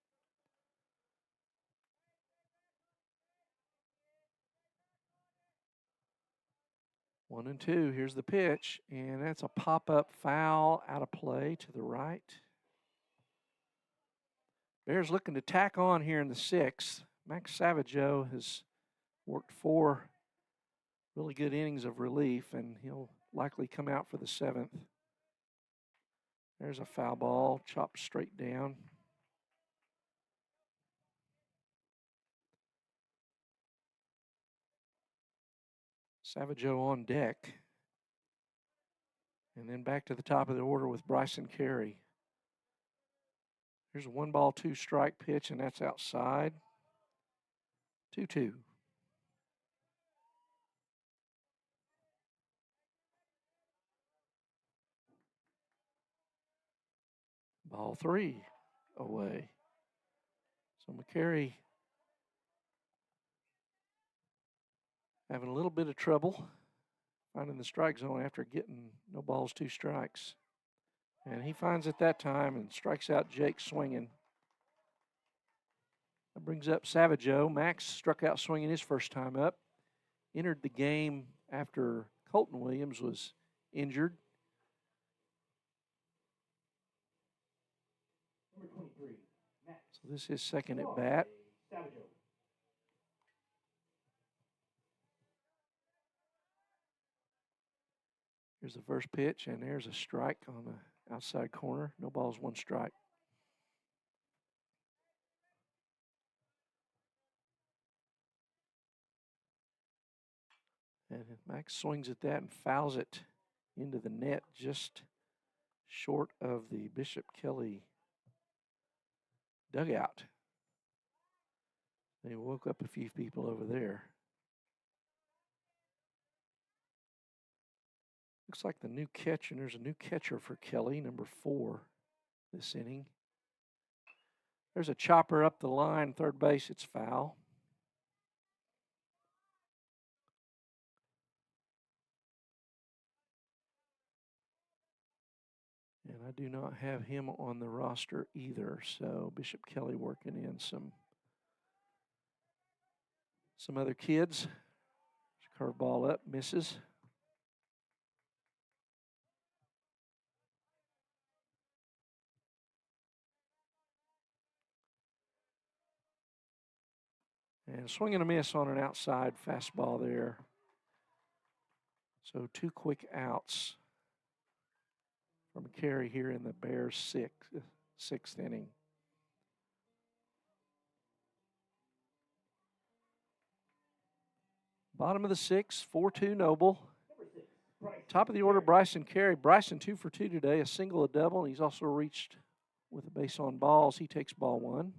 A: One and two. Here's the pitch, and that's a pop-up foul out of play to the right. Bears looking to tack on here in the 6th. Max Savageau has worked 4 really good innings of relief, and he'll likely come out for the 7th. There's a foul ball, chopped straight down. Savageau on deck. And then back to the top of the order with Bryson Carey. Here's a 1 ball, 2 strike pitch, and that's outside. 2-2. Ball 3 away. So McCary having a little bit of trouble finding the strike zone after getting no balls, 2 strikes. And he finds it that time and strikes out Jake swinging. That brings up Savageau. Max struck out swinging his first time up. Entered the game after Colton Williams was injured. This is his second at bat. Here's the first pitch, and there's a strike on the outside corner. No balls, one strike. And Max swings at that and fouls it into the net just short of the Bishop Kelley dugout. They woke up a few people over there. Looks like the new catcher, and there's a new catcher for Kelley, number 4 this inning. There's a chopper up the line, third base, it's foul. And I do not have him on the roster either, so Bishop Kelley working in some other kids. Curveball up, misses. And swing and a miss on an outside fastball there. So 2 quick outs from Carey here in the Bears' sixth inning. Bottom of the 6th, 4-2 Noble. Top of the order, Bryson Carey. Bryson 2 for 2 today, a single, a double, and he's also reached with a base on balls. He takes ball 1.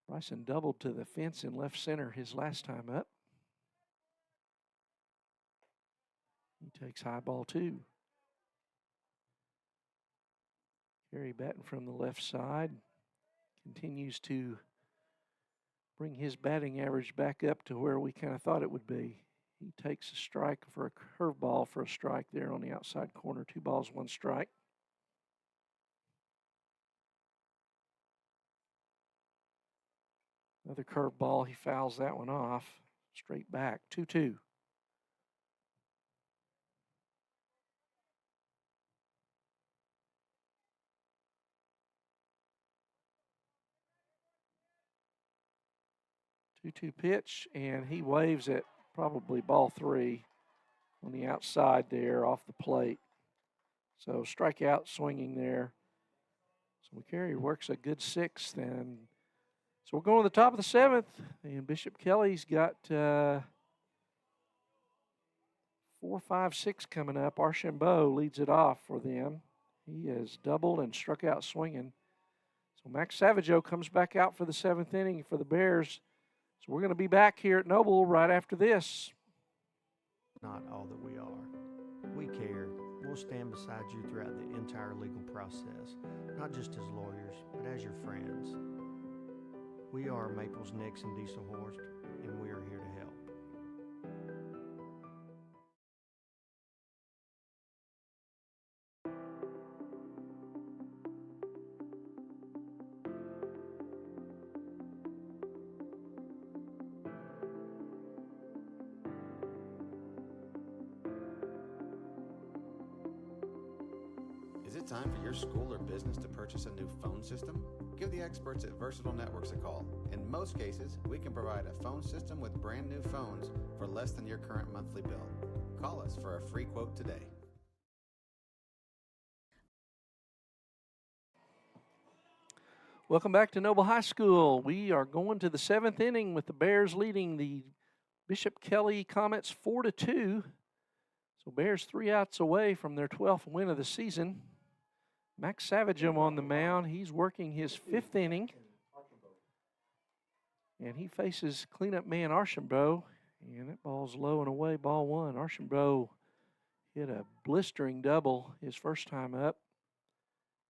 A: Bryson doubled to the fence in left center his last time up. He takes high ball 2. Carey batting from the left side. Continues to bring his batting average back up to where we kind of thought it would be. He takes a strike for a curveball for a strike there on the outside corner. 2 balls, 1 strike. Another curveball, he fouls that one off. Straight back, 2-2. Two-two pitch, and he waves at probably ball 3 on the outside there off the plate. So strikeout swinging there. So McCary works a good 6th, and so we're going to the top of the 7th, and Bishop Kelley's got 4, 5, 6 coming up. Archambault leads it off for them. He has doubled and struck out swinging. So Max Savageau comes back out for the 7th inning for the Bears. So we're going to be back here at Noble right after this.
E: Not all that we are. We care. We'll stand beside you throughout the entire legal process, not just as lawyers, but as your friends. We are Maples, Nix, and Dieselhorst, and we are here to help.
D: Is it time for your school or business to purchase a new phone system? Give the experts at Versatile Networks a call. In most cases, we can provide a phone system with brand new phones for less than your current monthly bill. Call us for a free quote today.
A: Welcome back to Noble High School. We are going to the 7th inning with the Bears leading the Bishop Kelley Comets 4-2. So Bears 3 outs away from their 12th win of the season. Max Savageau on the mound. He's working his 5th inning. And he faces cleanup man Archambault. And that ball's low and away, ball 1. Archambault hit a blistering double his first time up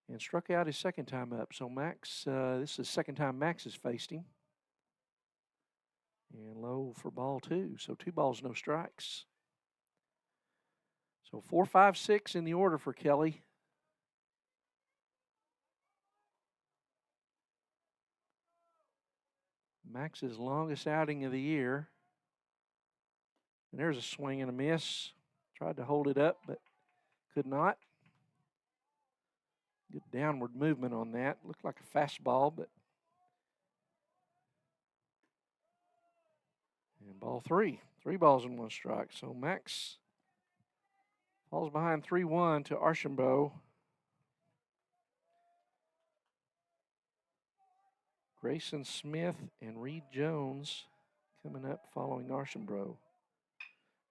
A: and struck out his second time up. So Max, this is the second time Max has faced him. And low for ball 2. So 2 balls, no strikes. So 4, 5, 6 in the order for Kelley. Max's longest outing of the year. And there's a swing and a miss. Tried to hold it up, but could not. Good downward movement on that. Looked like a fastball, but. And ball 3. 3 balls and 1 strike. So Max falls behind 3-1 to Archambault. Grayson Smith and Reed Jones coming up following Archambault.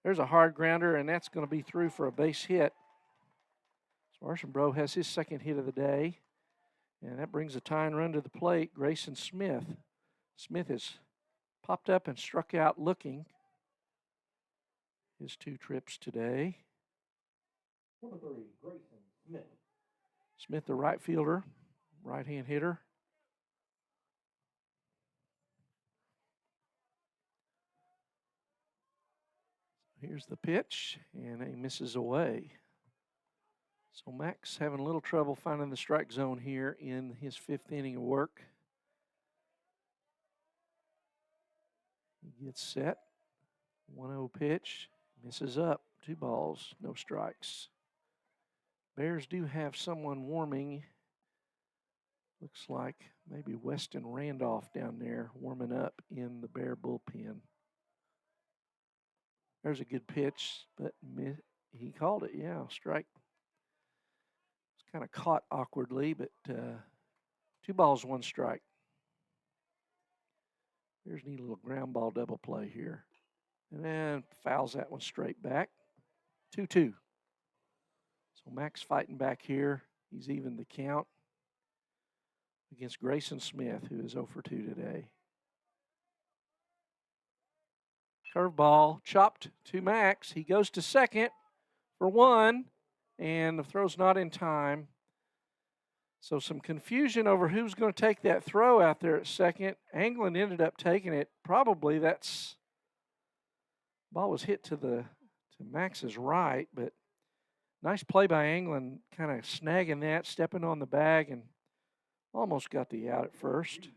A: There's a hard grounder, and that's going to be through for a base hit. So Archambault has his second hit of the day, and that brings a tying run to the plate. Grayson Smith. Smith has popped up and struck out looking his 2 trips today.
C: Number 3, Grayson Smith.
A: Smith, the right fielder, right-hand hitter. Here's the pitch, and he misses away. So Max having a little trouble finding the strike zone here in his 5th inning of work. He gets set. 1-0 pitch. Misses up. 2 balls, no strikes. Bears do have someone warming. Looks like maybe Weston Randolph down there warming up in the Bear bullpen. There's a good pitch, but he called it, yeah, strike. It's kind of caught awkwardly, but 2 balls, 1 strike. There's a neat little ground ball double play here. And then fouls that one straight back. 2-2. So Max fighting back here. He's evened the count against Grayson Smith, who is 0 for 2 today. Curveball chopped to Max. He goes to second for 1, and the throw's not in time. So some confusion over who's going to take that throw out there at second. Anglin ended up taking it. Probably that's ball was hit to Max's right, but nice play by Anglin, kind of snagging that, stepping on the bag, and almost got the out at first.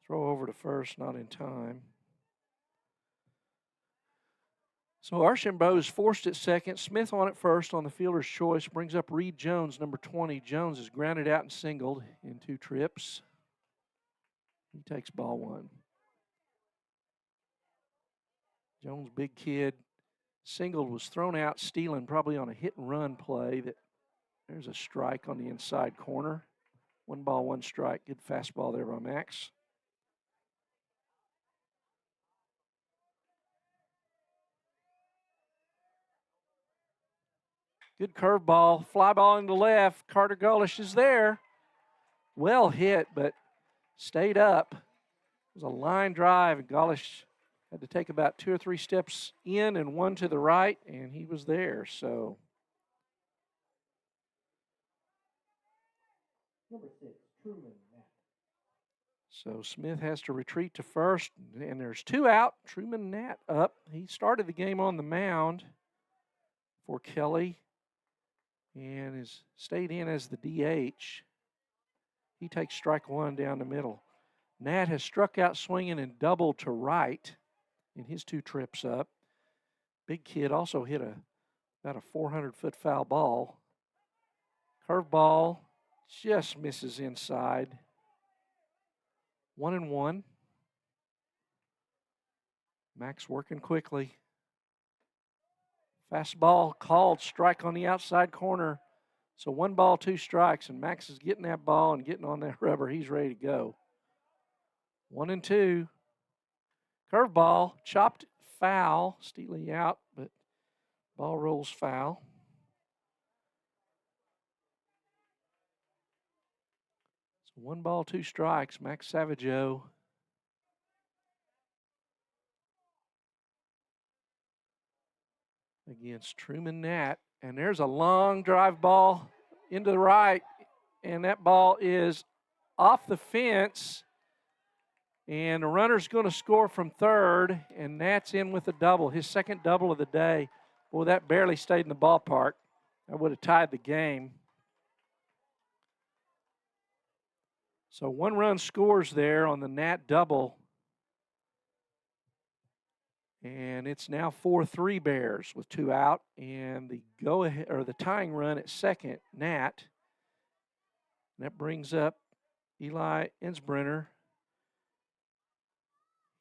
A: Throw over to first, not in time. So Archambault is forced at second. Smith on at first on the fielder's choice. Brings up Reed Jones, number 20. Jones is grounded out and singled in 2 trips. He takes ball 1. Jones, big kid. Singled, was thrown out, stealing probably on a hit and run play. There's a strike on the inside corner. 1 ball, 1 strike. Good fastball there by Max. Good curveball, fly ball into left. Carter Gullish is there. Well hit, but stayed up. It was a line drive, and Gullish had to take about 2 or 3 steps in and 1 to the right, and he was there. So
C: Number 6, Truman Knapp.
A: So Smith has to retreat to first, and there's 2 out. Truman Nat up. He started the game on the mound for Kelley and has stayed in as the DH. He takes strike 1 down the middle. Nat has struck out swinging and doubled to right in his 2 trips up. Big kid also hit about a 400-foot foul ball. Curveball just misses inside. 1-1. Max working quickly. Fastball called, strike on the outside corner. So 1 ball, 2 strikes, and Max is getting that ball and getting on that rubber. He's ready to go. 1-2. Curveball, chopped foul. Steely out, but ball rolls foul. So 1 ball, 2 strikes. Max Savageau against Truman Nat. And there's a long drive ball into the right, and that ball is off the fence. And the runner's going to score from third, and Nat's in with a double, his second double of the day. Boy, that barely stayed in the ballpark. That would have tied the game. So 1 run scores there on the Nat double. And it's now 4-3 Bears with 2 out, and the go ahead or the tying run at second, Nat. And that brings up Eli Ensbrenner.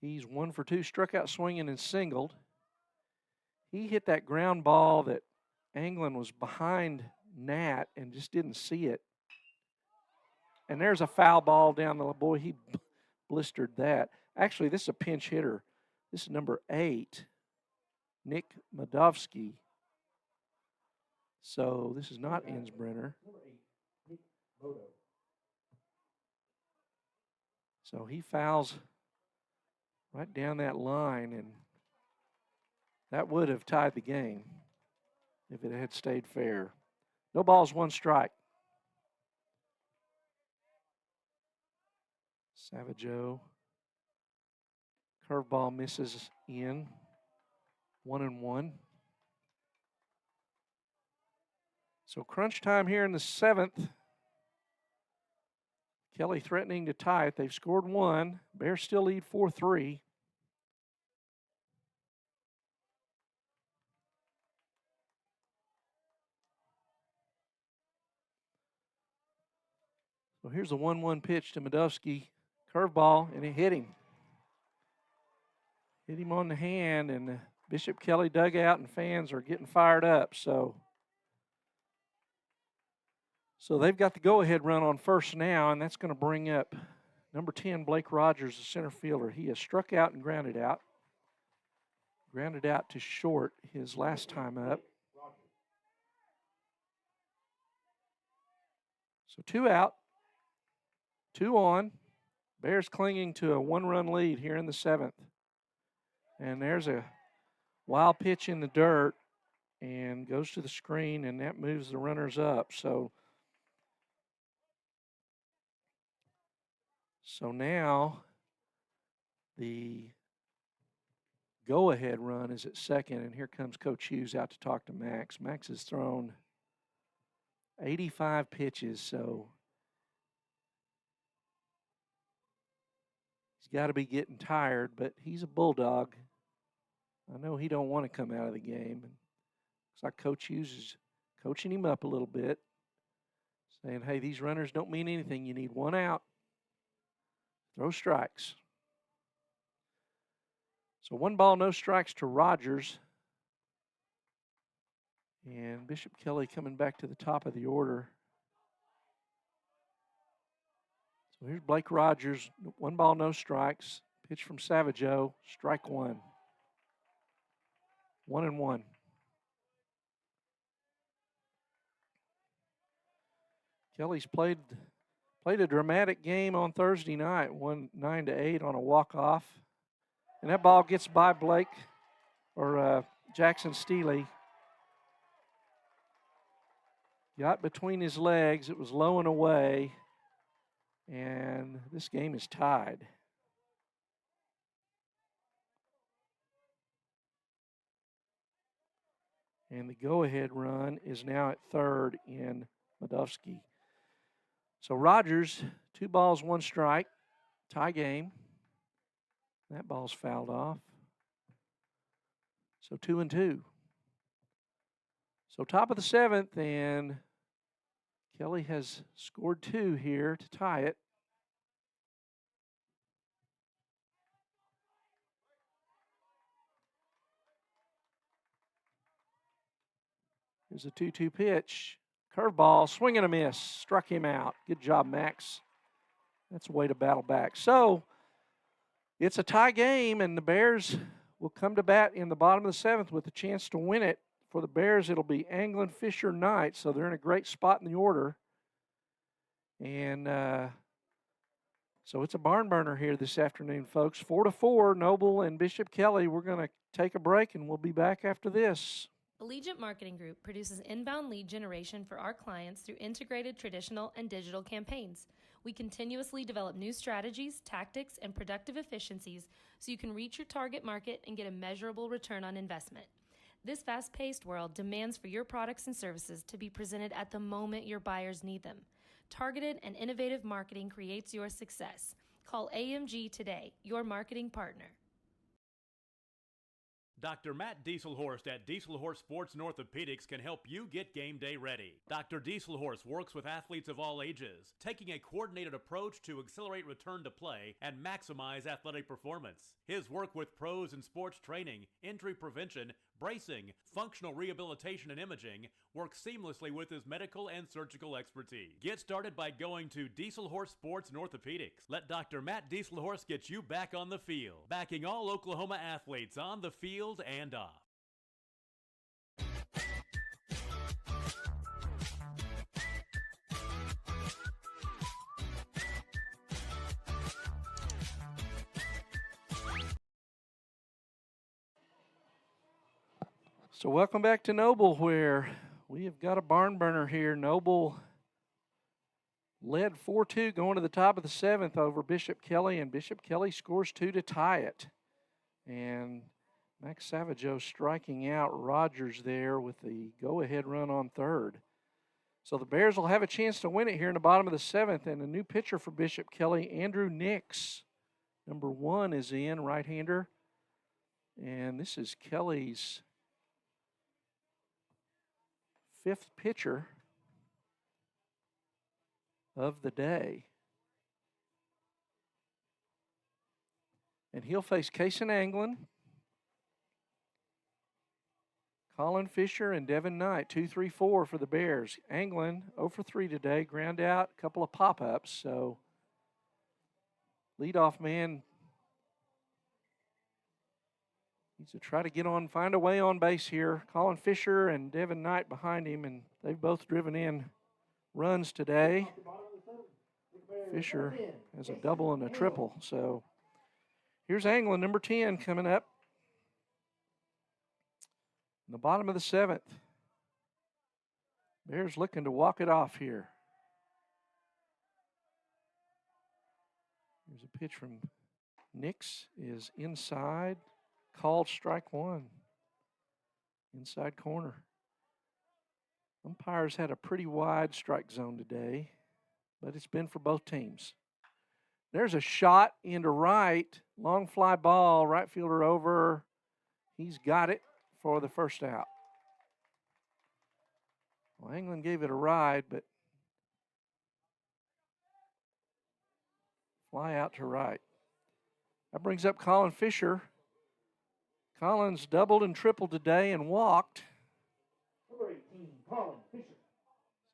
A: He's 1 for 2, struck out swinging and singled. He hit that ground ball that Anglin was behind Nat and just didn't see it. And there's a foul ball down the boy. He blistered that. Actually, this is a pinch hitter. This is number 8, Nick Madovsky. So this is not Ensbrenner. So he fouls right down that line, and that would have tied the game if it had stayed fair. No balls, 1 strike. Savageau. Curveball misses in. 1-1. So crunch time here in the 7th. Kelley threatening to tie it. They've scored 1. Bears still lead 4-3. So here's the 1-1 pitch to Madovsky. Curveball, and it hit him. Hit him on the hand, and the Bishop Kelley dugout and fans are getting fired up. So they've got the go-ahead run on first now, and that's going to bring up number 10, Blake Rogers, the center fielder. He has struck out and grounded out. Grounded out to short his last time up. So 2 out, 2 on. Bears clinging to a 1-run lead here in the 7th. And there's a wild pitch in the dirt and goes to the screen, and that moves the runners up. So now the go-ahead run is at second, and here comes Coach Hughes out to talk to Max. Max has thrown 85 pitches, so he's got to be getting tired, but he's a bulldog. I know he don't want to come out of the game. Looks like Coach Hughes is coaching him up a little bit, saying, hey, these runners don't mean anything. You need 1 out. Throw strikes. So 1 ball, no strikes to Rogers. And Bishop Kelley coming back to the top of the order. So here's Blake Rogers, 1 ball, no strikes. Pitch from Savageau, strike 1. 1-1. Kelley's played a dramatic game on Thursday night, won 9-8 on a walk-off. And that ball gets by Jackson Steele. Got between his legs. It was low and away. And this game is tied. And the go-ahead run is now at third in Madovsky. So Rogers, 2 balls, 1 strike, tie game. That ball's fouled off. So 2-2. So top of the 7th, and Kelley has scored 2 here to tie it. Here's a 2-2 pitch. Curveball, swing and a miss. Struck him out. Good job, Max. That's a way to battle back. So it's a tie game, and the Bears will come to bat in the bottom of the 7th with a chance to win it. For the Bears, it'll be Anglin, Fisher, Knight, so they're in a great spot in the order. And so it's a barn burner here this afternoon, folks. 4-4, Noble and Bishop Kelley. We're going to take a break, and we'll be back after this.
F: Allegiant Marketing Group produces inbound lead generation for our clients through integrated traditional and digital campaigns. We continuously develop new strategies, tactics, and productive efficiencies so you can reach your target market and get a measurable return on investment. This fast-paced world demands for your products and services to be presented at the moment your buyers need them. Targeted and innovative marketing creates your success. Call AMG today, your marketing partner.
G: Dr. Matt Dieselhorst at Dieselhorst Sports and Orthopedics can help you get game day ready. Dr. Dieselhorst works with athletes of all ages, taking a coordinated approach to accelerate return to play and maximize athletic performance. His work with pros in sports training, injury prevention, bracing, functional rehabilitation, and imaging works seamlessly with his medical and surgical expertise. Get started by going to Dieselhorst Sports and Orthopedics. Let Dr. Matt Dieselhorst get you back on the field, backing all Oklahoma athletes on the field and off.
A: So welcome back to Noble, where we have got a barn burner here. Noble led 4-2 going to the top of the 7th over Bishop Kelley, and Bishop Kelley scores 2 to tie it. And Max Savageau striking out Rogers there with the go-ahead run on 3rd. So the Bears will have a chance to win it here in the bottom of the 7th, and a new pitcher for Bishop Kelley, Andrew Nix. Number 1 is in, right-hander. And this is Kelley's 5th pitcher of the day. And he'll face Kason Anglin, Colin Fisher, and Devin Knight. 2-3-4 for the Bears. Anglin 0 for 3 today, ground out, a couple of pop-ups. So leadoff man needs to try to get on, find a way on base here. Colin Fisher and Devin Knight behind him, and they've both driven in runs today. Fisher has a double and a triple. So here's Anglin, number 10, coming up in the bottom of the 7th. Bears looking to walk it off here. Here's a pitch from Nix, is inside. Called strike 1. Inside corner. Umpires had a pretty wide strike zone today, but it's been for both teams. There's a shot into right. Long fly ball. Right fielder over. He's got it for the first out. Well, Anglin gave it a ride, but fly out to right. That brings up Colin Fisher. Collins doubled and tripled today and walked.
C: Number 18, Colin Fisher.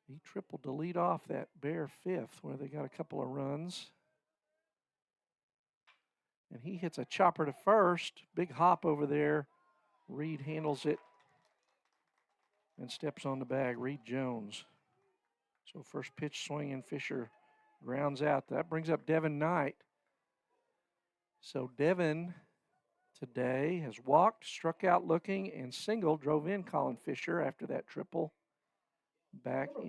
A: He tripled to lead off that Bear 5th, where they got a couple of runs. And he hits a chopper to first. Big hop over there. Reed handles it and steps on the bag. Reed Jones. So first pitch swinging, Fisher grounds out. That brings up Devin Knight. So Devin today has walked, struck out looking, and singled, drove in Colin Fisher after that triple back in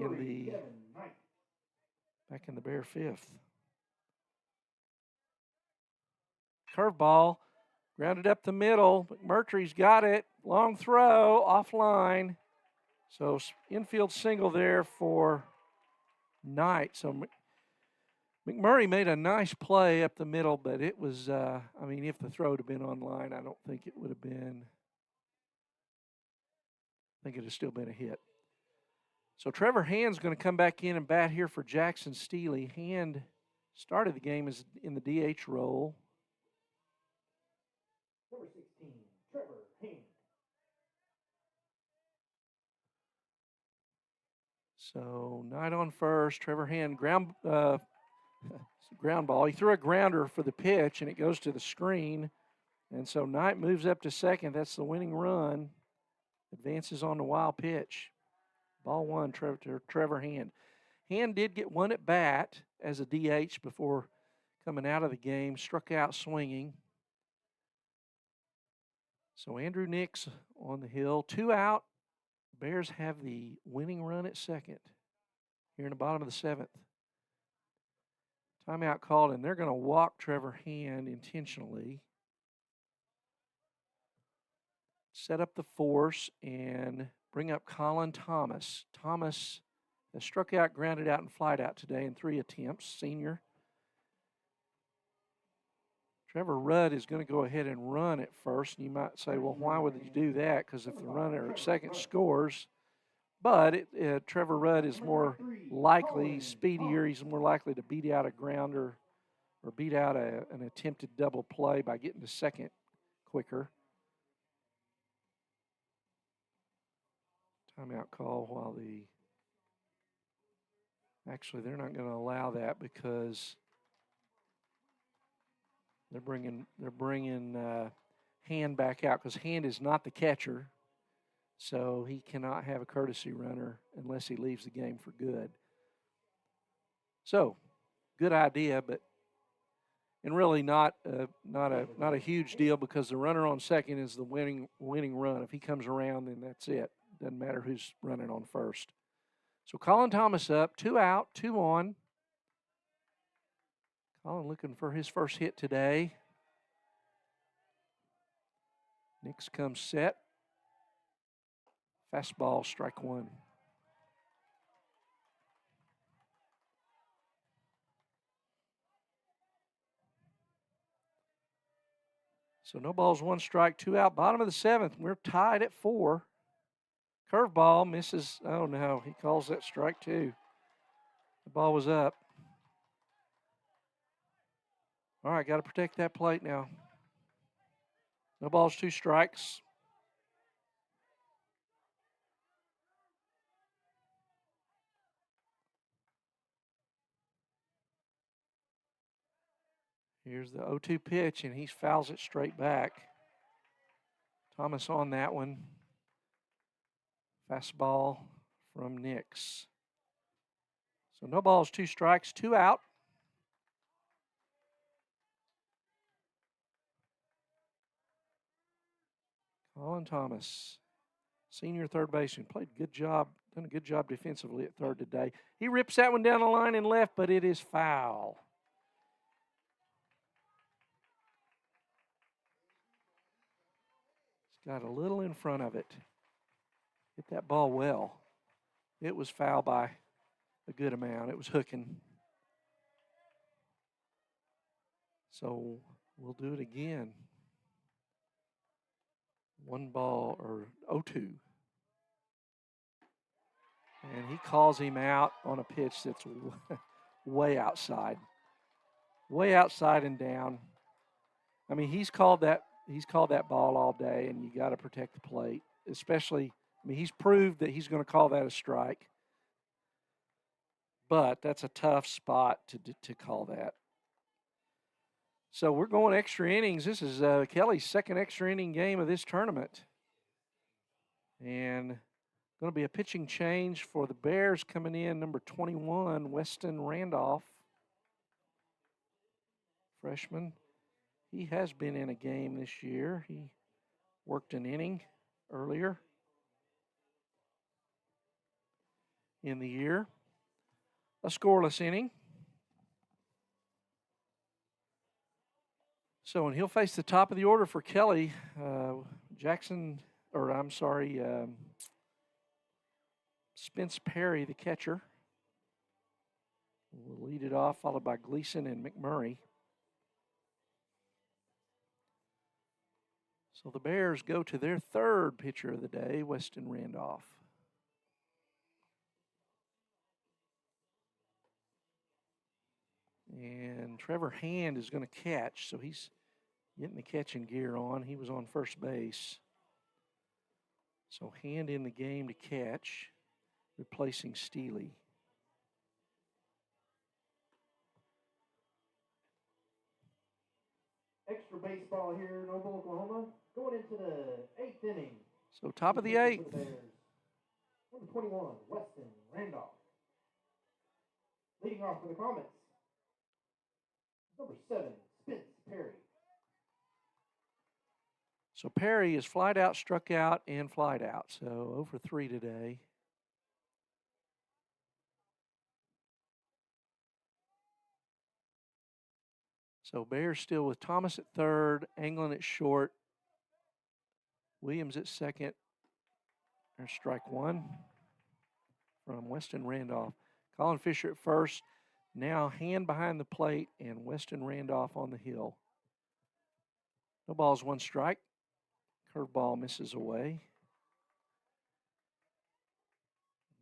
A: the Bear 5th. Curveball, grounded up the middle. McMurtry's got it. Long throw, offline. So infield single there for Knight. So McMurray made a nice play up the middle, but it was, if the throw had been online, I don't think it would have been, I think it would have still been a hit. So Trevor Hand's going to come back in and bat here for Jackson Steele. Hand started the game as in the DH role.
C: Number 16, Trevor Hand.
A: So Knight on first. Trevor Hand ground ball. He threw a grounder for the pitch, and it goes to the screen. And so Knight moves up to second. That's the winning run. Advances on the wild pitch. Ball 1, Trevor Hand. Hand did get one at bat as a DH before coming out of the game. Struck out swinging. So Andrew Nix on the hill. 2 out. Bears have the winning run at second here in the bottom of the 7th. Timeout called, and they're going to walk Trevor Hand intentionally. Set up the force and bring up Colin Thomas. Thomas has struck out, grounded out, and flied out today in 3 attempts, senior. Trevor Rudd is going to go ahead and run at first. And you might say, well, why would you do that? Because if the runner at second scores, but Trevor Rudd is more likely, speedier. He's more likely to beat out a grounder or beat out an attempted double play by getting to second quicker. Timeout call while actually they're not going to allow that because they're bringing Hand back out because Hand is not the catcher, so he cannot have a courtesy runner unless he leaves the game for good. So, good idea, but and really not a huge deal because the runner on second is the winning run. If he comes around, then that's it. Doesn't matter who's running on first. So Colin Thomas up, 2 out, 2 on. Colin looking for his first hit today. Nix comes set. Fastball, strike 1. So no balls, 1 strike, 2 out. Bottom of the 7th. We're tied at 4. Curveball misses. Oh, no. He calls that strike 2. The ball was up. All right, got to protect that plate now. No balls, 2 strikes. Here's the 0-2 pitch, and he fouls it straight back. Thomas on that one. Fastball from Nix. So no balls, 2 strikes, 2 out. Colin Thomas, senior third baseman, played a good job, done a good job defensively at third today. He rips that one down the line and left, but it is foul. He's got a little in front of it. Hit that ball well. It was foul by a good amount. It was hooking. So we'll do it again. 1 ball or 0-2. And he calls him out on a pitch that's way outside. Way outside and down. I mean, he's called that ball all day, and you got to protect the plate. Especially, I mean, he's proved that he's going to call that a strike. But that's a tough spot to call that. So we're going extra innings. This is Kelley's second extra inning game of this tournament. And going to be a pitching change for the Bears coming in, number 21, Weston Randolph. Freshman. He has been in a game this year. He worked an inning earlier in the year. A scoreless inning. So, and he'll face the top of the order for Kelley. Spence Perry, the catcher, will lead it off, followed by Gleason and McMurray. So the Bears go to their third pitcher of the day, Weston Randolph. And Trevor Hand is going to catch, so he's getting the catching gear on. He was on first base. So Hand in the game to catch, replacing Steely.
C: Extra baseball here in Noble, Oklahoma. Going into the 8th inning.
A: So top of the 8th.
C: Number 21, Weston Randolph. Leading off for the Comets. Number 7, Spence Perry.
A: So Perry is flied out, struck out, and flied out. So 0 for 3 today. So Bears still with Thomas at third, Anglin at short, Williams at second. There's strike 1 from Weston Randolph. Colin Fisher at first. Now Hand behind the plate and Weston Randolph on the hill. No balls, one strike. Curveball misses away.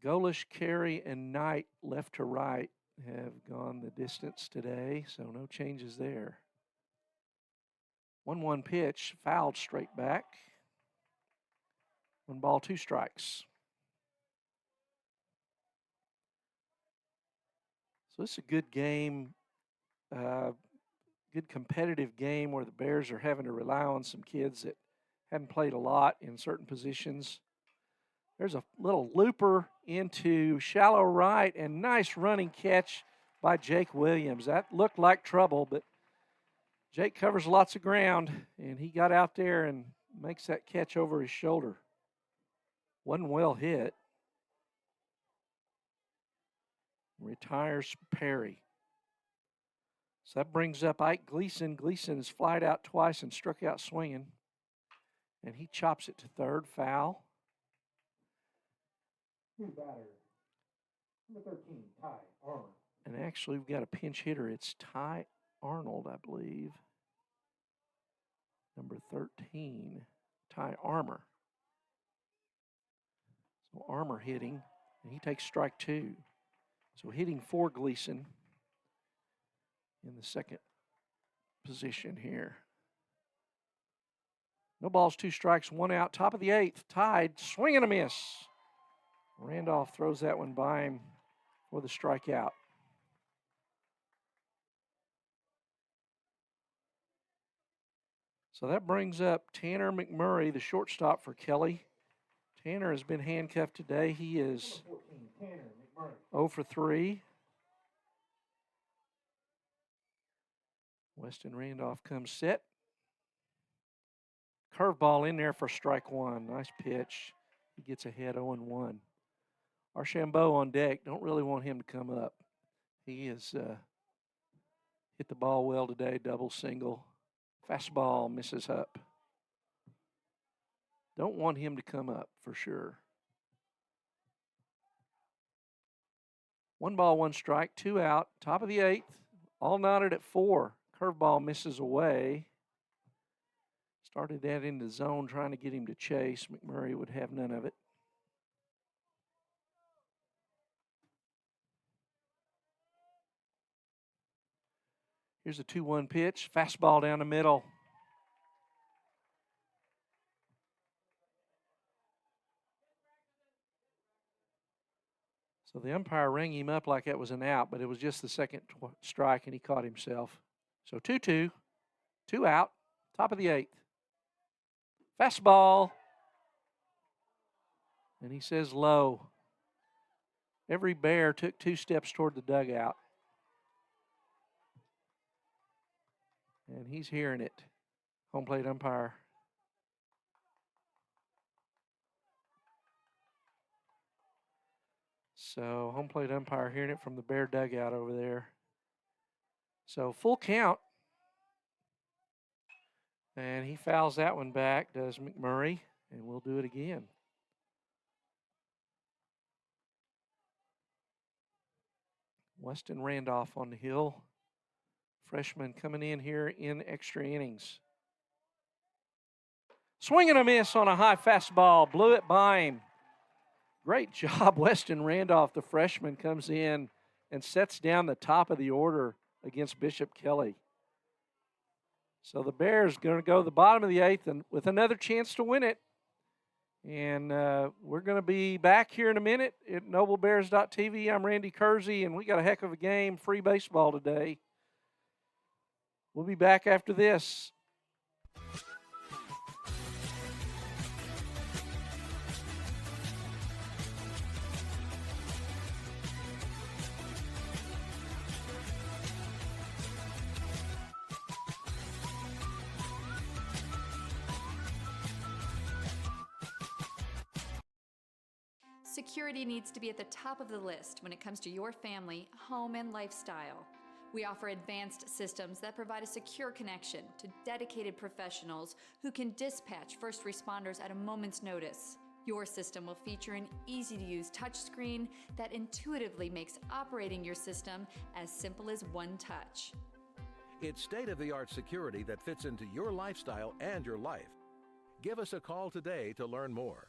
A: Golish, Carey, and Knight, left to right, have gone the distance today, so no changes there. 1-1 pitch, fouled straight back. 1 ball, 2 strikes. So this is a good game, good competitive game where the Bears are having to rely on some kids that haven't played a lot in certain positions. There's a little looper into shallow right, and nice running catch by Jake Williams. That looked like trouble, but Jake covers lots of ground, and he got out there and makes that catch over his shoulder. Wasn't well hit. Retires Perry. So that brings up Ike Gleason. Gleason has flied out twice and struck out swinging. And he chops it to third, foul.
C: New batter, number 13, Ty Armour.
A: And actually, we've got a pinch hitter. It's Ty Arnold, I believe. Number 13, Ty Armour. So Armour hitting, and he takes strike 2. So hitting for Gleason in the second position here. No balls, 2 strikes, 1 out. Top of the 8th, tied, swing and a miss. Randolph throws that one by him for the strikeout. So that brings up Tanner McMurray, the shortstop for Kelley. Tanner has been handcuffed today. He is 0 for 3. Weston Randolph comes set. Curveball in there for strike 1. Nice pitch. He gets ahead 0-1. Archambault on deck. Don't really want him to come up. He has hit the ball well today, double, single. Fastball misses up. Don't want him to come up for sure. 1 ball, 1 strike, 2 out. Top of the 8th. All knotted at 4. Curveball misses away. Started that in the zone, trying to get him to chase. McMurray would have none of it. Here's a 2-1 pitch. Fastball down the middle. So the umpire rang him up like that was an out, but it was just the second strike, and he caught himself. So 2-2, 2 out, top of the 8th. Fastball. And he says low. Every Bear took 2 steps toward the dugout. And he's hearing it. Home plate umpire. So home plate umpire hearing it from the Bear dugout over there. So full count. And he fouls that one back, does McMurray, and we'll do it again. Weston Randolph on the hill. Freshman coming in here in extra innings. Swing and a miss on a high fastball. Blew it by him. Great job, Weston Randolph. The freshman comes in and sets down the top of the order against Bishop Kelley. So the Bears going to go to the bottom of the 8th and with another chance to win it. And we're going to be back here in a minute at NobleBears.tv. I'm Randy Kersey, and we got a heck of a game, free baseball today. We'll be back after this.
H: Security needs to be at the top of the list when it comes to your family, home, and lifestyle. We offer advanced systems that provide a secure connection to dedicated professionals who can dispatch first responders at a moment's notice. Your system will feature an easy-to-use touchscreen that intuitively makes operating your system as simple as one touch.
I: It's state-of-the-art security that fits into your lifestyle and your life. Give us a call today to learn more.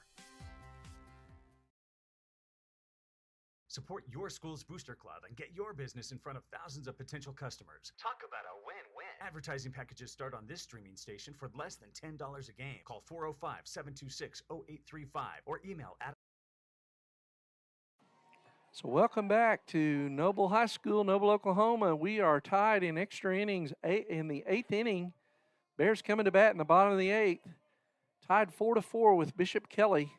J: Support your school's Booster Club and get your business in front of thousands of potential customers. Talk about a win-win. Advertising packages start on this streaming station for less than $10 a game. Call 405-726-0835 or email at.
A: So welcome back to Noble High School, Noble, Oklahoma. We are tied in extra innings. In the 8th inning, Bears coming to bat in the bottom of the 8th. Tied 4-4 with Bishop Kelley.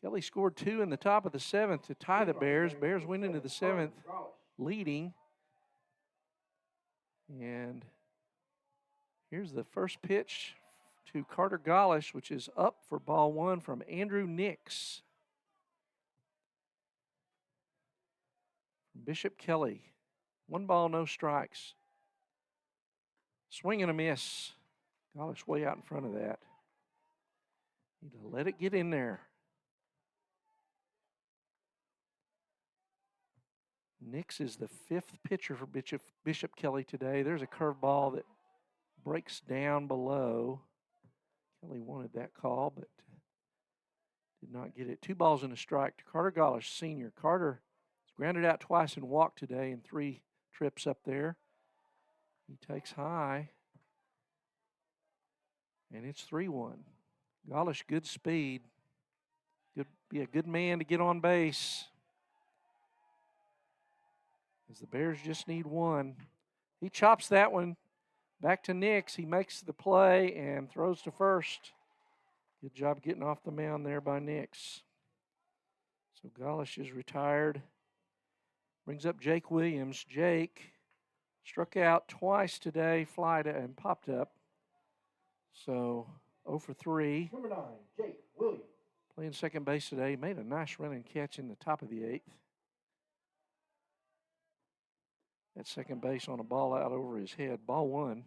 A: Kelley scored 2 in the top of the 7th to tie the Bears. Bears went into the 7th leading. And here's the first pitch to Carter Gollish, which is up for ball 1 from Andrew Nix. Bishop Kelley, 1 ball, no strikes. Swing and a miss. Gollish way out in front of that. Need to let it get in there. Nix is the 5th pitcher for Bishop Kelley today. There's a curveball that breaks down below. Kelley wanted that call, but did not get it. 2 balls and a strike to Carter Gollish, senior. Carter has grounded out twice and walked today in 3 trips up there. He takes high, and it's 3-1. Gollish, good speed. Be a good man to get on base. As the Bears just need 1. He chops that one back to Nix. He makes the play and throws to first. Good job getting off the mound there by Nix. So Gollish is retired. Brings up Jake Williams. Jake struck out twice today, and popped up. So 0 for 3.
C: Number 9, Jake Williams.
A: Playing second base today. Made a nice running catch in the top of the 8th. At second base on a ball out over his head. Ball 1.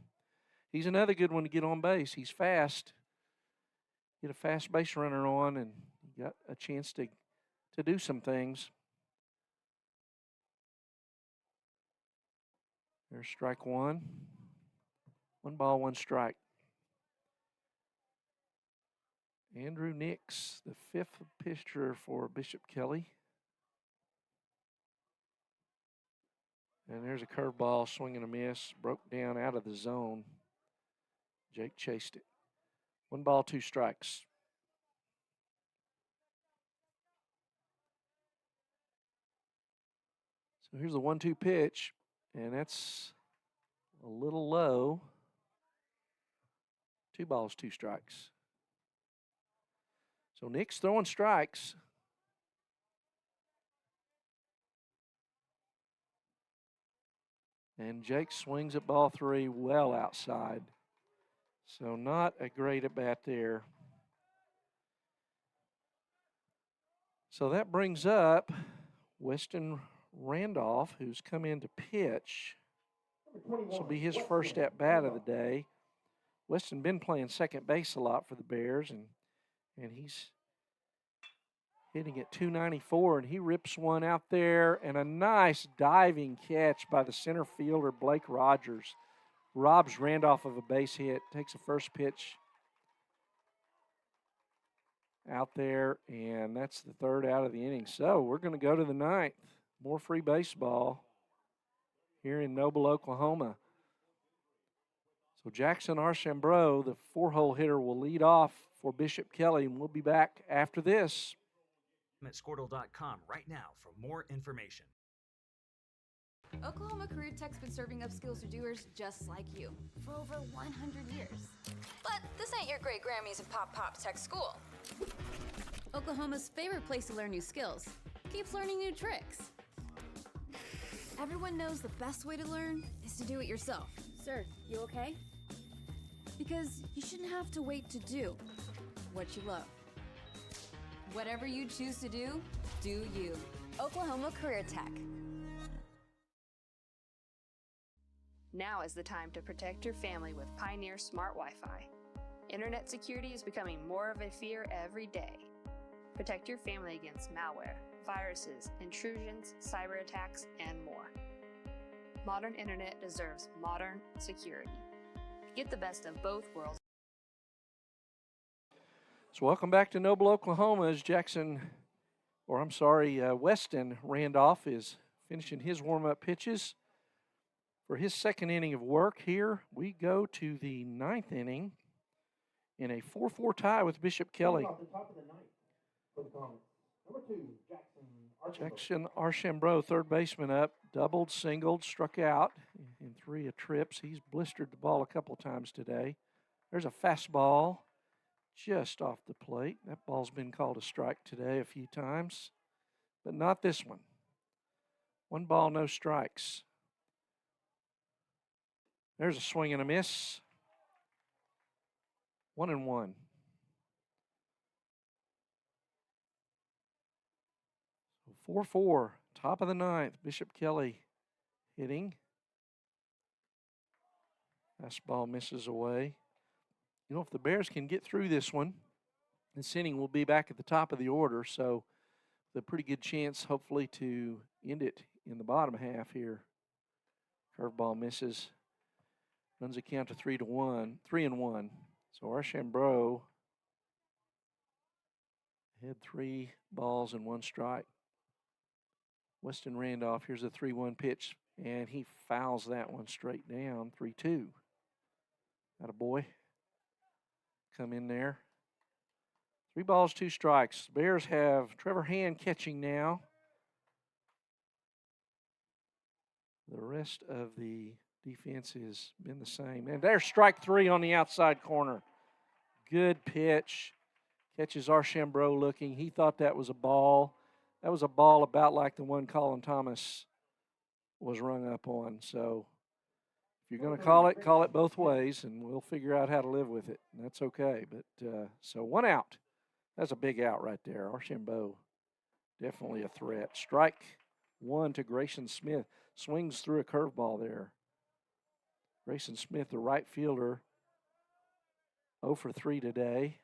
A: He's another good one to get on base. He's fast. Get a fast base runner on and got a chance to do some things. There's strike 1. 1 ball, 1 strike. Andrew Nix, the 5th pitcher for Bishop Kelley. And there's a curveball, swing and a miss, broke down out of the zone. Jake chased it. 1 ball, 2 strikes. So here's the 1-2 pitch, and that's a little low. 2 balls, 2 strikes. So Nick's throwing strikes. And Jake swings at ball 3 well outside. So not a great at bat there. So that brings up Weston Randolph, who's come in to pitch. This will be his first at bat of the day. Weston been playing second base a lot for the Bears, and he's hitting at 294, and he rips one out there, and a nice diving catch by the center fielder, Blake Rogers. Robs Randolph of a base hit, takes a first pitch out there, and that's the 3rd out of the inning. So we're going to go to the 9th. More free baseball here in Noble, Oklahoma. So Jackson Archambault, the 4-hole hitter, will lead off for Bishop Kelley, and we'll be back after this.
J: At Squirtle.com right now for more information.
K: Oklahoma Career Tech's been serving up skills to doers just like you for over 100 years.
L: But this ain't your great Grammys and Pop Tech school.
K: Oklahoma's favorite place to learn new skills keeps learning new tricks. Everyone knows the best way to learn is to do it yourself. Sir, you okay? Because you shouldn't have to wait to do what you love.
H: Whatever you choose to do, do you.
K: Oklahoma Career Tech.
B: Now is the time to protect your family with Pioneer Smart Wi-Fi. Internet security is becoming more of a fear every day. Protect your family against malware, viruses, intrusions, cyber attacks, and more. Modern internet deserves modern security. Get the best of both worlds.
A: So welcome back to Noble, Oklahoma as Weston Randolph is finishing his warm-up pitches. For his second inning of work here, we go to the ninth inning in a 4-4 tie with Bishop Kelley.
C: Off the top of the ninth for the Comets. Number 2,
A: Jackson Archambault, third baseman up, doubled, singled, struck out in 3 trips. He's blistered the ball a couple times today. There's a fastball just off the plate. That ball's been called a strike today a few times, but not this one. 1 ball, no strikes. There's a swing and a miss. 1-1. So 4-4, top of the ninth. Bishop Kelley hitting. Fastball misses away. You know, if the Bears can get through this one, this inning will be back at the top of the order, so a pretty good chance, hopefully, to end it in the bottom half here. Curveball misses. Runs the count to 3-1. So Archambault had 3 balls and 1 strike. Weston Randolph, here's a 3-1 pitch, and he fouls that one straight down, 3-2. Attaboy. Come in there. 3 balls, 2 strikes. Bears have Trevor Hand catching now. The rest of the defense has been the same. And there's strike 3 on the outside corner. Good pitch. Catches Archambault looking. He thought that was a ball. That was a ball about like the one Colin Thomas was rung up on. So if you're going to call it both ways, and we'll figure out how to live with it. And that's okay. But so 1 out. That's a big out right there. Archambault, definitely a threat. Strike 1 to Grayson Smith. Swings through a curveball there. Grayson Smith, the right fielder, 0 for 3 today.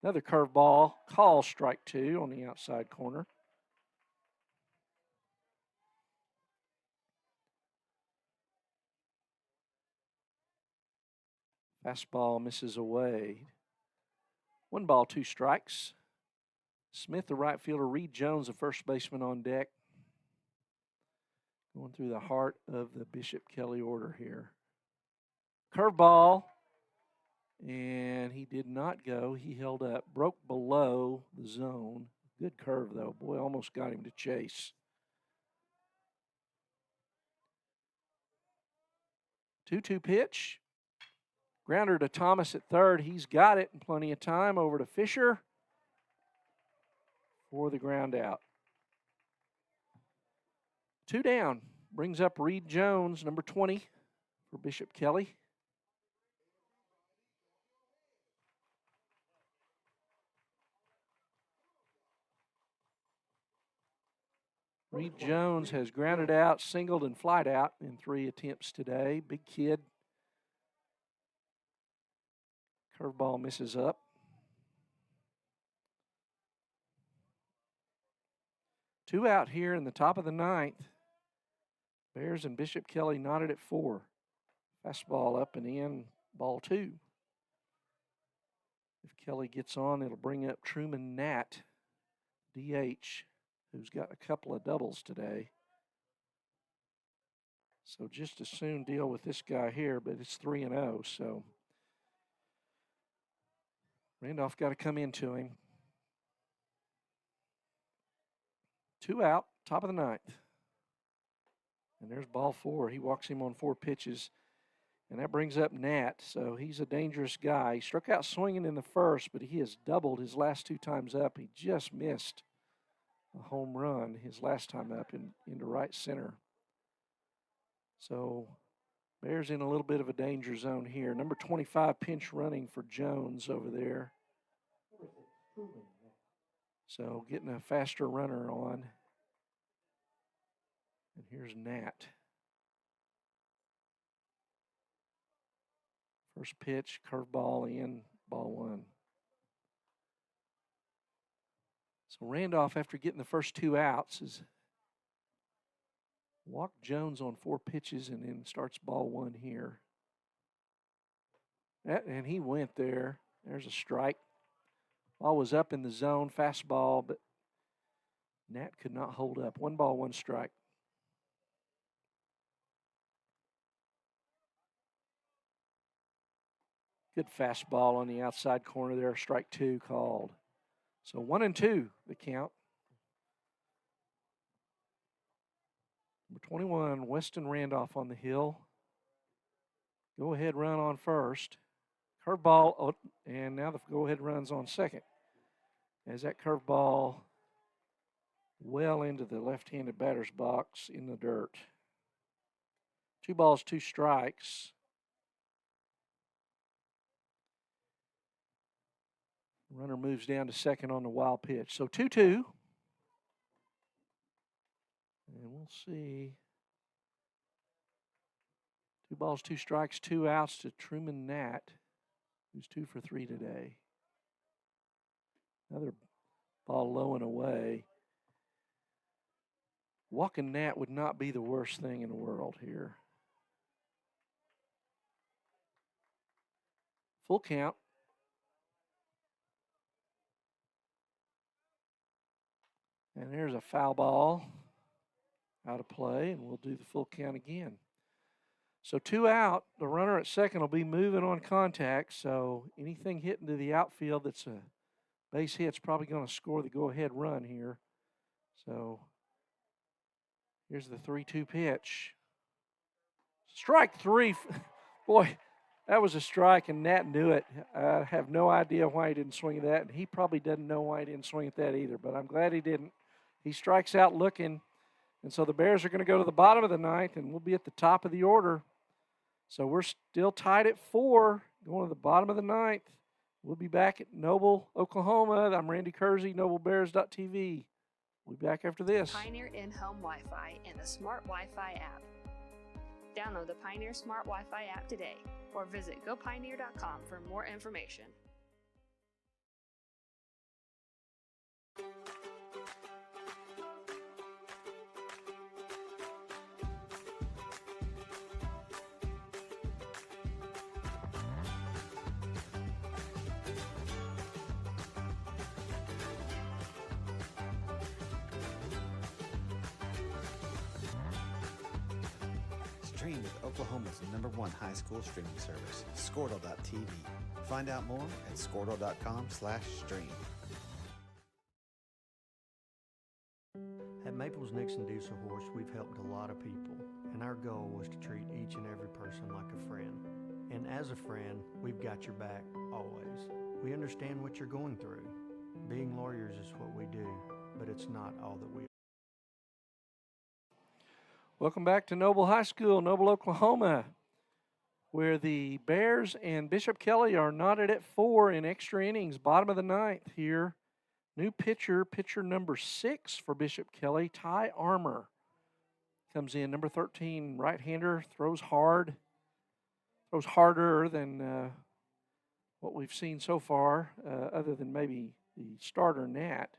A: Another curveball, call strike 2 on the outside corner. Fastball misses away. 1 ball, 2 strikes. Smith, the right fielder, Reed Jones, the first baseman on deck. Going through the heart of the Bishop Kelley order here. Curveball, and he did not go. He held up, broke below the zone. Good curve, though. Boy, almost got him to chase. 2-2 pitch. Grounder to Thomas at third. He's got it in plenty of time. Over to Fisher for the ground out. 2 down. Brings up Reed Jones, number 20 for Bishop Kelley. Reed Jones has grounded out, singled, and flied out in 3 attempts today. Big kid. Curveball misses up. Two out here in the top of the ninth. Bears and Bishop Kelley knotted at 4. Fastball up and in, ball 2. If Kelley gets on, it'll bring up Truman Nat, DH, who's got a couple of doubles today. So just as soon deal with this guy here, but it's 3-0, so Randolph got to come into him. 2 out, top of the ninth. And there's ball 4. He walks him on 4 pitches. And that brings up Nat. So he's a dangerous guy. He struck out swinging in the first, but he has doubled his last 2 times up. He just missed a home run his last time up into right center. So Bears in a little bit of a danger zone here. Number 25 pinch running for Jones over there. So getting a faster runner on. And here's Nat. First pitch, curveball in, ball 1. So Randolph, after getting the first 2 outs, is Walked Jones on 4 pitches and then starts ball 1 here. And he went there. There's a strike. Ball was up in the zone, fastball, but Nat could not hold up. 1 ball, 1 strike. Good fastball on the outside corner there. Strike 2 called. So 1-2 the count. Number 21, Weston Randolph on the hill. Go ahead run on first. Curveball, and now the go ahead run's on second. As that curveball well into the left-handed batter's box in the dirt. 2 balls, 2 strikes. Runner moves down to second on the wild pitch. So 2-2. And we'll see. 2 balls, 2 strikes, 2 outs to Truman Nat, who's 2 for 3 today. Another ball low and away. Walking Nat would not be the worst thing in the world here. Full count. And there's a foul ball out of play, and we'll do the full count again. So 2 out. The runner at second will be moving on contact, so anything hitting to the outfield that's a base hit's probably going to score the go-ahead run here. So here's the 3-2 pitch. Strike 3. Boy, that was a strike, and Nat knew it. I have no idea why he didn't swing at that, and he probably doesn't know why he didn't swing at that either, but I'm glad he didn't. He strikes out looking, and so the Bears are going to go to the bottom of the 9th, and we'll be at the top of the order. So we're still tied at 4, going to the bottom of the 9th. We'll be back at Noble, Oklahoma. I'm Randy Kersey, NobleBears.tv. We'll be back after this.
B: Pioneer in-home Wi-Fi and the Smart Wi-Fi app. Download the Pioneer Smart Wi-Fi app today or visit gopioneer.com for more information.
D: Stream with Oklahoma's #1 high school streaming service, Squirtle.tv. Find out more at squirtle.com/stream.
E: At Maples Nixon Diesel Horse, we've helped a lot of people, and our goal was to treat each and every person like a friend. And as a friend, we've got your back always. We understand what you're going through. Being lawyers is what we do, but it's not all that we are.
A: Welcome back to Noble High School, Noble, Oklahoma, where the Bears and Bishop Kelley are knotted at 4 in extra innings, bottom of the 9th here. New pitcher number 6 for Bishop Kelley, Ty Armour, comes in. Number 13, right-hander, throws hard, throws harder than what we've seen so far, other than maybe the starter, Nat.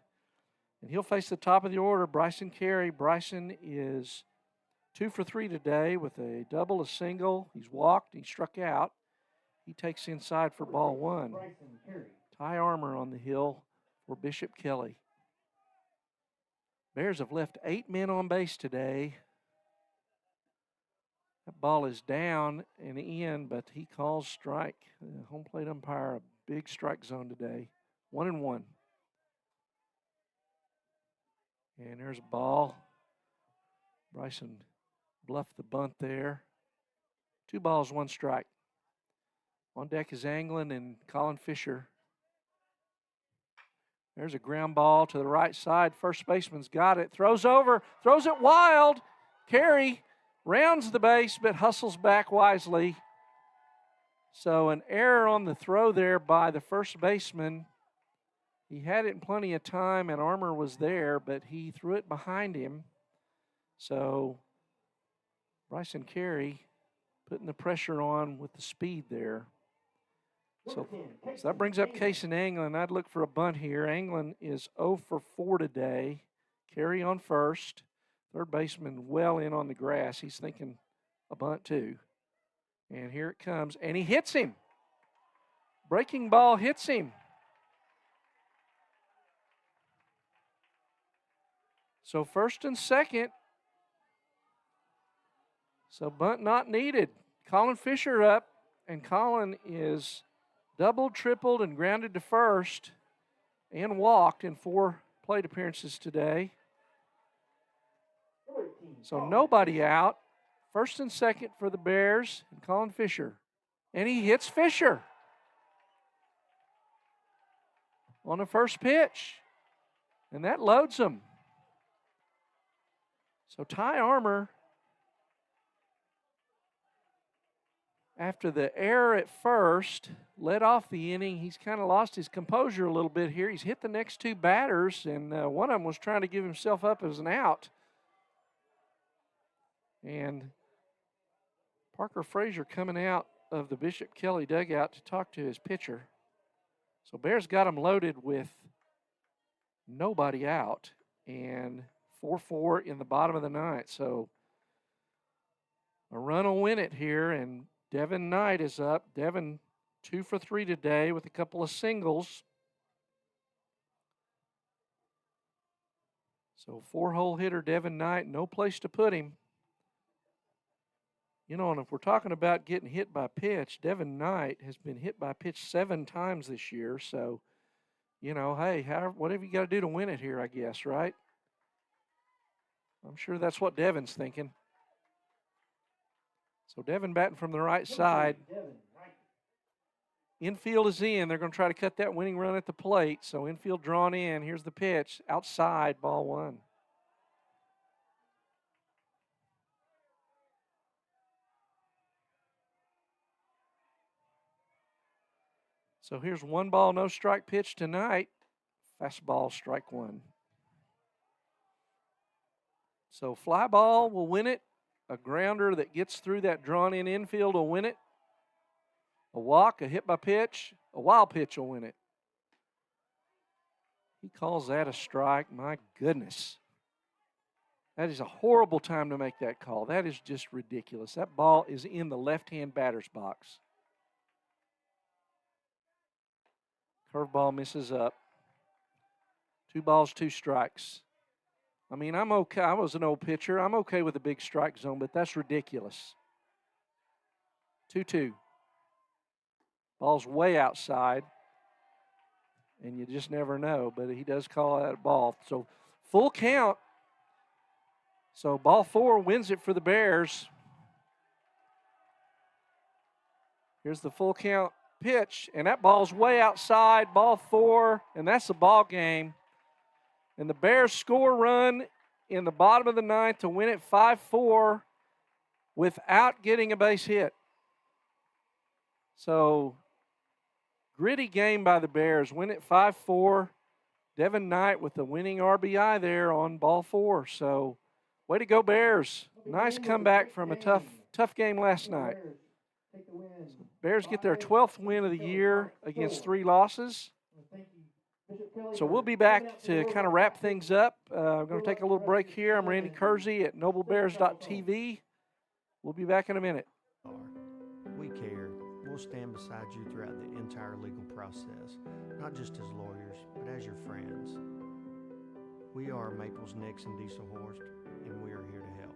A: And he'll face the top of the order, Bryson Carey. Bryson is 2 for 3 today with a double, a single. He's walked, he struck out. He takes inside for ball 1. Ty Armour on the hill for Bishop Kelley. Bears have left 8 men on base today. That ball is down and in, but he calls strike. The home plate umpire, a big strike zone today. 1-1. And there's a ball. Bryson bluffed the bunt there. 2 balls, 1 strike. On deck is Anglin and Colin Fisher. There's a ground ball to the right side. First baseman's got it. Throws over, throws it wild. Carey rounds the base, but hustles back wisely. So an error on the throw there by the first baseman. He had it in plenty of time, and Armour was there, but he threw it behind him. So Bryson Carey putting the pressure on with the speed there. So that brings up Case and Anglin. I'd look for a bunt here. Anglin is 0 for 4 today. Carey on first. Third baseman well in on the grass. He's thinking a bunt too. And here it comes, and he hits him. Breaking ball hits him. So first and second. So bunt not needed. Colin Fisher up, and Colin is doubled, tripled, and grounded to first and walked in 4 plate appearances today. So nobody out. First and second for the Bears and Colin Fisher. And he hits Fisher on the first pitch. And that loads him. So Ty Armour, after the error at first, led off the inning. He's kind of lost his composure a little bit here. He's hit the next 2 batters, and one of them was trying to give himself up as an out. And Parker Frazier coming out of the Bishop Kelley dugout to talk to his pitcher. So Bears got him loaded with nobody out, and 4-4 in the bottom of the 9th. So a run will win it here, and Devin Knight is up. Devin 2 for 3 today with a couple of singles. So 4-hole hitter Devin Knight, no place to put him. You know, and if we're talking about getting hit by pitch, Devin Knight has been hit by pitch 7 times this year. So, you know, hey, whatever you got to do to win it here, I guess, right? I'm sure that's what Devin's thinking. So Devin batting from the right side. Infield is in. They're going to try to cut that winning run at the plate. So infield drawn in. Here's the pitch. Outside, ball 1. So here's 1 ball, no strike pitch tonight. Fastball, strike 1. So fly ball will win it. A grounder that gets through that drawn-in infield will win it. A walk, a hit by pitch, a wild pitch will win it. He calls that a strike. My goodness. That is a horrible time to make that call. That is just ridiculous. That ball is in the left-hand batter's box. Curveball misses up. 2 balls, 2 strikes. I mean, I'm okay. I was an old pitcher. I'm okay with a big strike zone, but that's ridiculous. 2-2. Ball's way outside, and you just never know, but he does call that a ball. So full count. So ball 4 wins it for the Bears. Here's the full count pitch, and that ball's way outside, ball 4, and that's the ball game. And the Bears score a run in the bottom of the 9th to win it 5-4 without getting a base hit. So gritty game by the Bears. Win it 5-4. Devin Knight with the winning RBI there on ball 4. So way to go, Bears. Nice comeback from a tough game last night. Bears get their 12th win of the year against 3 losses. So we'll be back to kind of wrap things up. I'm going to take a little break here. I'm Randy Kersey at noblebears.tv. We'll be back in a minute.
E: We care. We'll stand beside you throughout the entire legal process, not just as lawyers, but as your friends. We are Maples, Nix, and Dieselhorst, and we are here to help.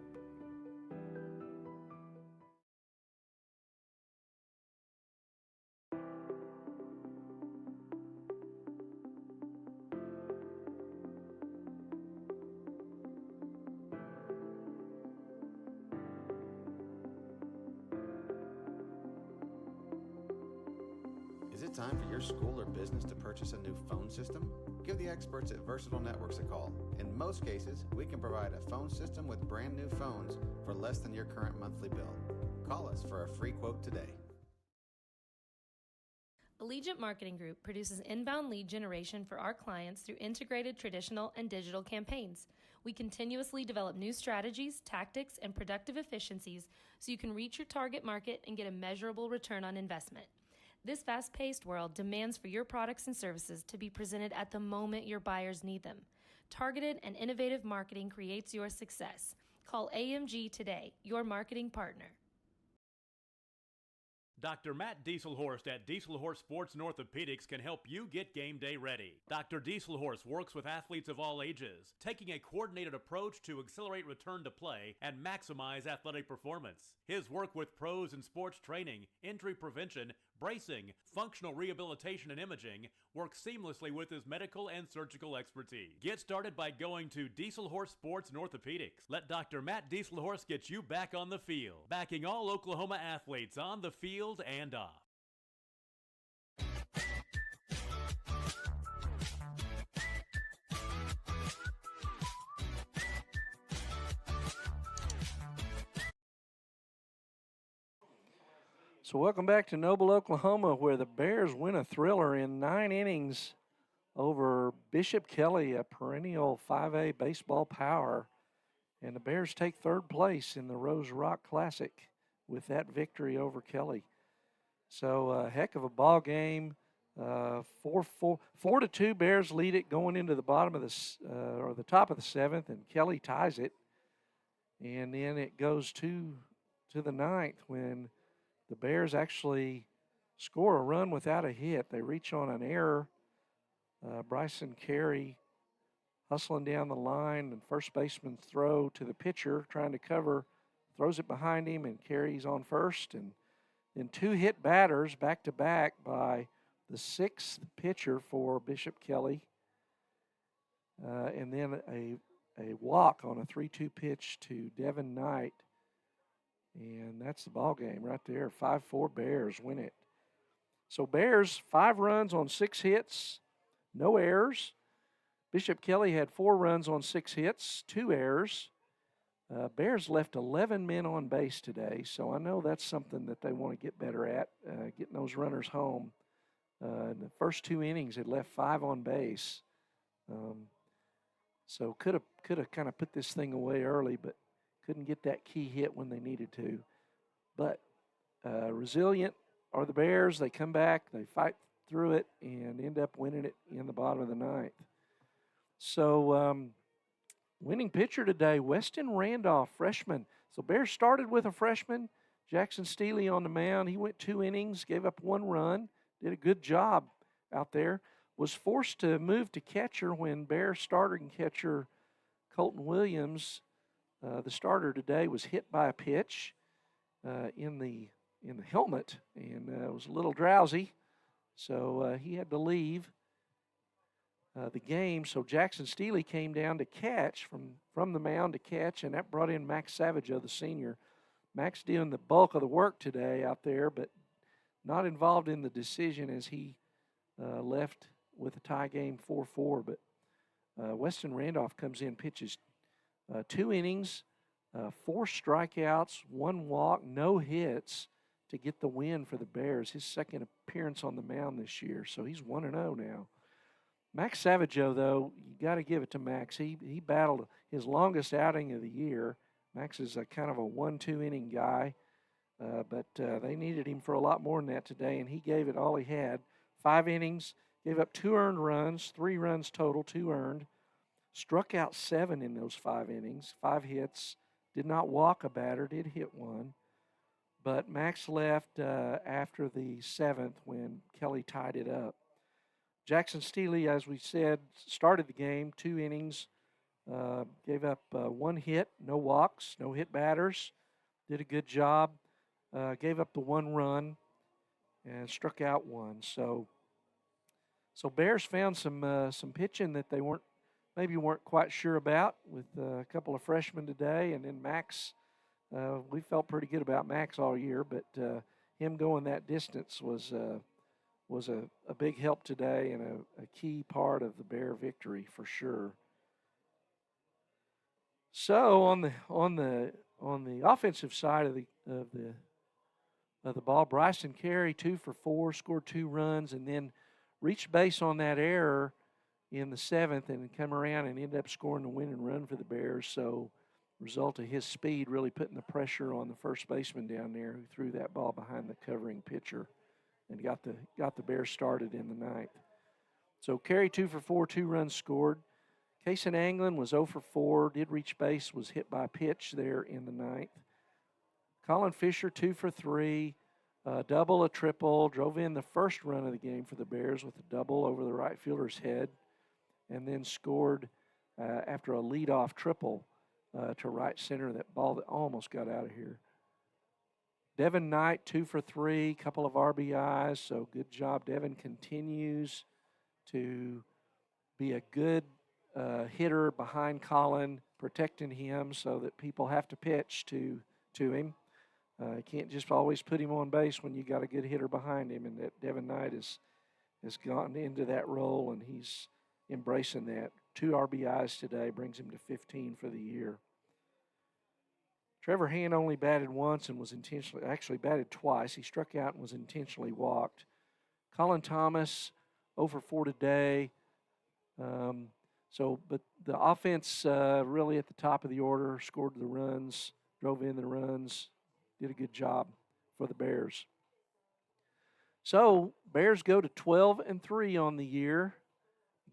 D: Is it time for your school or business to purchase a new phone system? Give the experts at Versatile Networks a call. In most cases, we can provide a phone system with brand new phones for less than your current monthly bill. Call us for a free quote today.
F: Allegiant Marketing Group produces inbound lead generation for our clients through integrated traditional and digital campaigns. We continuously develop new strategies, tactics, and productive efficiencies so you can reach your target market and get a measurable return on investment. This fast-paced world demands for your products and services to be presented at the moment your buyers need them. Targeted and innovative marketing creates your success. Call AMG today, your marketing partner.
G: Dr. Matt Dieselhorst at Dieselhorst Sports and Orthopedics can help you get game day ready. Dr. Dieselhorst works with athletes of all ages, taking a coordinated approach to accelerate return to play and maximize athletic performance. His work with pros in sports training, injury prevention, bracing, functional rehabilitation, and imaging works seamlessly with his medical and surgical expertise. Get started by going to Dieselhorst Sports and Orthopedics. Let Dr. Matt Dieselhorst get you back on the field, backing all Oklahoma athletes on the field and off.
A: So welcome back to Noble, Oklahoma, where the Bears win a thriller in 9 innings over Bishop Kelley, a perennial 5A baseball power. And the Bears take third place in the Rose Rock Classic with that victory over Kelley. So a heck of a ball game. 4-2 Bears lead it going into the bottom of the top of the 7th, and Kelley ties it. And then it goes to the 9th when the Bears actually score a run without a hit. They reach on an error. Bryson Carey hustling down the line, and first baseman's throw to the pitcher, trying to cover, throws it behind him, and Carey's on first. And then 2 hit batters back-to-back by the 6th pitcher for Bishop Kelley. And then a walk on a 3-2 pitch to Devin Knight. And that's the ball game right there. 5-4 Bears win it. So Bears, 5 runs on 6 hits, no errors. Bishop Kelley had 4 runs on 6 hits, 2 errors. Bears left 11 men on base today, so I know that's something that they want to get better at, getting those runners home. In the first 2 innings, it left 5 on base. So could have kind of put this thing away early, but couldn't get that key hit when they needed to. But resilient are the Bears. They come back, they fight through it, and end up winning it in the bottom of the 9th. So winning pitcher today, Weston Randolph, freshman. So Bears started with a freshman, Jackson Steele on the mound. He went 2 innings, gave up 1 run, did a good job out there. Was forced to move to catcher when Bears starting catcher Colton Williams, the starter today, was hit by a pitch in the helmet and was a little drowsy, so he had to leave the game. So Jackson Steele came down to catch from the mound to catch, and that brought in Max Savageau, the senior. Max doing the bulk of the work today out there, but not involved in the decision as he left with a tie game 4-4. But Weston Randolph comes in, pitches 2 innings, 4 strikeouts, 1 walk, no hits to get the win for the Bears. His second appearance on the mound this year, so he's 1-0 now. Max Savageau, though, you got to give it to Max. He battled his longest outing of the year. Max is a kind of a 1-2 inning guy, but they needed him for a lot more than that today, and he gave it all he had. 5 innings, gave up 2 earned runs, 3 runs total, 2 earned. Struck out 7 in those 5 innings, 5 hits. Did not walk a batter, did hit 1. But Max left after the 7th when Kelley tied it up. Jackson Steele, as we said, started the game, 2 innings, gave up 1 hit, no walks, no hit batters. Did a good job. Gave up the 1 run and struck out 1. So Bears found some pitching that they weren't quite sure about with a couple of freshmen today, and then Max. We felt pretty good about Max all year, but him going that distance was a big help today and a key part of the Bear victory for sure. So on the offensive side of the ball, Bryson Carey 2 for 4, scored 2 runs, and then reached base on that error in the 7th and come around and ended up scoring the winning run for the Bears. So result of his speed really putting the pressure on the first baseman down there, who threw that ball behind the covering pitcher and got the Bears started in the 9th. So Carey 2 for 4, 2 runs scored. Cason Anglin was 0 for 4, did reach base, was hit by a pitch there in the ninth. Colin Fisher, 2 for 3, double, a triple, drove in the first run of the game for the Bears with a double over the right fielder's head, and then scored after a leadoff triple to right center, that ball that almost got out of here. Devin Knight, 2 for 3, couple of RBIs, so good job. Devin continues to be a good hitter behind Colin, protecting him so that people have to pitch to him. You can't just always put him on base when you got a good hitter behind him, and that Devin Knight has gotten into that role, and he's embracing that. 2 RBIs today brings him to 15 for the year. Trevor Hand only batted once and was actually batted twice. He struck out and was intentionally walked. Colin Thomas, 0 for 4 today. But the offense really at the top of the order, scored the runs, drove in the runs, did a good job for the Bears. So Bears go to 12-3 on the year.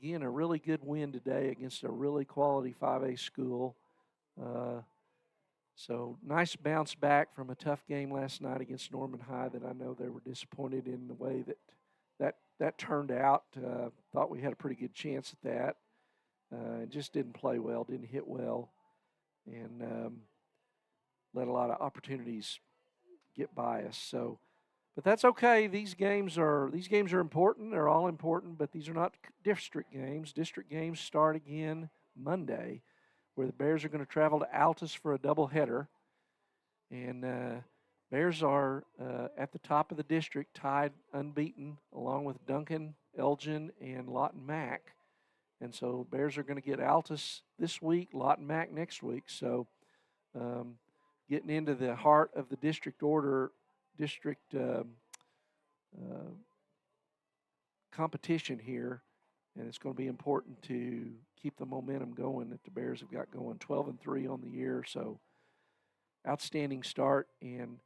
A: Again, a really good win today against a really quality 5A school. So nice bounce back from a tough game last night against Norman High that I know they were disappointed in the way that turned out. Thought we had a pretty good chance at that. Just didn't play well, didn't hit well, and let a lot of opportunities get by us. So, but that's okay. These games are important. They're all important, but these are not district games. District games start again Monday, where the Bears are going to travel to Altus for a doubleheader. And Bears are at the top of the district, tied unbeaten, along with Duncan, Elgin, and Lawton Mac. And so Bears are going to get Altus this week, Lawton Mac next week. So getting into the heart of the district competition here, and it's going to be important to keep the momentum going that the Bears have got going. 12-3 on the year, so outstanding start, and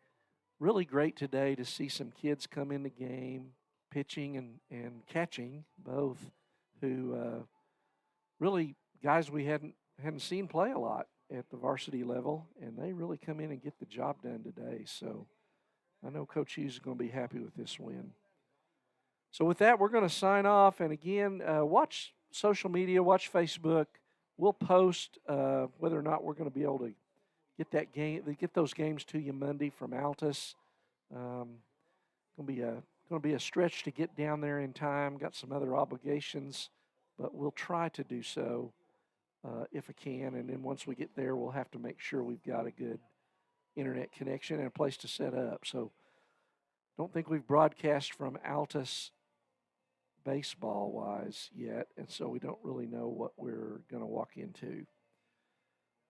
A: really great today to see some kids come in the game, pitching and catching both, who really guys we hadn't seen play a lot at the varsity level, and they really come in and get the job done today. So I know Coach Hughes is going to be happy with this win. So with that, we're going to sign off. And again, watch social media, watch Facebook. We'll post whether or not we're going to be able to get those games to you Monday from Altus. Going to be a stretch to get down there in time. Got some other obligations, but we'll try to do so if I can. And then once we get there, we'll have to make sure we've got a good internet connection and a place to set up. So don't think we've broadcast from Altus baseball-wise yet, and so we don't really know what we're going to walk into.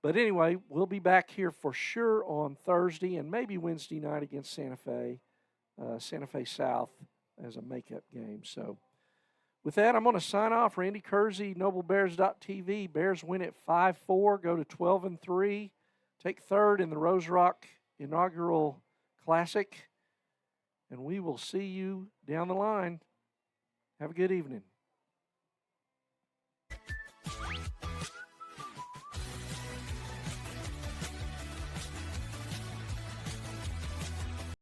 A: But anyway, we'll be back here for sure on Thursday and maybe Wednesday night against Santa Fe South as a makeup game. So with that, I'm going to sign off. Randy Kersey, NobleBears.tv. Bears win at 5-4, go to 12-3, take third in the Rose Rock Inaugural Classic, and we will see you down the line. Have a good evening.